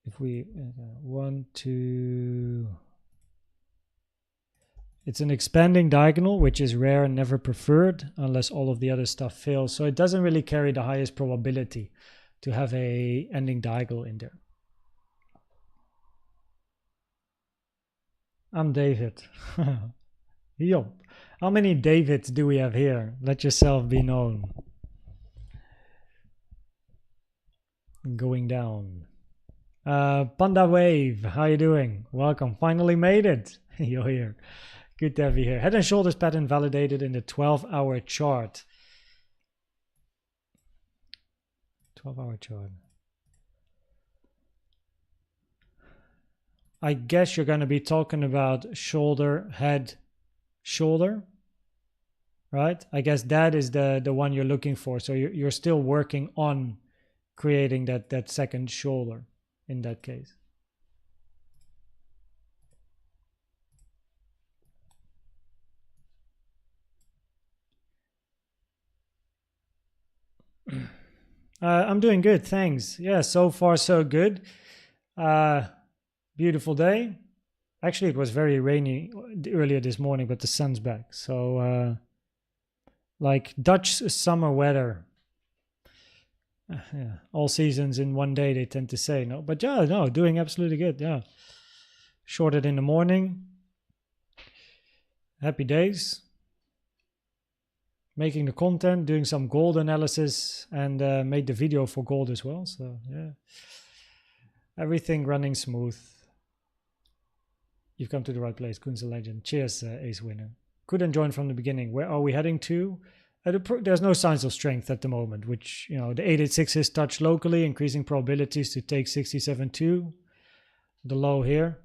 if we 1, 2, it's an expanding diagonal, which is rare and never preferred unless all of the other stuff fails. So it doesn't really carry the highest probability to have a ending diagonal in there. I'm David. Yo, how many Davids do we have here? Let yourself be known. Going down. Panda Wave, how you doing? Welcome. Finally made it. You're here. Good to have you here. Head and shoulders pattern validated in the 12-hour chart. 12-hour chart. I guess you're going to be talking about shoulder, head, shoulder, right? I guess that is the one you're looking for. So you're still working on creating that second shoulder in that case. I'm doing good, thanks. Yeah, so far so good. Beautiful day. Actually, it was very rainy earlier this morning, but the sun's back. So like Dutch summer weather. Yeah, all seasons in one day, they tend to say. No, but yeah, no, doing absolutely good. Yeah, shorted in the morning. Happy days. Making the content, doing some gold analysis, and made the video for gold as well. So yeah, everything running smooth. You've come to the right place. Koen's a legend. Cheers, Ace Winner. Couldn't join from the beginning. Where are we heading to? There's no signs of strength at the moment, which, you know, the 886 is touched locally, increasing probabilities to take 67.2, the low here,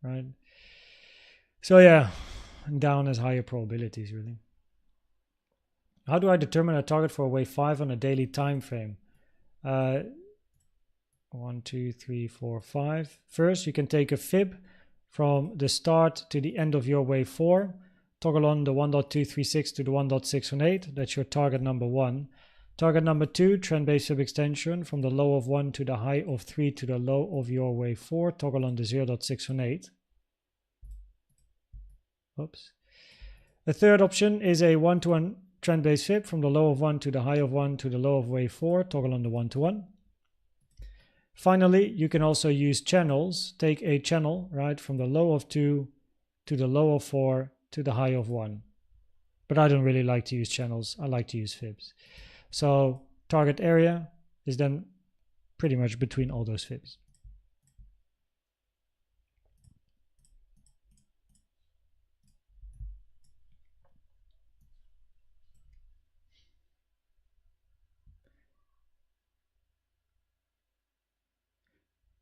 right? So yeah, down has higher probabilities, really. How do I determine a target for a wave 5 on a daily time frame? 1, 2, 3, 4, 5. First, you can take a fib from the start to the end of your wave 4. toggle on the 1.236 to the 1.618. That's your target number 1. Target number 2, trend-based sub-extension from the low of 1 to the high of 3 to the low of your wave 4. Toggle on the 0.618. Oops. The third option is a 1-to-1 trend-based fib from the low of 1 to the high of 1 to the low of wave 4. Toggle on the 1-to-1. Finally, you can also use channels. Take a channel, right, from the low of 2 to the low of 4 to the high of 1. But I don't really like to use channels. I like to use fibs. So target area is then pretty much between all those fibs.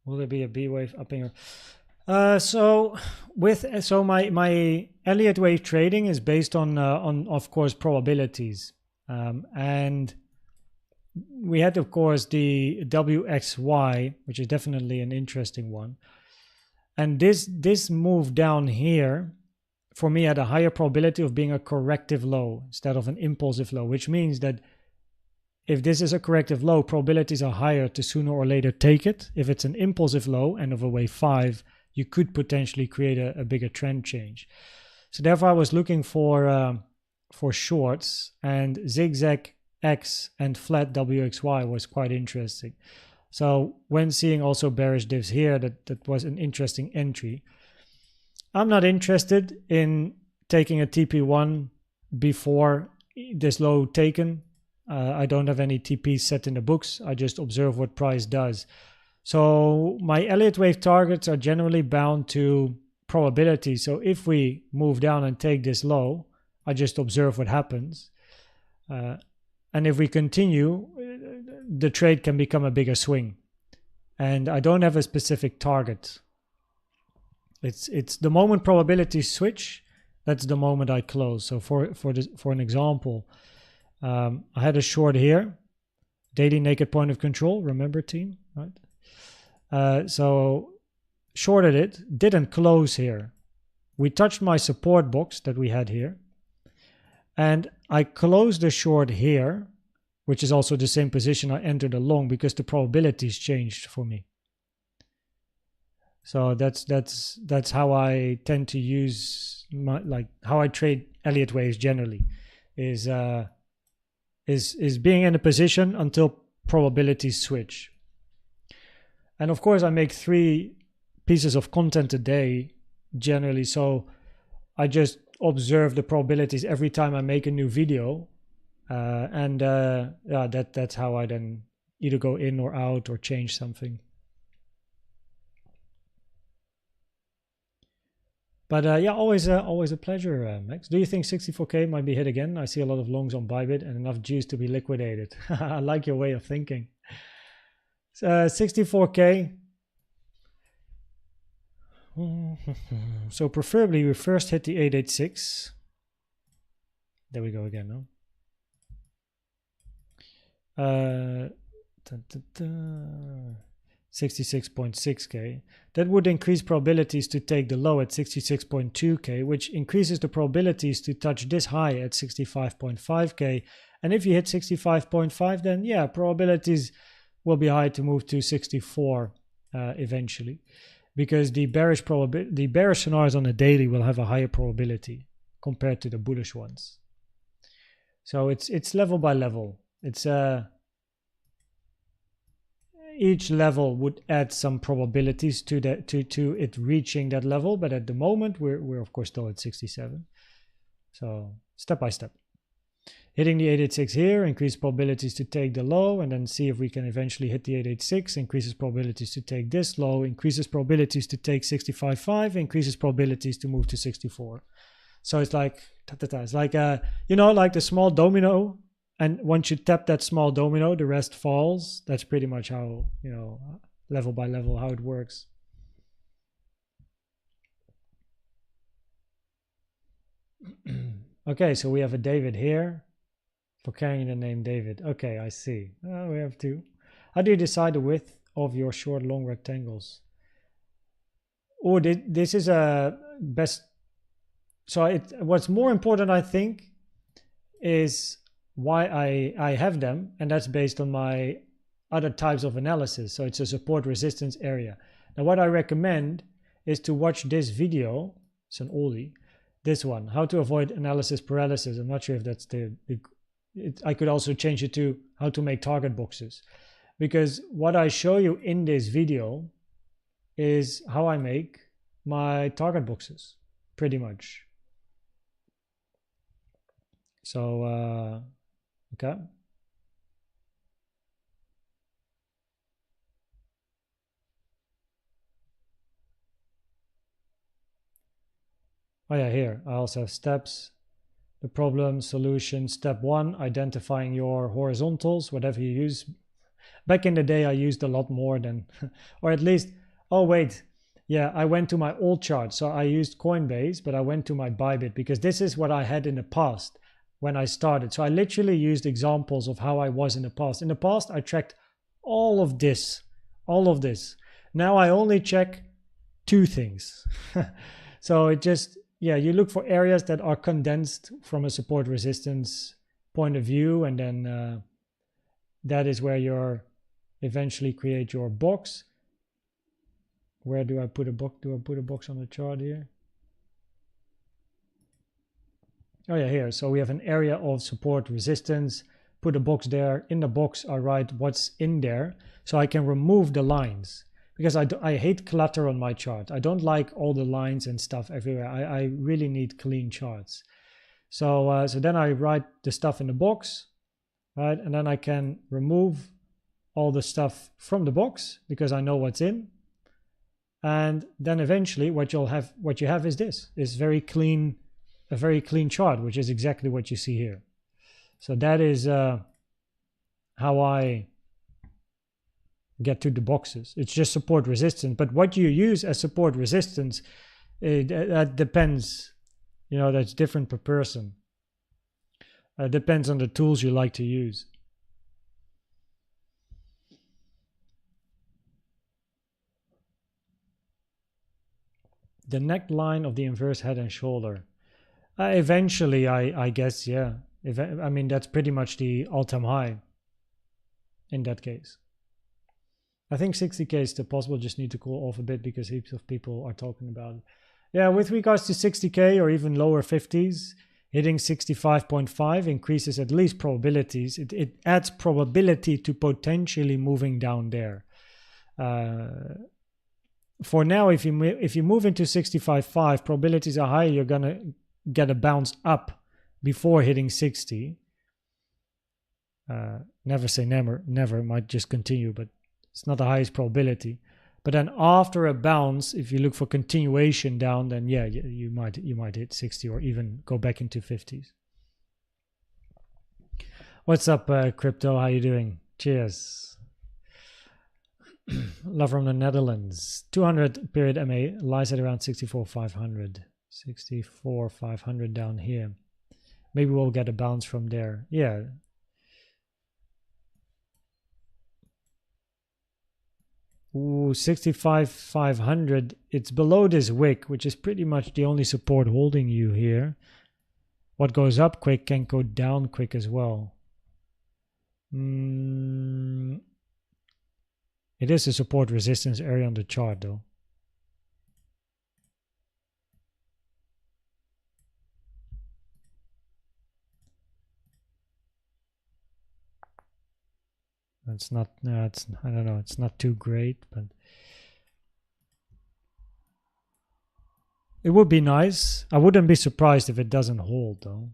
Will there be a B wave up here? So my Elliott Wave trading is based on of course probabilities, and we had of course the WXY, which is definitely an interesting one, and this move down here for me had a higher probability of being a corrective low instead of an impulsive low, which means that if this is a corrective low, probabilities are higher to sooner or later take it. If it's an impulsive low, end of a wave 5, you could potentially create a bigger trend change. So therefore I was looking for shorts, and zigzag X and flat WXY was quite interesting. So when seeing also bearish divs here, that was an interesting entry. I'm not interested in taking a TP1 before this low taken. I don't have any TPs set in the books. I just observe what price does. So my Elliott Wave targets are generally bound to probability. So if we move down and take this low, I just observe what happens. And if we continue, the trade can become a bigger swing. And I don't have a specific target. It's the moment probabilities switch, that's the moment I close. So for an example, I had a short here, daily naked point of control, remember team, right? So shorted it, didn't close here. We touched my support box that we had here, and I closed the short here, which is also the same position I entered a long because the probabilities changed for me. So that's how I tend to use how I trade Elliott waves generally, is being in a position until probabilities switch. And of course I make 3 pieces of content a day generally, so I just observe the probabilities every time I make a new video, yeah, that's how I then either go in or out or change something. But yeah, always a pleasure, Max. Do you think 64K might be hit again? I see a lot of longs on Bybit and enough juice to be liquidated. I like your way of thinking. 64K. So preferably we first hit the 886. There we go again, no? 66.6K. That would increase probabilities to take the low at 66.2K, which increases the probabilities to touch this high at 65.5K. And if you hit 65.5, then yeah, probabilities will be high to move to 64 eventually, because the bearish scenarios on the daily will have a higher probability compared to the bullish ones. So it's level by level. It's each level would add some probabilities to that to it reaching that level, but at the moment we're of course still at 67. So step by step, hitting the 886 here increases probabilities to take the low, and then see if we can eventually hit the 886, increases probabilities to take this low, increases probabilities to take 65.5, increases probabilities to move to 64. So it's like it's like you know, like the small domino. And once you tap that small domino, the rest falls. That's pretty much how, you know, level by level, how it works. Okay, so we have a David here for carrying the name David. Okay, I see. We have 2. How do you decide the width of your short long rectangles? Oh, this is a best So what's more important, I think, is why I have them, and that's based on my other types of analysis. So it's a support resistance area. Now what I recommend is to watch this video. It's an oldie. This one, how to avoid analysis paralysis. I'm not sure if that's I could also change it to how to make target boxes, because what I show you in this video is how I make my target boxes, pretty much. So okay. Oh yeah, here I also have steps. The problem, solution, step 1, identifying your horizontals, whatever you use. Back in the day, I used a lot more than, or at least, oh wait, yeah, I went to my old chart. So I used Coinbase, but I went to my Bybit because this is what I had in the past when I started. So I literally used examples of how I was in the past. In the past, I tracked all of this. Now I only check 2 things. So it just, yeah, you look for areas that are condensed from a support resistance point of view, and then that is where you're eventually create your box. Where do I put a box? Do I put a box on the chart here? Oh yeah, here. So we have an area of support resistance. Put a box there. In the box, I write what's in there, so I can remove the lines. Because I hate clutter on my chart. I don't like all the lines and stuff everywhere. I really need clean charts. So then I write the stuff in the box, right? And then I can remove all the stuff from the box because I know what's in. And then eventually what you have is this, is a very clean chart, which is exactly what you see here. So that is how I get to the boxes. It's just support resistance, but what you use as support resistance, that depends, that's different per person. Depends on the tools you like to use. The neckline of the inverse head and shoulder, eventually I guess, yeah, I mean that's pretty much the all-time high in that case. I think 60k is still possible, just need to cool off a bit because heaps of people are talking about it. Yeah, with regards to 60k or even lower 50s, hitting 65.5 increases at least probabilities. It adds probability to potentially moving down there. For now, if you move into 65.5, probabilities are high, you're gonna get a bounce up before hitting 60. Never say never, it might just continue, but it's not the highest probability. But then after a bounce, if you look for continuation down, then yeah, you might hit 60 or even go back into 50s. What's up, crypto? How you doing? Cheers. Love from the Netherlands. 200 period MA lies at around 64,500. 64,500 down here. Maybe we'll get a bounce from there. Yeah. Ooh, 65,500. It's below this wick, which is pretty much the only support holding you here. What goes up quick can go down quick as well. It is a support resistance area on the chart though. It's not, I don't know, it's not too great, but it would be nice. I wouldn't be surprised if it doesn't hold though.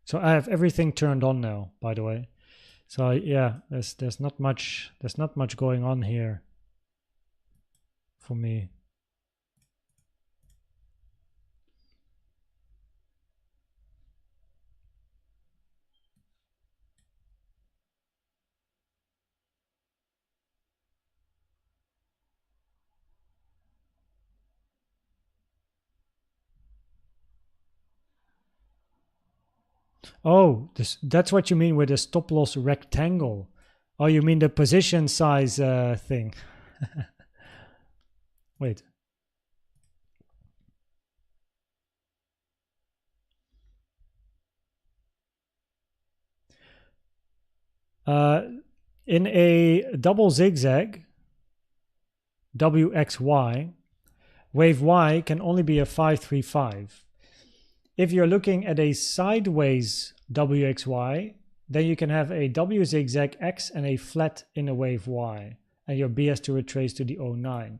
So I have everything turned on now, by the way. So yeah, there's not much going on here for me. Oh, that's what you mean with a stop loss rectangle. Oh, you mean the position size thing. Wait. In a double zigzag, WXY, wave Y can only be a 535. If you're looking at a sideways WXY, then you can have a W zigzag X and a flat in a wave Y, and your B has to retrace to the 09.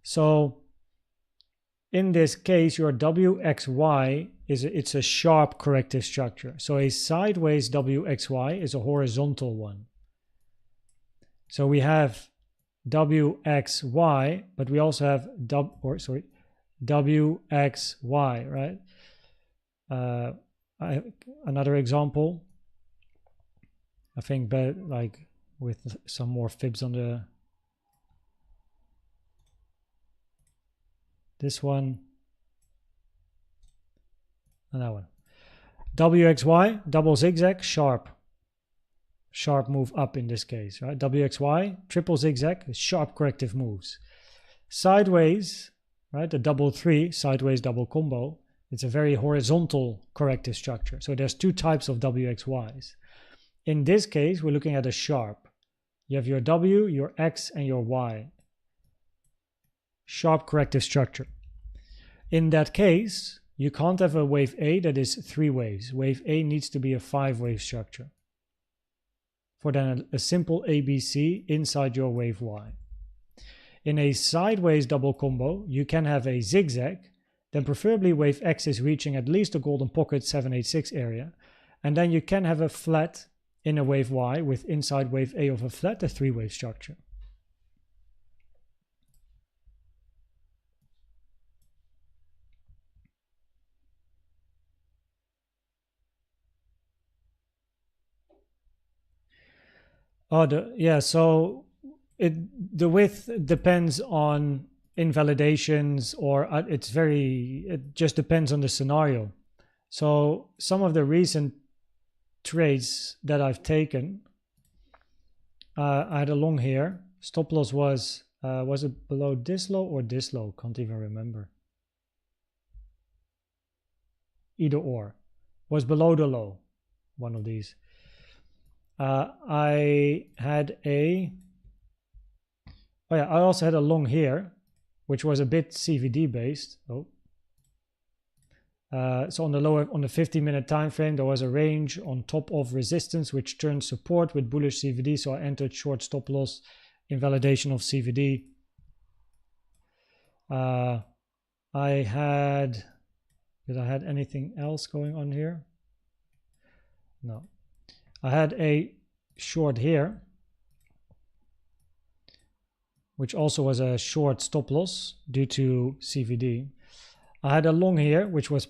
So in this case, your WXY it's a sharp corrective structure. So a sideways WXY is a horizontal one. So we have WXY, but we also have WXY, right? Another example, I think, like with some more fibs on the this one and that one. WXY, double zigzag, sharp move up in this case, right? WXY, triple zigzag, sharp corrective moves. Sideways, right? The double three, sideways double combo, it's a very horizontal corrective structure. So there's two types of WXYs. In this case, we're looking at a sharp. You have your W, your X, and your Y. Sharp corrective structure. In that case, you can't have a wave A that is 3 waves. Wave A needs to be a 5-wave structure for then a simple ABC inside your wave Y. In a sideways double combo, you can have a zigzag, then preferably wave X is reaching at least the golden pocket 786 area, and then you can have a flat in a wave Y with inside wave A of a flat, a 3-wave structure. Oh, so the width depends on invalidations, or it just depends on the scenario. So some of the recent trades that I've taken, I had a long here. Stop loss was it below this low or this low? Can't even remember. Either or. Was below the low, one of these. I also had a long here, which was a bit CVD based. So on the 50-minute time frame, there was a range on top of resistance, which turned support with bullish CVD. So I entered short stop loss, invalidation of CVD. Did I had anything else going on here? No. I had a short here, which also was a short stop loss due to CVD. I had a long here, which was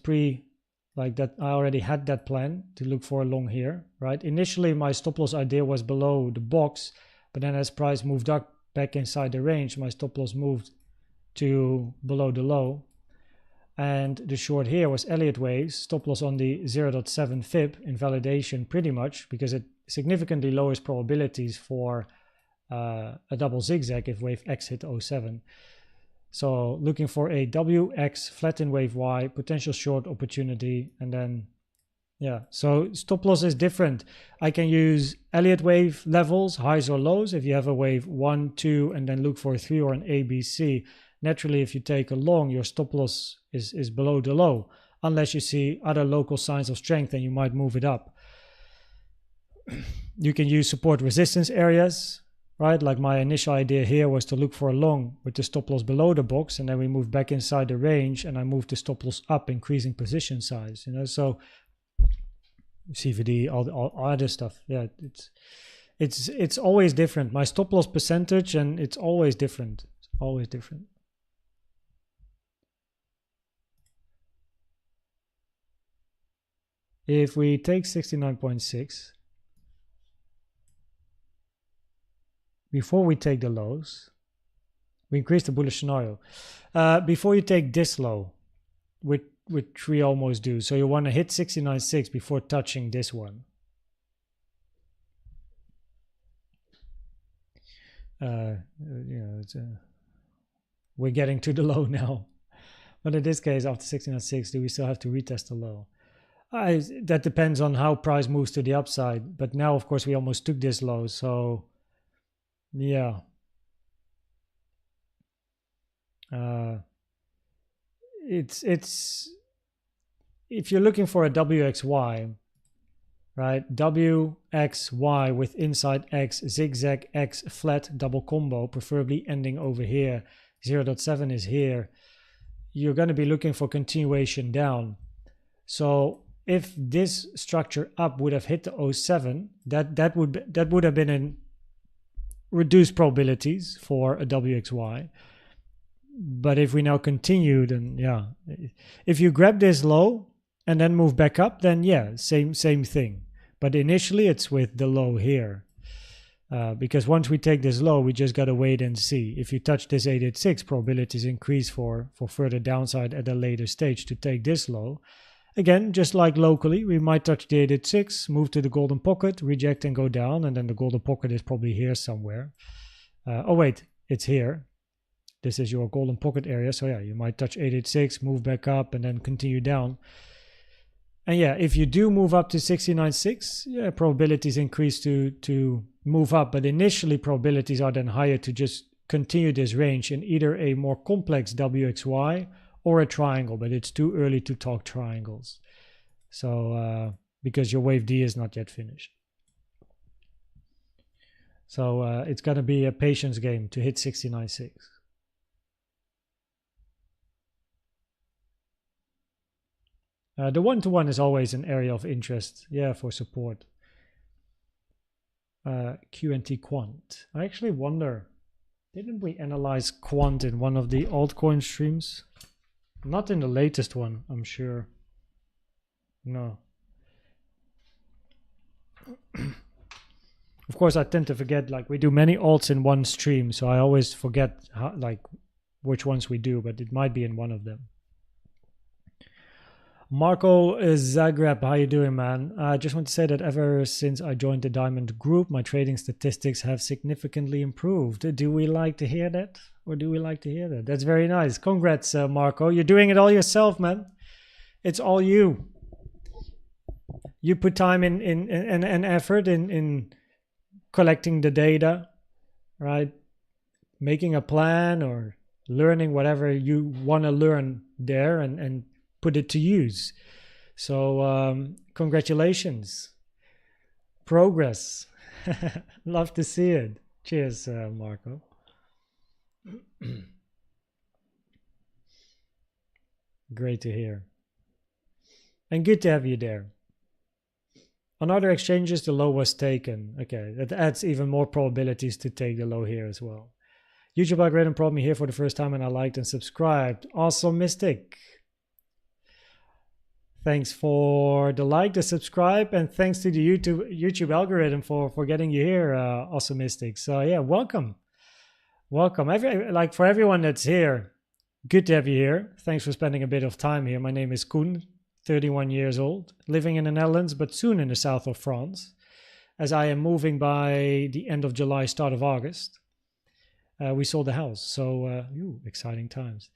like that. I already had that plan to look for a long here, right? Initially, my stop loss idea was below the box, but then as price moved up back inside the range, my stop loss moved to below the low. And the short here was Elliott Wave, stop loss on the 0.7 fib, invalidation pretty much, because it significantly lowers probabilities for a double zigzag if wave X hit 07. So looking for a WX flat in wave Y, potential short opportunity, and then, yeah. So stop loss is different. I can use Elliott Wave levels, highs or lows, if you have a wave 1, 2, and then look for a 3 or an ABC. Naturally, if you take a long, your stop loss is below the low, unless you see other local signs of strength and you might move it up. You can use support resistance areas, right? Like my initial idea here was to look for a long with the stop loss below the box, and then we move back inside the range and I move the stop loss up, increasing position size, so CVD, all other stuff. Yeah, it's always different. My stop loss percentage, and it's always different. It's always different. If we take 69.6, before we take the lows, we increase the bullish scenario. Before you take this low, which we almost do. So you want to hit 69.6 before touching this one. We're getting to the low now. But in this case, after 69.6, do we still have to retest the low? That depends on how price moves to the upside. But now, of course, we almost took this low. So, yeah. It's if you're looking for a WXY, right? WXY with inside X, zigzag X, flat double combo, preferably ending over here. 0.7 is here. You're going to be looking for continuation down. So if this structure up would have hit the 07, that would have been in reduced probabilities for a WXY. But if we now continue, then yeah, if you grab this low and then move back up, then yeah, same thing. But initially it's with the low here, because once we take this low, we just got to wait and see. If you touch this 886, probabilities increase for further downside at a later stage to take this low. Again, just like locally, we might touch the 886, move to the golden pocket, reject and go down, and then the golden pocket is probably here somewhere. Oh wait, it's here. This is your golden pocket area. So yeah, you might touch 886, move back up, and then continue down. And yeah, if you do move up to 69.6, yeah, probabilities increase to move up. But initially, probabilities are then higher to just continue this range in either a more complex WXY or a triangle. But it's too early to talk triangles. So because your wave D is not yet finished. So it's going to be a patience game to hit 69.6. The one-to-one is always an area of interest, yeah, for support. QNT Quant. I actually wonder, didn't we analyze Quant in one of the altcoin streams? Not in the latest one, I'm sure. No. Of course, I tend to forget, like, we do many alts in one stream, so I always forget how, like, which ones we do, but it might be in one of them. Marco Zagreb, how you doing, man? I just want to say that ever since I joined the Diamond Group, my trading statistics have significantly improved. Do we like to hear that? Or do we like to hear that? That's very nice. Congrats, Marco. You're doing it all yourself, man. It's all you. You put time and effort in collecting the data, right? Making a plan or learning whatever you want to learn there and put it to use. So congratulations. Progress. Love to see it. Cheers, Marco. Great to hear. And good to have you there. On other exchanges, the low was taken. Okay, that adds even more probabilities to take the low here as well. YouTube algorithm brought me here for the first time and I liked and subscribed. Awesome, Mystic. Thanks for the like, the subscribe, and thanks to the YouTube algorithm for getting you here, Awesome Mystic. So yeah, welcome. Welcome. For everyone that's here, good to have you here. Thanks for spending a bit of time here. My name is Koen, 31 years old, living in the Netherlands, but soon in the south of France, as I am moving by the end of July, start of August. We sold the house, so exciting times.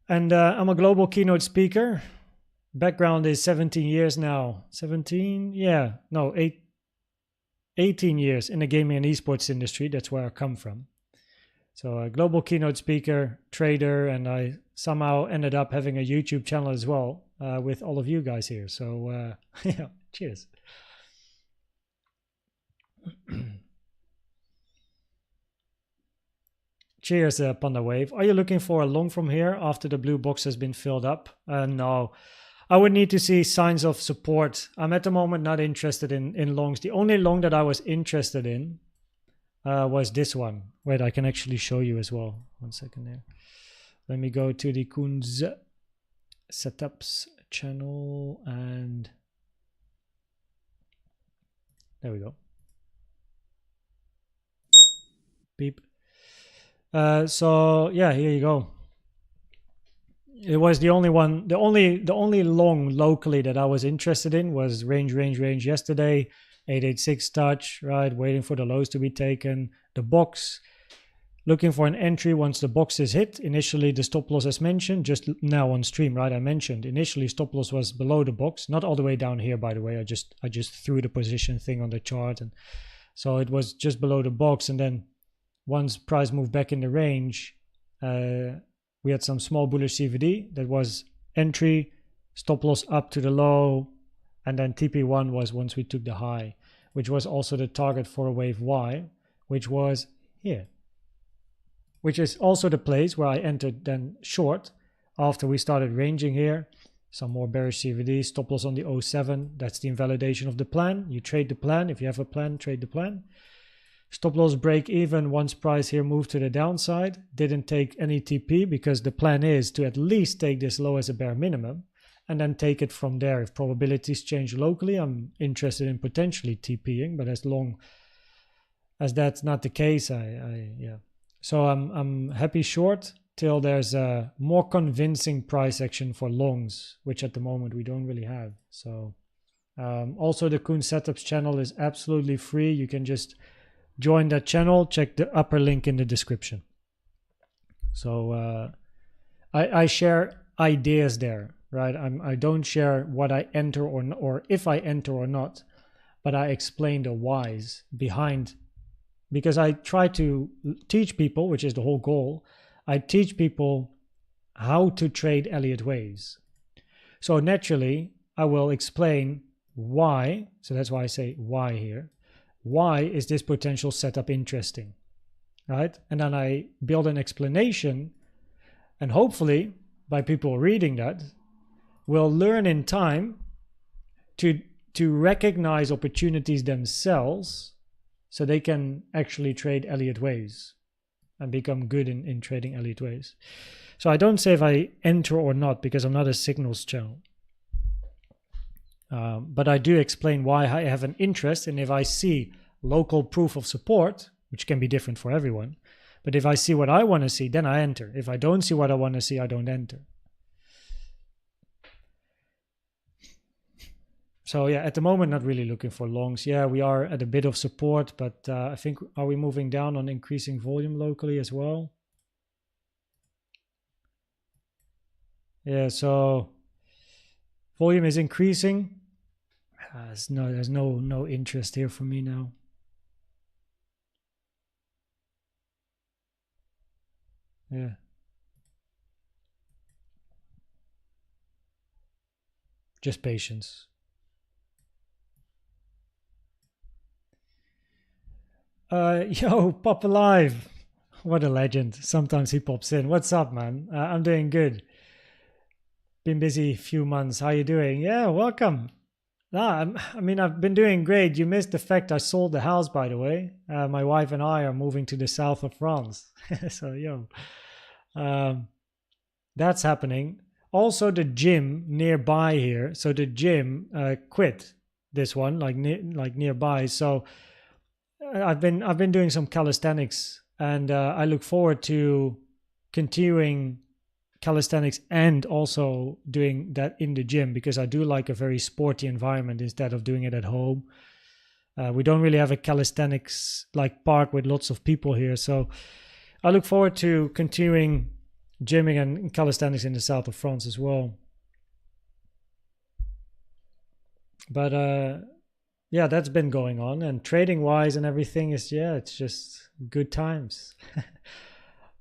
And I'm a global keynote speaker. Background is 17 years now. 17? Yeah. No, 18 years in the gaming and esports industry. That's where I come from. So a global keynote speaker, trader, and I somehow ended up having a YouTube channel as well with all of you guys here. So yeah, cheers. Cheers, Panda Wave. Are you looking for a long from here after the blue box has been filled up? No. I would need to see signs of support. I'm at the moment not interested in longs. The only long that I was interested in was this one. Wait, I can actually show you as well. 1 second there. Let me go to the Koens setups channel and there we go. Beep. So yeah, here you go. It was the only one, the only long locally that I was interested in was range yesterday, 886 touch, right? Waiting for the lows to be taken. The box, looking for an entry once the box is hit. Initially, the stop loss as mentioned, just now on stream, right? I mentioned initially stop loss was below the box, not all the way down here, by the way. I just threw the position thing on the chart, and so it was just below the box. And then once price moved back in the range, we had some small bullish CVD that was entry, stop loss up to the low, and then TP1 was once we took the high, which was also the target for a wave Y, which was here, which is also the place where I entered then short after we started ranging here. Some more bearish CVD, stop loss on the 07. That's the invalidation of the plan. You trade the plan. If you have a plan, trade the plan. Stop loss break even once price here moved to the downside. Didn't take any TP because the plan is to at least take this low as a bare minimum and then take it from there. If probabilities change locally, I'm interested in potentially TPing, but as long as that's not the case, yeah. So I'm happy short till there's a more convincing price action for longs, which at the moment we don't really have. So also the Koen Setups channel is absolutely free. You can just join that channel. Check the upper link in the description. So I share ideas there, right? I don't share what I enter or if I enter or not, but I explain the whys behind. Because I try to teach people, which is the whole goal, I teach people how to trade Elliott Waves. So naturally, I will explain why, so that's why I say why here. Why is this potential setup interesting, right? And then I build an explanation, and hopefully, by people reading that, will learn in time to recognize opportunities themselves, so they can actually trade Elliott Waves and become good in trading Elliott Waves. So I don't say if I enter or not because I'm not a signals channel. But I do explain why I have an interest, and if I see local proof of support, which can be different for everyone, but if I see what I want to see, then I enter. If I don't see what I want to see, I don't enter. So yeah, at the moment, not really looking for longs. Yeah, we are at a bit of support, but I think, are we moving down on increasing volume locally as well? Yeah, so volume is increasing. There's no interest here for me now. Yeah. Just patience. Yo, Pop Alive. What a legend. Sometimes he pops in. What's up, man? I'm doing good. Been busy few months. How you doing? Yeah, welcome. I mean, I've been doing great. You missed the fact I sold the house, by the way. My wife and I are moving to the south of France. So, yo, that's happening. Also, the gym nearby here. So the gym quit this one, like nearby. So I've been doing some calisthenics, and I look forward to continuing calisthenics and also doing that in the gym, because I do like a very sporty environment instead of doing it at home. We don't really have a calisthenics like park with lots of people here, so I look forward to continuing gymming and calisthenics in the south of France as well. But yeah, that's been going on, and trading wise and everything is, yeah, it's just good times.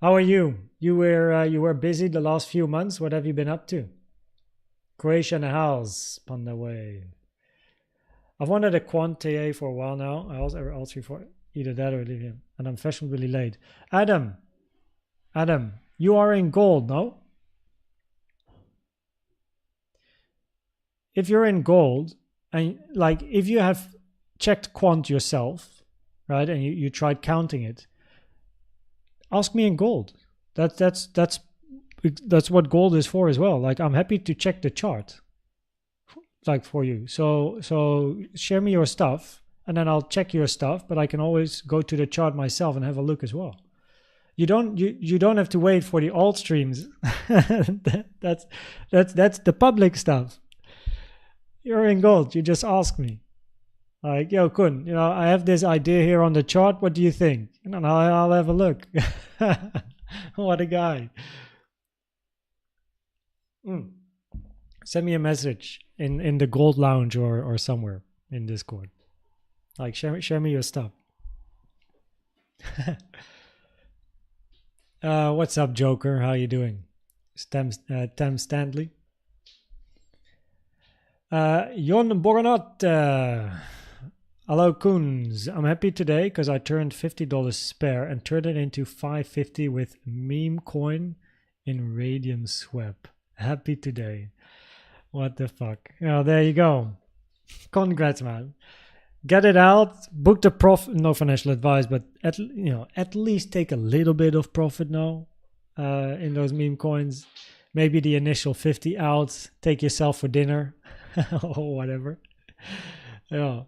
How are you? You were busy the last few months. What have you been up to? Croatia in the house, Panda Wave. I've wanted a quant TA for a while now. I also for either that or leave him, and I'm fashionably late. Adam, you are in gold, no? If you're in gold, and like if you have checked quant yourself, right, and you tried counting it, ask me in gold. That's what gold is for as well. Like, I'm happy to check the chart, like, for you. So share me your stuff, and then I'll check your stuff. But I can always go to the chart myself and have a look as well. you don't have to wait for the alt streams. that's the public stuff. You're in gold. You just ask me, like, yo, Kun, I have this idea here on the chart. What do you think? I'll have a look. What a guy. Send me a message in the gold lounge or somewhere in Discord. Like, share me your stuff. What's up, Joker? How you doing? Tem Stanley. Jon Boronot. Hello, Koens. I'm happy today because I turned $50 spare and turned it into $5.50 with meme coin in Radium Swap. Happy today. What the fuck? There you go. Congrats, man. Get it out. Book the profit. No financial advice, but at least take a little bit of profit now in those meme coins. Maybe the initial 50 out. Take yourself for dinner or whatever. Yeah.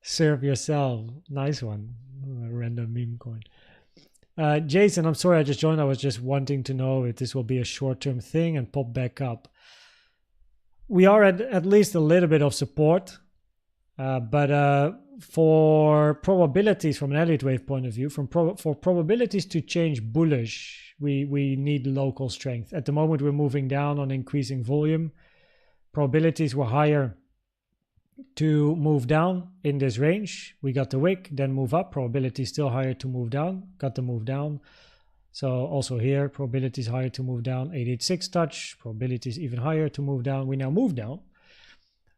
Serve yourself. Nice one. A random meme coin. Jason, I'm sorry I just joined. I was just wanting to know if this will be a short-term thing and pop back up. We are at least a little bit of support. But for probabilities from an Elliott Wave point of view, for probabilities to change bullish, we need local strength. At the moment, we're moving down on increasing volume. Probabilities were higher to move down in this range. We got the wick, then move up. Probability still higher to move down. Got the move down. So also here, probability is higher to move down. 886 touch. Probability is even higher to move down. We now move down.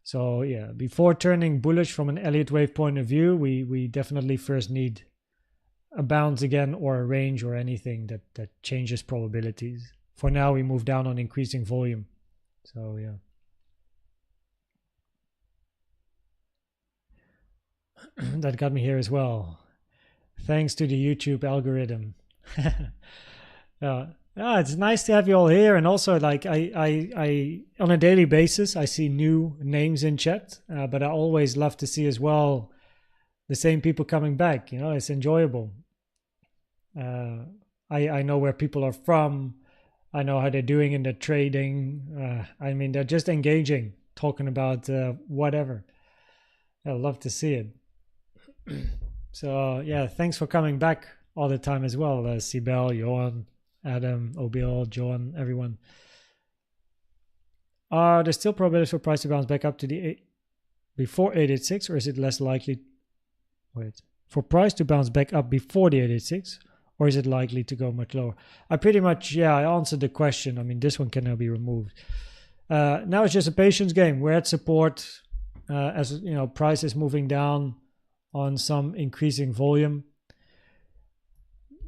So yeah, before turning bullish from an Elliott Wave point of view, we definitely first need a bounce again or a range or anything that changes probabilities. For now, we move down on increasing volume. So yeah. That got me here as well. Thanks to the YouTube algorithm. It's nice to have you all here, and also like I on a daily basis I see new names in chat, but I always love to see as well the same people coming back. It's enjoyable. I know where people are from. I know how they're doing in the trading. I mean, they're just engaging, talking about whatever. I love to see it. So yeah, thanks for coming back all the time as well, Sibel, Johan, Adam, OBL, John, everyone. Are there still probabilities for price to bounce back up to the before 886, or is it less likely? Wait, for price to bounce back up before the 886, or is it likely to go much lower? I pretty much, I answered the question. I mean, this one cannot be removed. Now it's just a patience game. We're at support, as price is moving down on some increasing volume.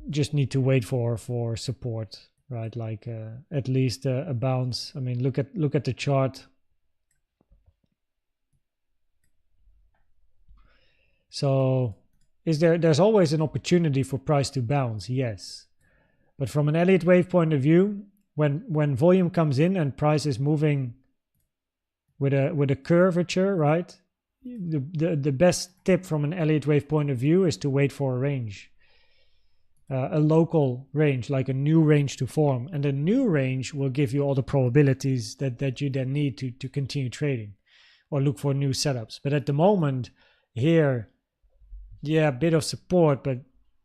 Just need to wait for support, right? Like at least a bounce. I mean, look at the chart. So there's always an opportunity for price to bounce, yes. But from an Elliott Wave point of view, when volume comes in and price is moving with a curvature, right? The best tip from an Elliott Wave point of view is to wait for a range. A local range, like a new range to form. And a new range will give you all the probabilities that you then need to continue trading or look for new setups. But at the moment here, a bit of support, but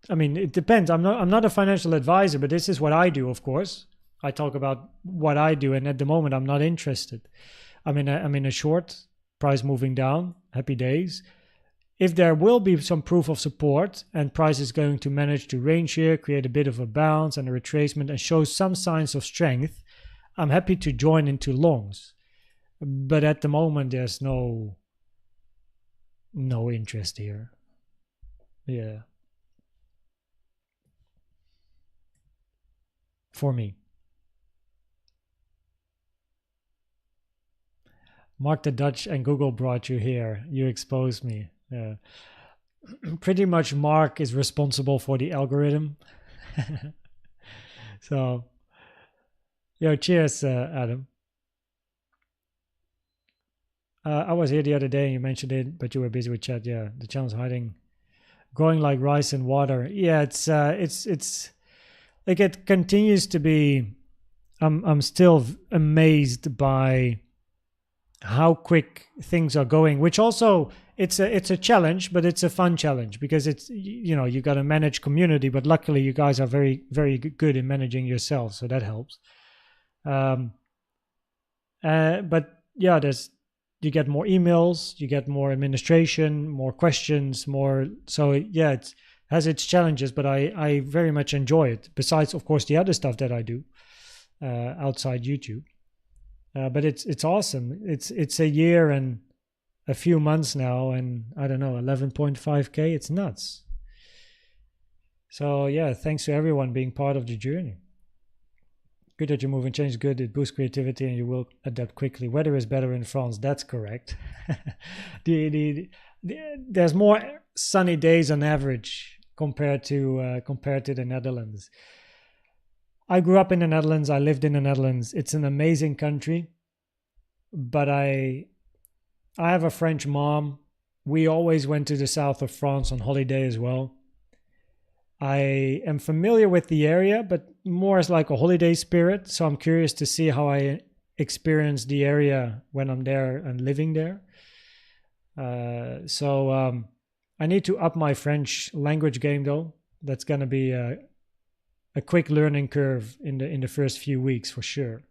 I mean, it depends. I'm not a financial advisor, but this is what I do, of course. I talk about what I do, and at the moment I'm not interested. I'm in a short, price moving down, happy days. If there will be some proof of support and price is going to manage to range here, create a bit of a bounce and a retracement and show some signs of strength, I'm happy to join into longs. But at the moment, there's no interest here. Yeah. For me. Mark the Dutch and Google brought you here. You exposed me. Pretty much Mark is responsible for the algorithm. So, cheers, Adam. I was here the other day and you mentioned it, but you were busy with chat. The channel's hiding, growing like rice in water. Yeah, it's like it continues to be, I'm still amazed by how quick things are going, which also it's a challenge, but it's a fun challenge because it's, you know, you got to manage community, but luckily you guys are very, very good in managing yourself, so that helps. But yeah, you get more emails, you get more administration, more questions, more. So yeah, it has its challenges, but I very much enjoy it. Besides, of course, the other stuff that I do outside YouTube. But it's awesome. It's a year and a few months now, and I don't know, 11.5K. It's nuts. So yeah, thanks to everyone being part of the journey. Good that you move and change. Good, it boosts creativity and you will adapt quickly. Weather is better in France. That's correct. There's more sunny days on average compared to the Netherlands. I grew up in the Netherlands. I lived in the Netherlands. It's an amazing country, but I have a French mom. We always went to the south of France on holiday as well. I am familiar with the area, but more as like a holiday spirit. So I'm curious to see how I experience the area when I'm there and living there. So I need to up my French language game though. That's going to be a quick learning curve in the first few weeks for sure.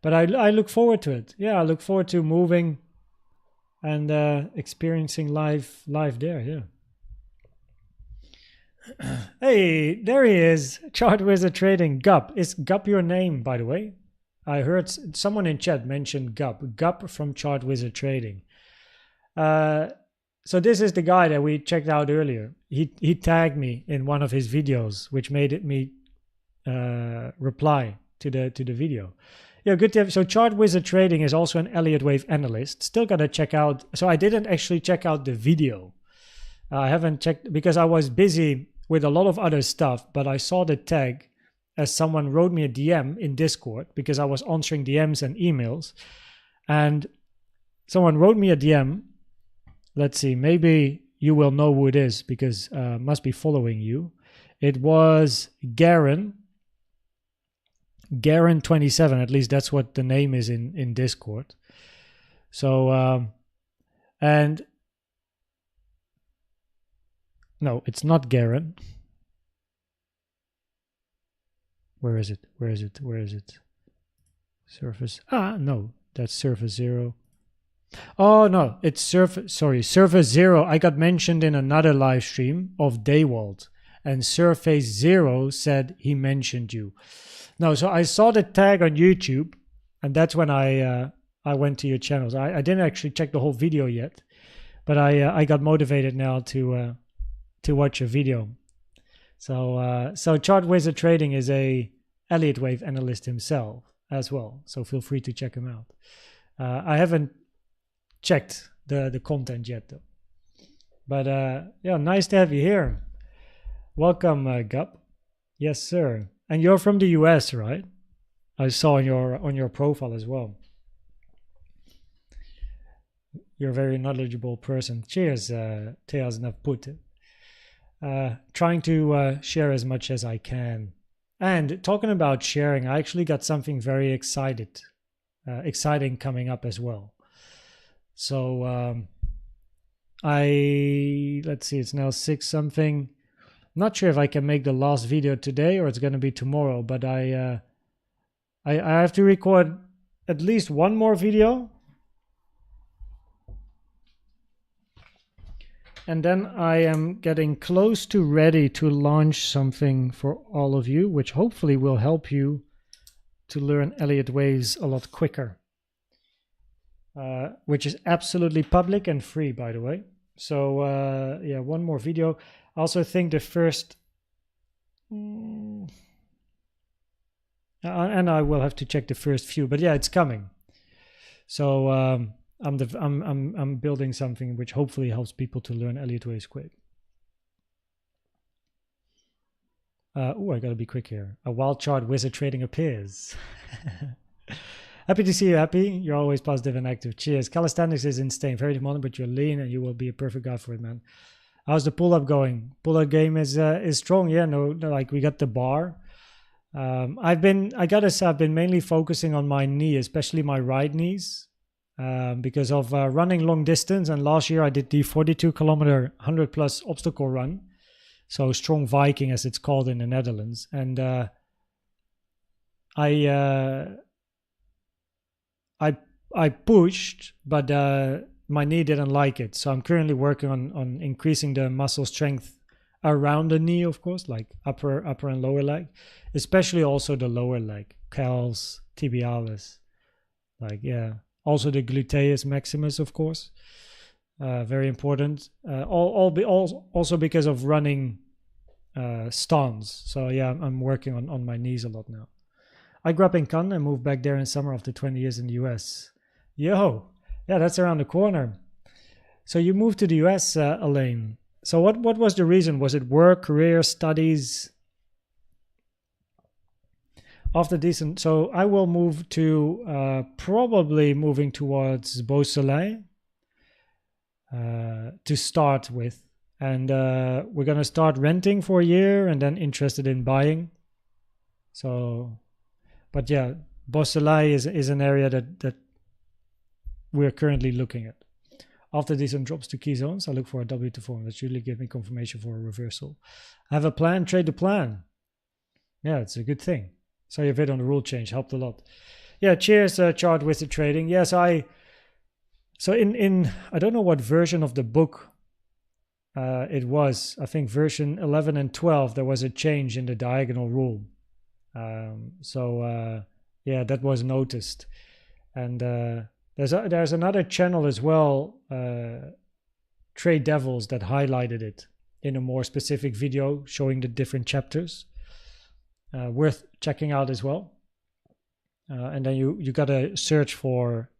But I look forward to it. Yeah, I look forward to moving and experiencing life there. Yeah. Hey, there he is. Chart Wizard Trading. Gup. Is Gup your name, by the way? I heard someone in chat mention Gup. Gup from Chart Wizard Trading. So this is the guy that we checked out earlier. He tagged me in one of his videos, which made me reply to the video. Yeah, good to have. So Chart Wizard Trading is also an Elliott Wave analyst. Still gotta check out. So I didn't actually check out the video. I haven't checked because I was busy with a lot of other stuff, but I saw the tag as someone wrote me a DM in Discord because I was answering DMs and emails. And someone wrote me a DM. Let's see, maybe you will know who it is because must be following you. It was Garen 27, at least that's what the name is in Discord. So, and no, it's not Garen. Where is it? Surface. No, that's Surface Zero. Oh, no, it's Surface Zero. I got mentioned in another live stream of Daywalt, and Surface Zero said he mentioned you. No, so I saw the tag on YouTube, and that's when I went to your channels. I didn't actually check the whole video yet, but I got motivated now to watch a video. So Chart Wizard Trading is a Elliott Wave analyst himself as well. So feel free to check him out. I haven't checked the content yet though. But yeah, nice to have you here. Welcome, Gup. Yes, sir. And you're from the US, right? I saw on your profile as well. You're a very knowledgeable person. Cheers, Teas Navput. Trying to share as much as I can. And talking about sharing, I actually got something very exciting coming up as well. So let's see, it's now 6 something. Not sure if I can make the last video today or it's going to be tomorrow, but I have to record at least one more video. And then I am getting close to ready to launch something for all of you, which hopefully will help you to learn Elliott Waves a lot quicker. Which is absolutely public and free, by the way. So yeah, one more video. I also think the first... and I will have to check the first few, but yeah, it's coming. So... I'm building something which hopefully helps people to learn Elliott Waves quick. I gotta be quick here. A wild chart wizard trading appears. Happy to see you, Happy. You're always positive and active. Cheers. Calisthenics is insane. Very demanding, but you're lean and you will be a perfect guy for it, man. How's the pull-up going? Pull-up game is strong. Yeah, no, like we got the bar. I gotta say, I've been mainly focusing on my knee, especially my right knees, because of running long distance. And last year I did the 42-kilometer 100+ obstacle run, so Strong Viking as it's called in the Netherlands. And I pushed, but my knee didn't like it. So I'm currently working on increasing the muscle strength around the knee, of course, like upper and lower leg, especially also the lower leg, calves, tibialis, like, yeah. Also the gluteus maximus, of course, very important. Also because of running stance. So yeah, I'm working on my knees a lot now. I grew up in Cannes and moved back there in summer after 20 years in the US. Yo, yeah, that's around the corner. So you moved to the US, Elaine. So what was the reason? Was it work, career, studies? After decent, so I will move to probably moving towards Beausoleil to start with. And we're going to start renting for a year and then interested in buying. So, but yeah, Beausoleil is an area that we're currently looking at. After decent drops to key zones, I look for a W to form. That usually give me confirmation for a reversal. I have a plan, trade the plan. Yeah, it's a good thing. So you've hit on the rule change, helped a lot. Yeah, cheers, Chart Wizard Trading. Yes, so in I don't know what version of the book it was. I think version 11 and 12, there was a change in the diagonal rule. Yeah, that was noticed. And there's another channel as well, Trade Devils, that highlighted it in a more specific video showing the different chapters. Worth checking out as well. And then you gotta search for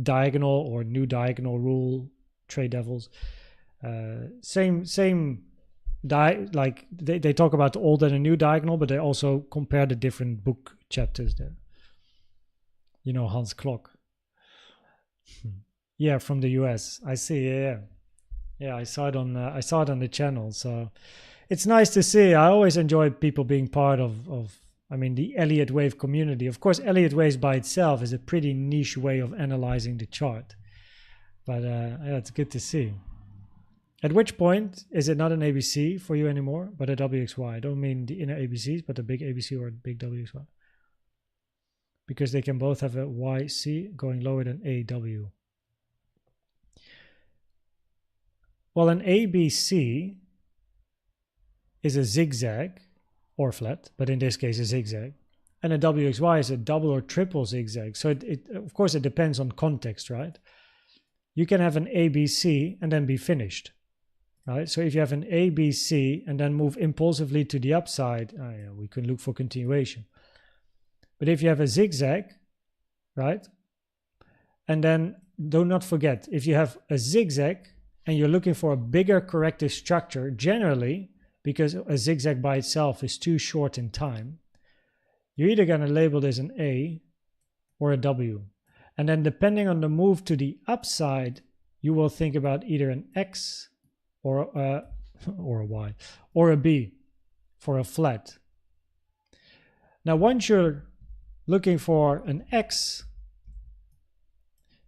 diagonal or new diagonal rule, Trade Devils. Like they talk about the old and the new diagonal, but they also compare the different book chapters there. You know, Hans Klok. Yeah, from the US. I see. Yeah. I saw it on the channel. So it's nice to see. I always enjoy people being part of the Elliott Wave community. Of course, Elliott Wave by itself is a pretty niche way of analyzing the chart. But yeah, it's good to see. At which point is it not an ABC for you anymore, but a WXY? I don't mean the inner ABCs, but a big ABC or a big WXY. Because they can both have a YC going lower than AW. Well, an ABC is a zigzag or flat, but in this case a zigzag. And a WXY is a double or triple zigzag. So it of course it depends on context, right? You can have an ABC and then be finished, right? So if you have an ABC and then move impulsively to the upside, we can look for continuation. But if you have a zigzag, right? And then do not forget, if you have a zigzag and you're looking for a bigger corrective structure, generally, because a zigzag by itself is too short in time, you're either going to label this an A or a W. And then depending on the move to the upside, you will think about either an X or a Y or a B for a flat. Now, once you're looking for an X,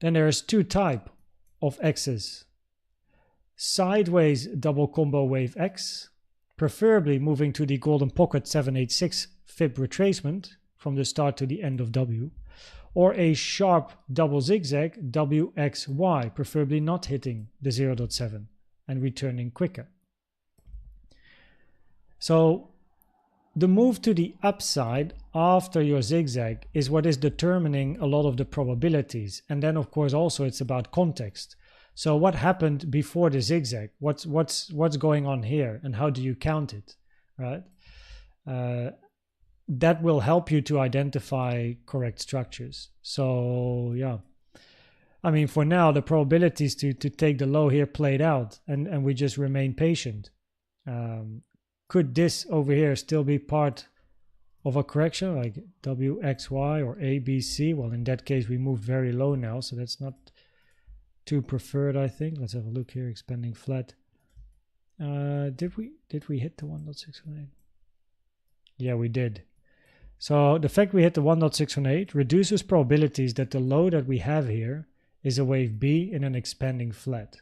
then there's two types of X's. Sideways double combo wave X, preferably moving to the golden pocket 786 fib retracement from the start to the end of W, or a sharp double zigzag WXY, preferably not hitting the 0.7 and returning quicker. So the move to the upside after your zigzag is what is determining a lot of the probabilities. And then of course also it's about context. So what happened before the zigzag? What's going on here, and how do you count it, right? That will help you to identify correct structures. So yeah, I mean, for now the probabilities to take the low here played out, and we just remain patient. Could this over here still be part of a correction like WXY or ABC? Well, in that case we moved very low now, so that's not too preferred, I think. Let's have a look here. Expanding flat. Did we hit the 1.618? Yeah, we did. So the fact we hit the 1.618 reduces probabilities that the low that we have here is a wave B in an expanding flat.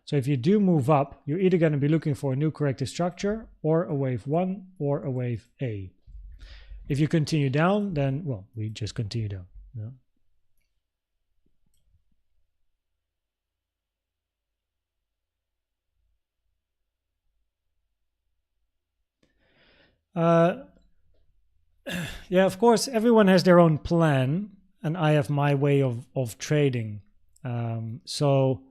So if you do move up, you're either going to be looking for a new corrective structure or a wave 1 or a wave A. If you continue down, then, well, we just continue down. Yeah. Yeah, of course, everyone has their own plan, and I have my way of trading. So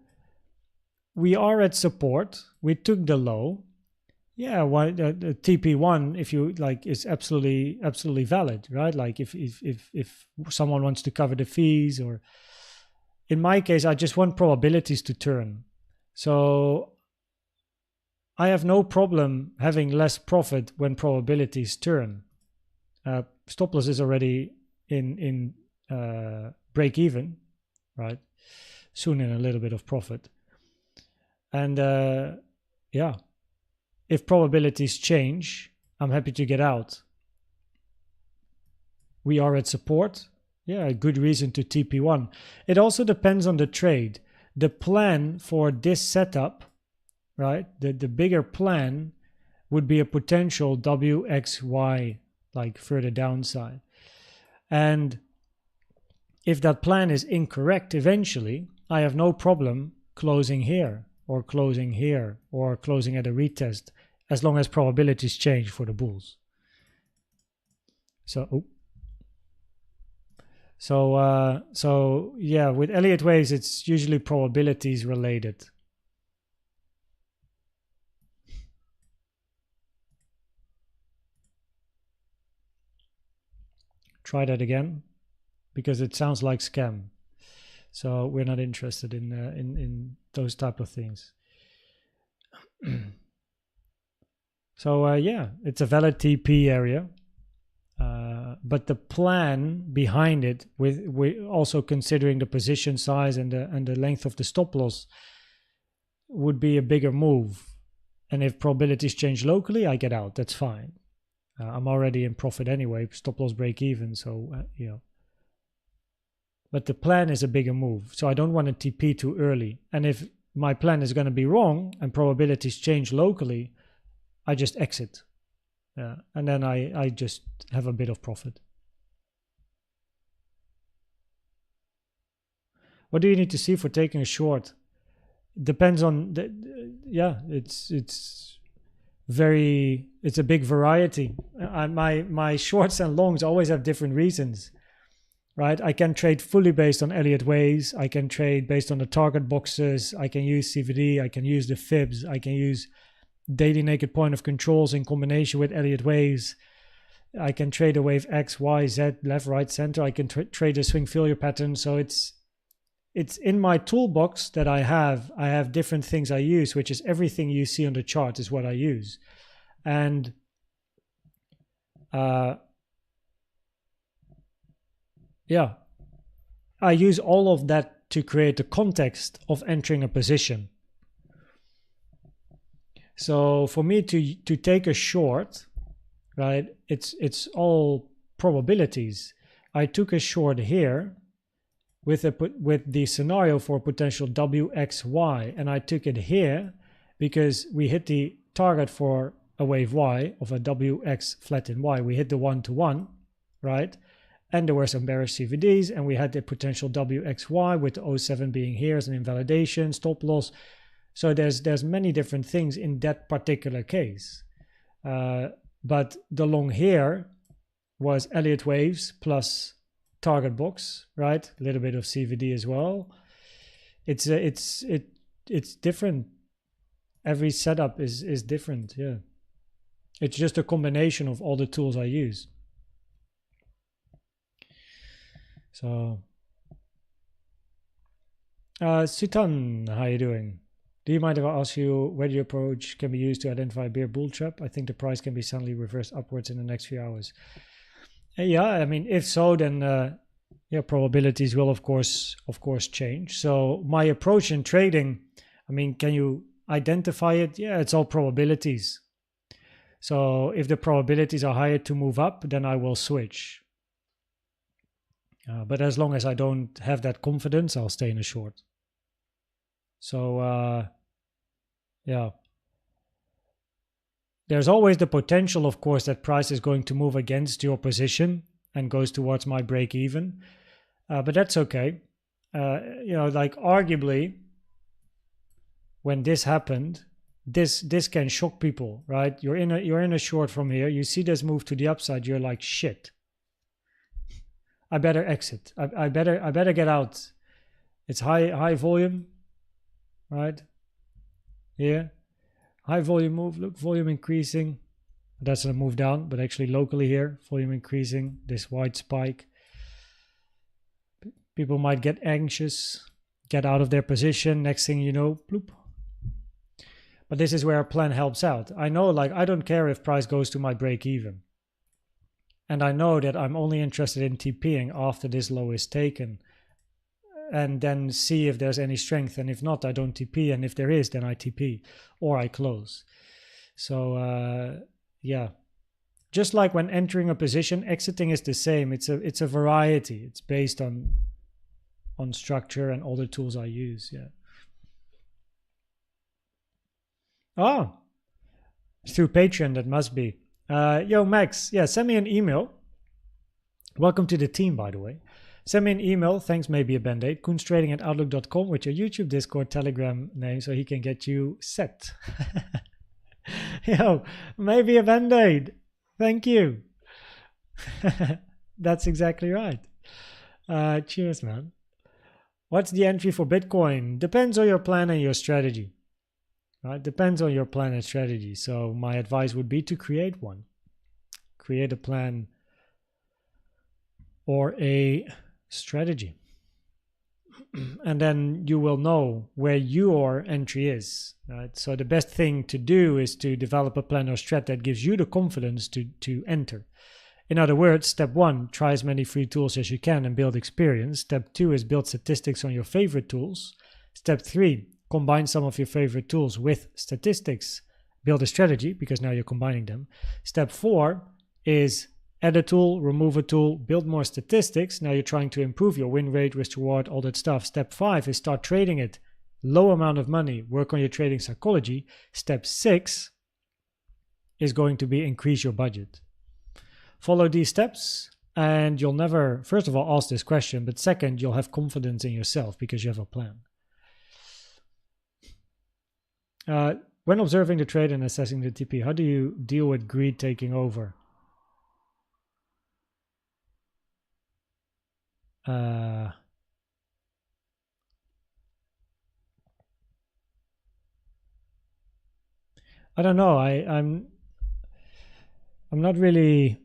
we are at support. We took the low. Yeah, the TP1, if you like, is absolutely valid, right? Like if someone wants to cover the fees, or in my case, I just want probabilities to turn. So I have no problem having less profit when probabilities turn. Stop loss is already in break even, right? Soon in a little bit of profit. And yeah, if probabilities change, I'm happy to get out. We are at support. Yeah, a good reason to TP1. It also depends on the trade. The plan for this setup, right? The bigger plan would be a potential WXY, like further downside. And if that plan is incorrect eventually, I have no problem closing here or closing here or closing at a retest, as long as probabilities change for the bulls. So yeah, with Elliott waves, it's usually probabilities related. Try that again, because it sounds like scam. So we're not interested in those type of things. So yeah, it's a valid TP area, but the plan behind it, with also considering the position size and the length of the stop loss, would be a bigger move. And if probabilities change locally, I get out. That's fine. I'm already in profit anyway. Stop loss break even. So you know. But the plan is a bigger move, so I don't want to TP too early. And if my plan is going to be wrong and probabilities change locally, I just exit. And then I just have a bit of profit. What do you need to see for taking a short? Depends on yeah, it's a big variety. My shorts and longs always have different reasons. Right, I can trade fully based on Elliott waves. I can trade based on the target boxes. I can use CVD. I can use the fibs. I can use daily naked point of controls in combination with Elliott waves. I can trade a wave X, Y, Z, left, right, center. I can trade a swing failure pattern. So it's in my toolbox that I have. I have different things I use, which is everything you see on the chart is what I use, and yeah, I use all of that to create the context of entering a position. So for me to take a short, right, it's all probabilities. I took a short here with the scenario for potential WXY, and I took it here because we hit the target for a wave Y of a WX flat in Y. We hit the 1-to-1, right? And there were some bearish CVDs, and we had the potential WXY with the 07 being here as an invalidation, stop loss. So there's many different things in that particular case. But the long here was Elliott waves plus target box, right? A little bit of CVD as well. It's different. Every setup is different. Yeah, it's just a combination of all the tools I use. So, Sutan, how are you doing? Do you mind if I ask you whether your approach can be used to identify a bear bull trap? I think the price can be suddenly reversed upwards in the next few hours. Yeah, I mean, if so, then yeah, probabilities will of course change. So my approach in trading, I mean, can you identify it? Yeah, it's all probabilities. So if the probabilities are higher to move up, then I will switch. But as long as I don't have that confidence, I'll stay in a short. So yeah. There's always the potential, of course, that price is going to move against your position and goes towards my break even. But that's okay. Like arguably, when this happened, this can shock people, right? You're in a short from here. You see this move to the upside. You're like, shit. I better exit. I better get out. It's high volume, right? Here, high volume move. Look, volume increasing. That's a move down, but actually locally here, volume increasing. This wide spike. People might get anxious, get out of their position. Next thing you know, bloop. But this is where a plan helps out. I know, like, I don't care if price goes to my break even. And I know that I'm only interested in TPing after this low is taken. And then see if there's any strength. And if not, I don't TP. And if there is, then I TP or I close. So, yeah. Just like when entering a position, exiting is the same. It's a variety. It's based on structure and all the tools I use. Yeah. Oh, it's through Patreon, that must be. Yo, Max, yeah, send me an email. Welcome to the team, by the way. Send me an email, thanks maybe a band-aid, koenztrading@outlook.com with your YouTube, Discord, Telegram name so he can get you set. Yo, maybe a band-aid. Thank you. That's exactly right. Cheers, man. What's the entry for Bitcoin? Depends on your plan and your strategy. Right? Depends on your plan and strategy. So my advice would be to create one. Create a plan or a strategy. And then you will know where your entry is. Right? So the best thing to do is to develop a plan or strat that gives you the confidence to enter. In other words, step 1, try as many free tools as you can and build experience. Step 2 is build statistics on your favorite tools. Step 3, combine some of your favorite tools with statistics. Build a strategy, because now you're combining them. Step 4 is add a tool, remove a tool, build more statistics. Now you're trying to improve your win rate, risk reward, all that stuff. Step 5 is start trading it. Low amount of money, work on your trading psychology. Step 6 is going to be increase your budget. Follow these steps and you'll never, first of all, ask this question, but second, you'll have confidence in yourself because you have a plan. When observing the trade and assessing the TP, how do you deal with greed taking over? I don't know. I'm not really.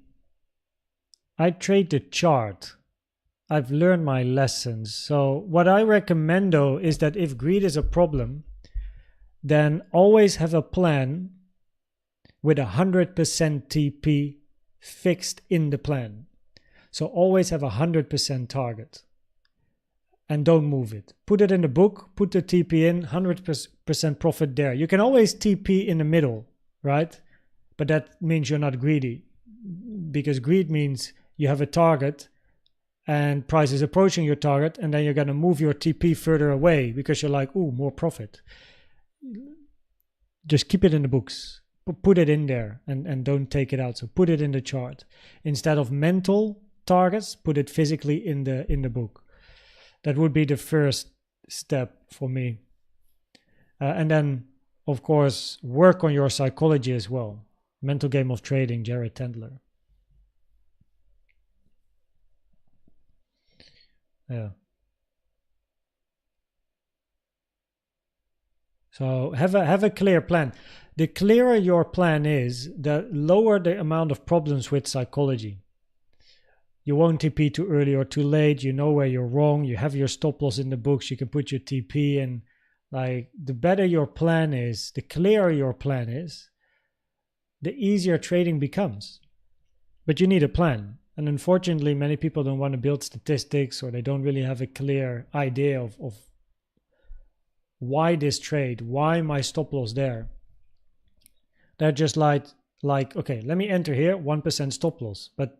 I trade the chart. I've learned my lessons. So what I recommend though is that if greed is a problem, then always have a plan with 100% TP fixed in the plan. So always have 100% target and don't move it. Put it in the book, put the TP in, 100% profit there. You can always TP in the middle, right? But that means you're not greedy, because greed means you have a target and price is approaching your target, and then you're going to move your TP further away because you're like, ooh, more profit. Just keep it in the books. Put it in there and don't take it out. So put it in the chart. Instead of mental targets, put it physically in the book. That would be the first step for me. And then, of course, work on your psychology as well. Mental Game of Trading, Jared Tendler. Yeah. So have a clear plan. The clearer your plan is, the lower the amount of problems with psychology. You won't TP too early or too late. You know where you're wrong. You have your stop loss in the books. You can put your TP in. Like, the better your plan is, the clearer your plan is, the easier trading becomes. But you need a plan. And unfortunately, many people don't want to build statistics, or they don't really have a clear idea of why this trade, why my stop loss there. They're just like like, okay, let me enter here 1% stop loss, but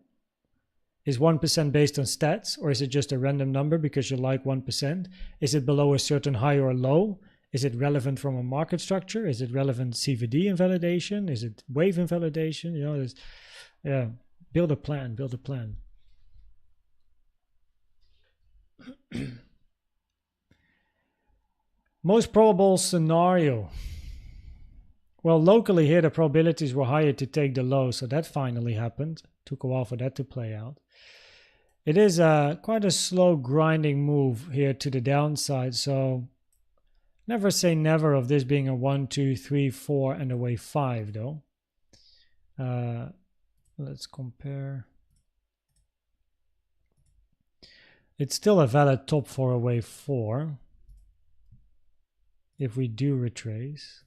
is 1% based on stats, or is it just a random number because you like 1%? Is it below a certain high or low? Is it relevant from a market structure? Is it relevant CVD invalidation? Is it wave invalidation? You know, yeah, build a plan, build a plan. Most probable scenario. Well, locally here, the probabilities were higher to take the low, so that finally happened. Took a while for that to play out. It is quite a slow grinding move here to the downside, so never say never of this being a 1, 2, 3, 4, and a wave 5, though. Let's compare. It's still a valid top for a wave 4. If we do retrace.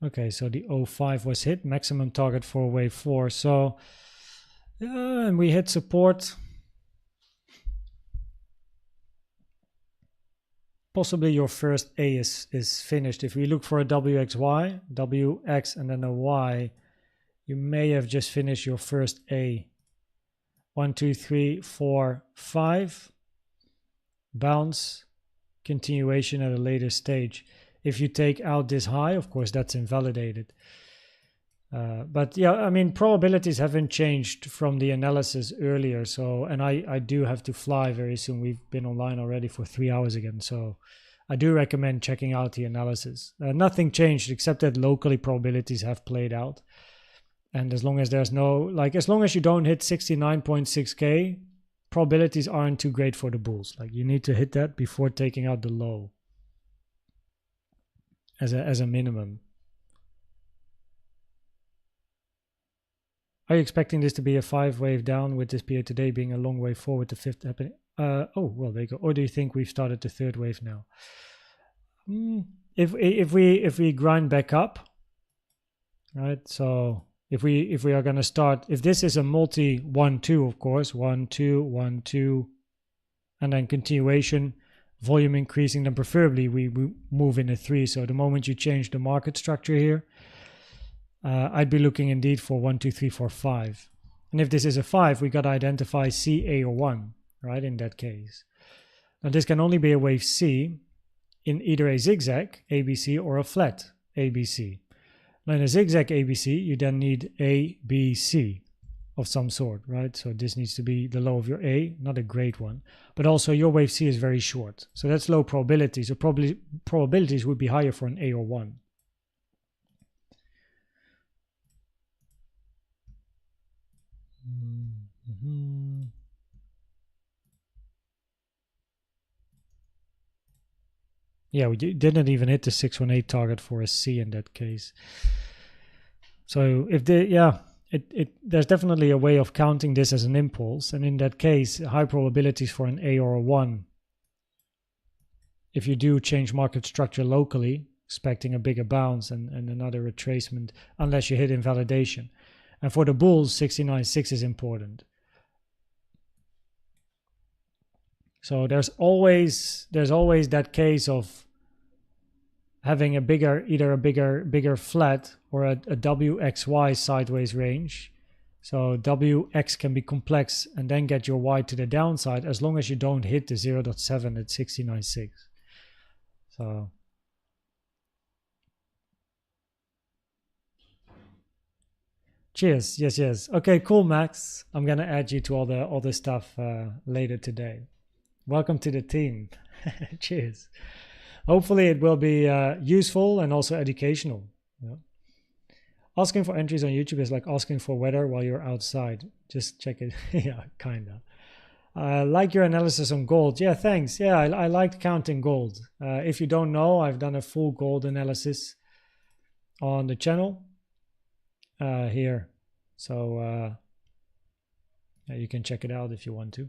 Okay, so the 05 was hit, maximum target for wave 4. So, and we hit support. Possibly your first A is finished. If we look for a WXY, WX and then a Y, you may have just finished your first A. 1, 2, 3, 4, 5. Bounce, continuation at a later stage. If you take out this high, of course, that's invalidated. But yeah, I mean, probabilities haven't changed from the analysis earlier. So, and I do have to fly very soon. We've been online already for 3 hours again. So I do recommend checking out the analysis. Nothing changed except that locally probabilities have played out. And as long as there's no, like, as long as you don't hit 69.6K, probabilities aren't too great for the bulls. Like, you need to hit that before taking out the low as a minimum. Are you expecting this to be a 5 wave down with this period today being a long wave forward to 5th happening? Oh, well, there you go. Or do you think we've started the 3rd wave now? If we grind back up, right? So if we are going to start, if this is a multi 1-2, of course, 1-2, 1-2, and then continuation, volume increasing, then preferably we move in a 3. So the moment you change the market structure here, I'd be looking indeed for 1, 2, 3, 4, 5. And if this is a 5, we got to identify C, A, or 1, right, in that case. Now this can only be a wave C in either a zigzag, ABC, or a flat, ABC. Now in a zigzag ABC, you then need A, B, C of some sort, right? So this needs to be the low of your A, not a great one. But also your wave C is very short. So that's low probability. So probably probabilities would be higher for an A or 1. Yeah, we didn't even hit the 618 target for a C in that case. So if there's definitely a way of counting this as an impulse, and in that case, high probabilities for an A or a 1. If you do change market structure locally, expecting a bigger bounce and another retracement, unless you hit invalidation. And for the bulls, 69.6 is important. So there's always that case of having either a bigger flat or a WXY sideways range. So WX can be complex and then get your Y to the downside as long as you don't hit the 0.7 at 69.6. So cheers. Yes. Okay, cool, Max. I'm gonna add you to all the stuff later today. Welcome to the team. Cheers. Hopefully it will be useful and also educational. Yeah. Asking for entries on YouTube is like asking for weather while you're outside. Just check it. Yeah, kinda. Like your analysis on gold. Yeah, thanks. Yeah, I liked counting gold. If you don't know, I've done a full gold analysis on the channel here. So yeah, you can check it out if you want to,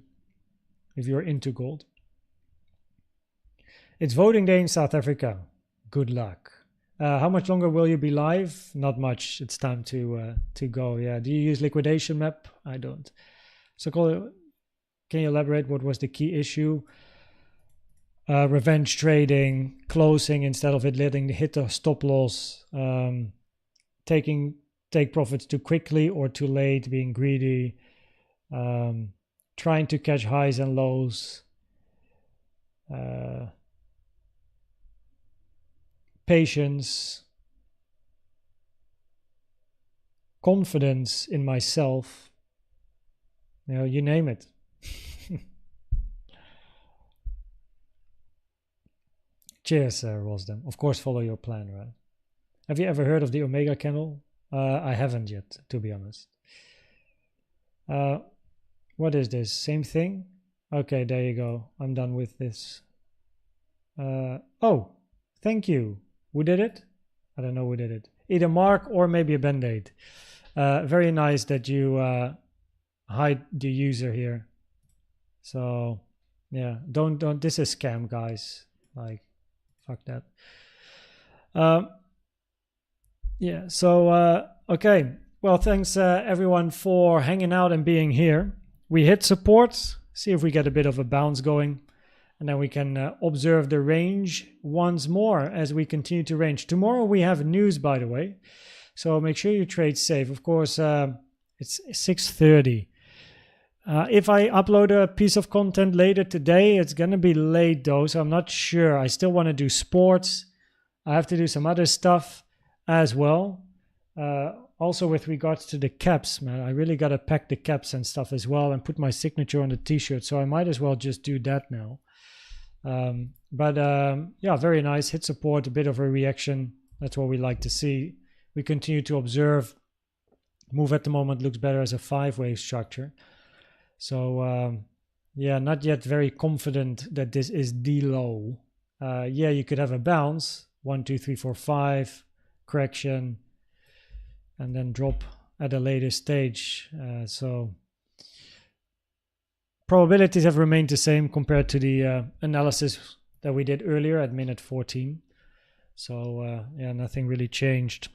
if you're into gold. It's voting day in South Africa. Good luck. How much longer will you be live? Not much. It's time to go. Yeah. Do you use liquidation map? I don't. So Can you elaborate? What was the key issue? Revenge trading, closing instead of it letting the hit or stop loss, take profits too quickly or too late, being greedy, trying to catch highs and lows, patience, confidence in myself, you name it. Cheers, Rosdem. Of course, follow your plan, right? Have you ever heard of the Omega candle? I haven't yet, to be honest. What is this? Same thing? Okay, there you go. I'm done with this. Oh, thank you. Who did it? I don't know who did it. Either Mark or maybe a Band-Aid. Very nice that you hide the user here. So, yeah, don't. This is scam, guys. Like, fuck that. Yeah, so, okay. Well, thanks everyone for hanging out and being here. We hit support, see if we get a bit of a bounce going, and then we can observe the range once more as we continue to range. Tomorrow we have news, by the way, so make sure you trade safe. Of course, it's 6:30. If I upload a piece of content later today, it's going to be late though, so I'm not sure. I still want to do sports. I have to do some other stuff as well. Also with regards to the caps, man, I really got to pack the caps and stuff as well and put my signature on the t-shirt, so I might as well just do that now. Yeah, very nice. Hit support, a bit of a reaction. That's what we like to see. We continue to observe. Move at the moment looks better as a 5-wave structure. So yeah, not yet very confident that this is the low. Yeah, you could have a bounce, 1 2 3 4 5 correction, and then drop at a later stage. So probabilities have remained the same compared to the analysis that we did earlier at minute 14. So yeah, nothing really changed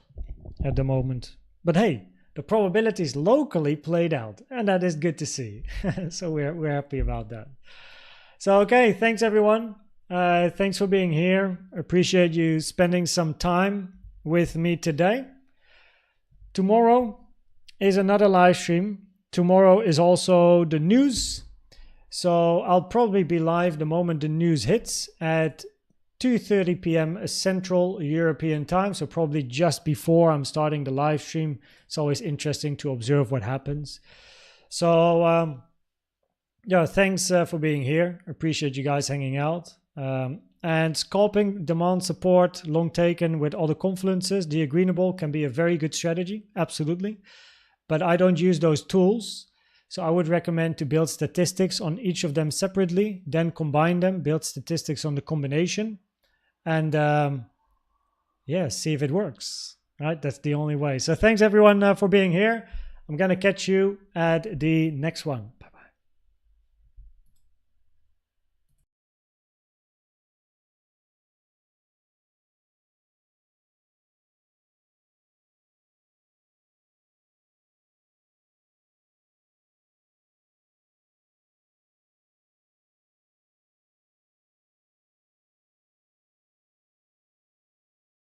at the moment. But hey, the probabilities locally played out, and that is good to see. So we're happy about that. So okay, thanks everyone. Thanks for being here. Appreciate you spending some time with me today. Tomorrow is another live stream. Tomorrow is also the news. So I'll probably be live the moment the news hits at 2:30 p.m. Central European time. So probably just before I'm starting the live stream. It's always interesting to observe what happens. So yeah, thanks for being here. Appreciate you guys hanging out. And scalping, demand support, long taken with all the confluences, the agreeable can be a very good strategy. Absolutely. But I don't use those tools. So I would recommend to build statistics on each of them separately, then combine them, build statistics on the combination, and yeah, see if it works. Right? That's the only way. So thanks everyone for being here. I'm going to catch you at the next one.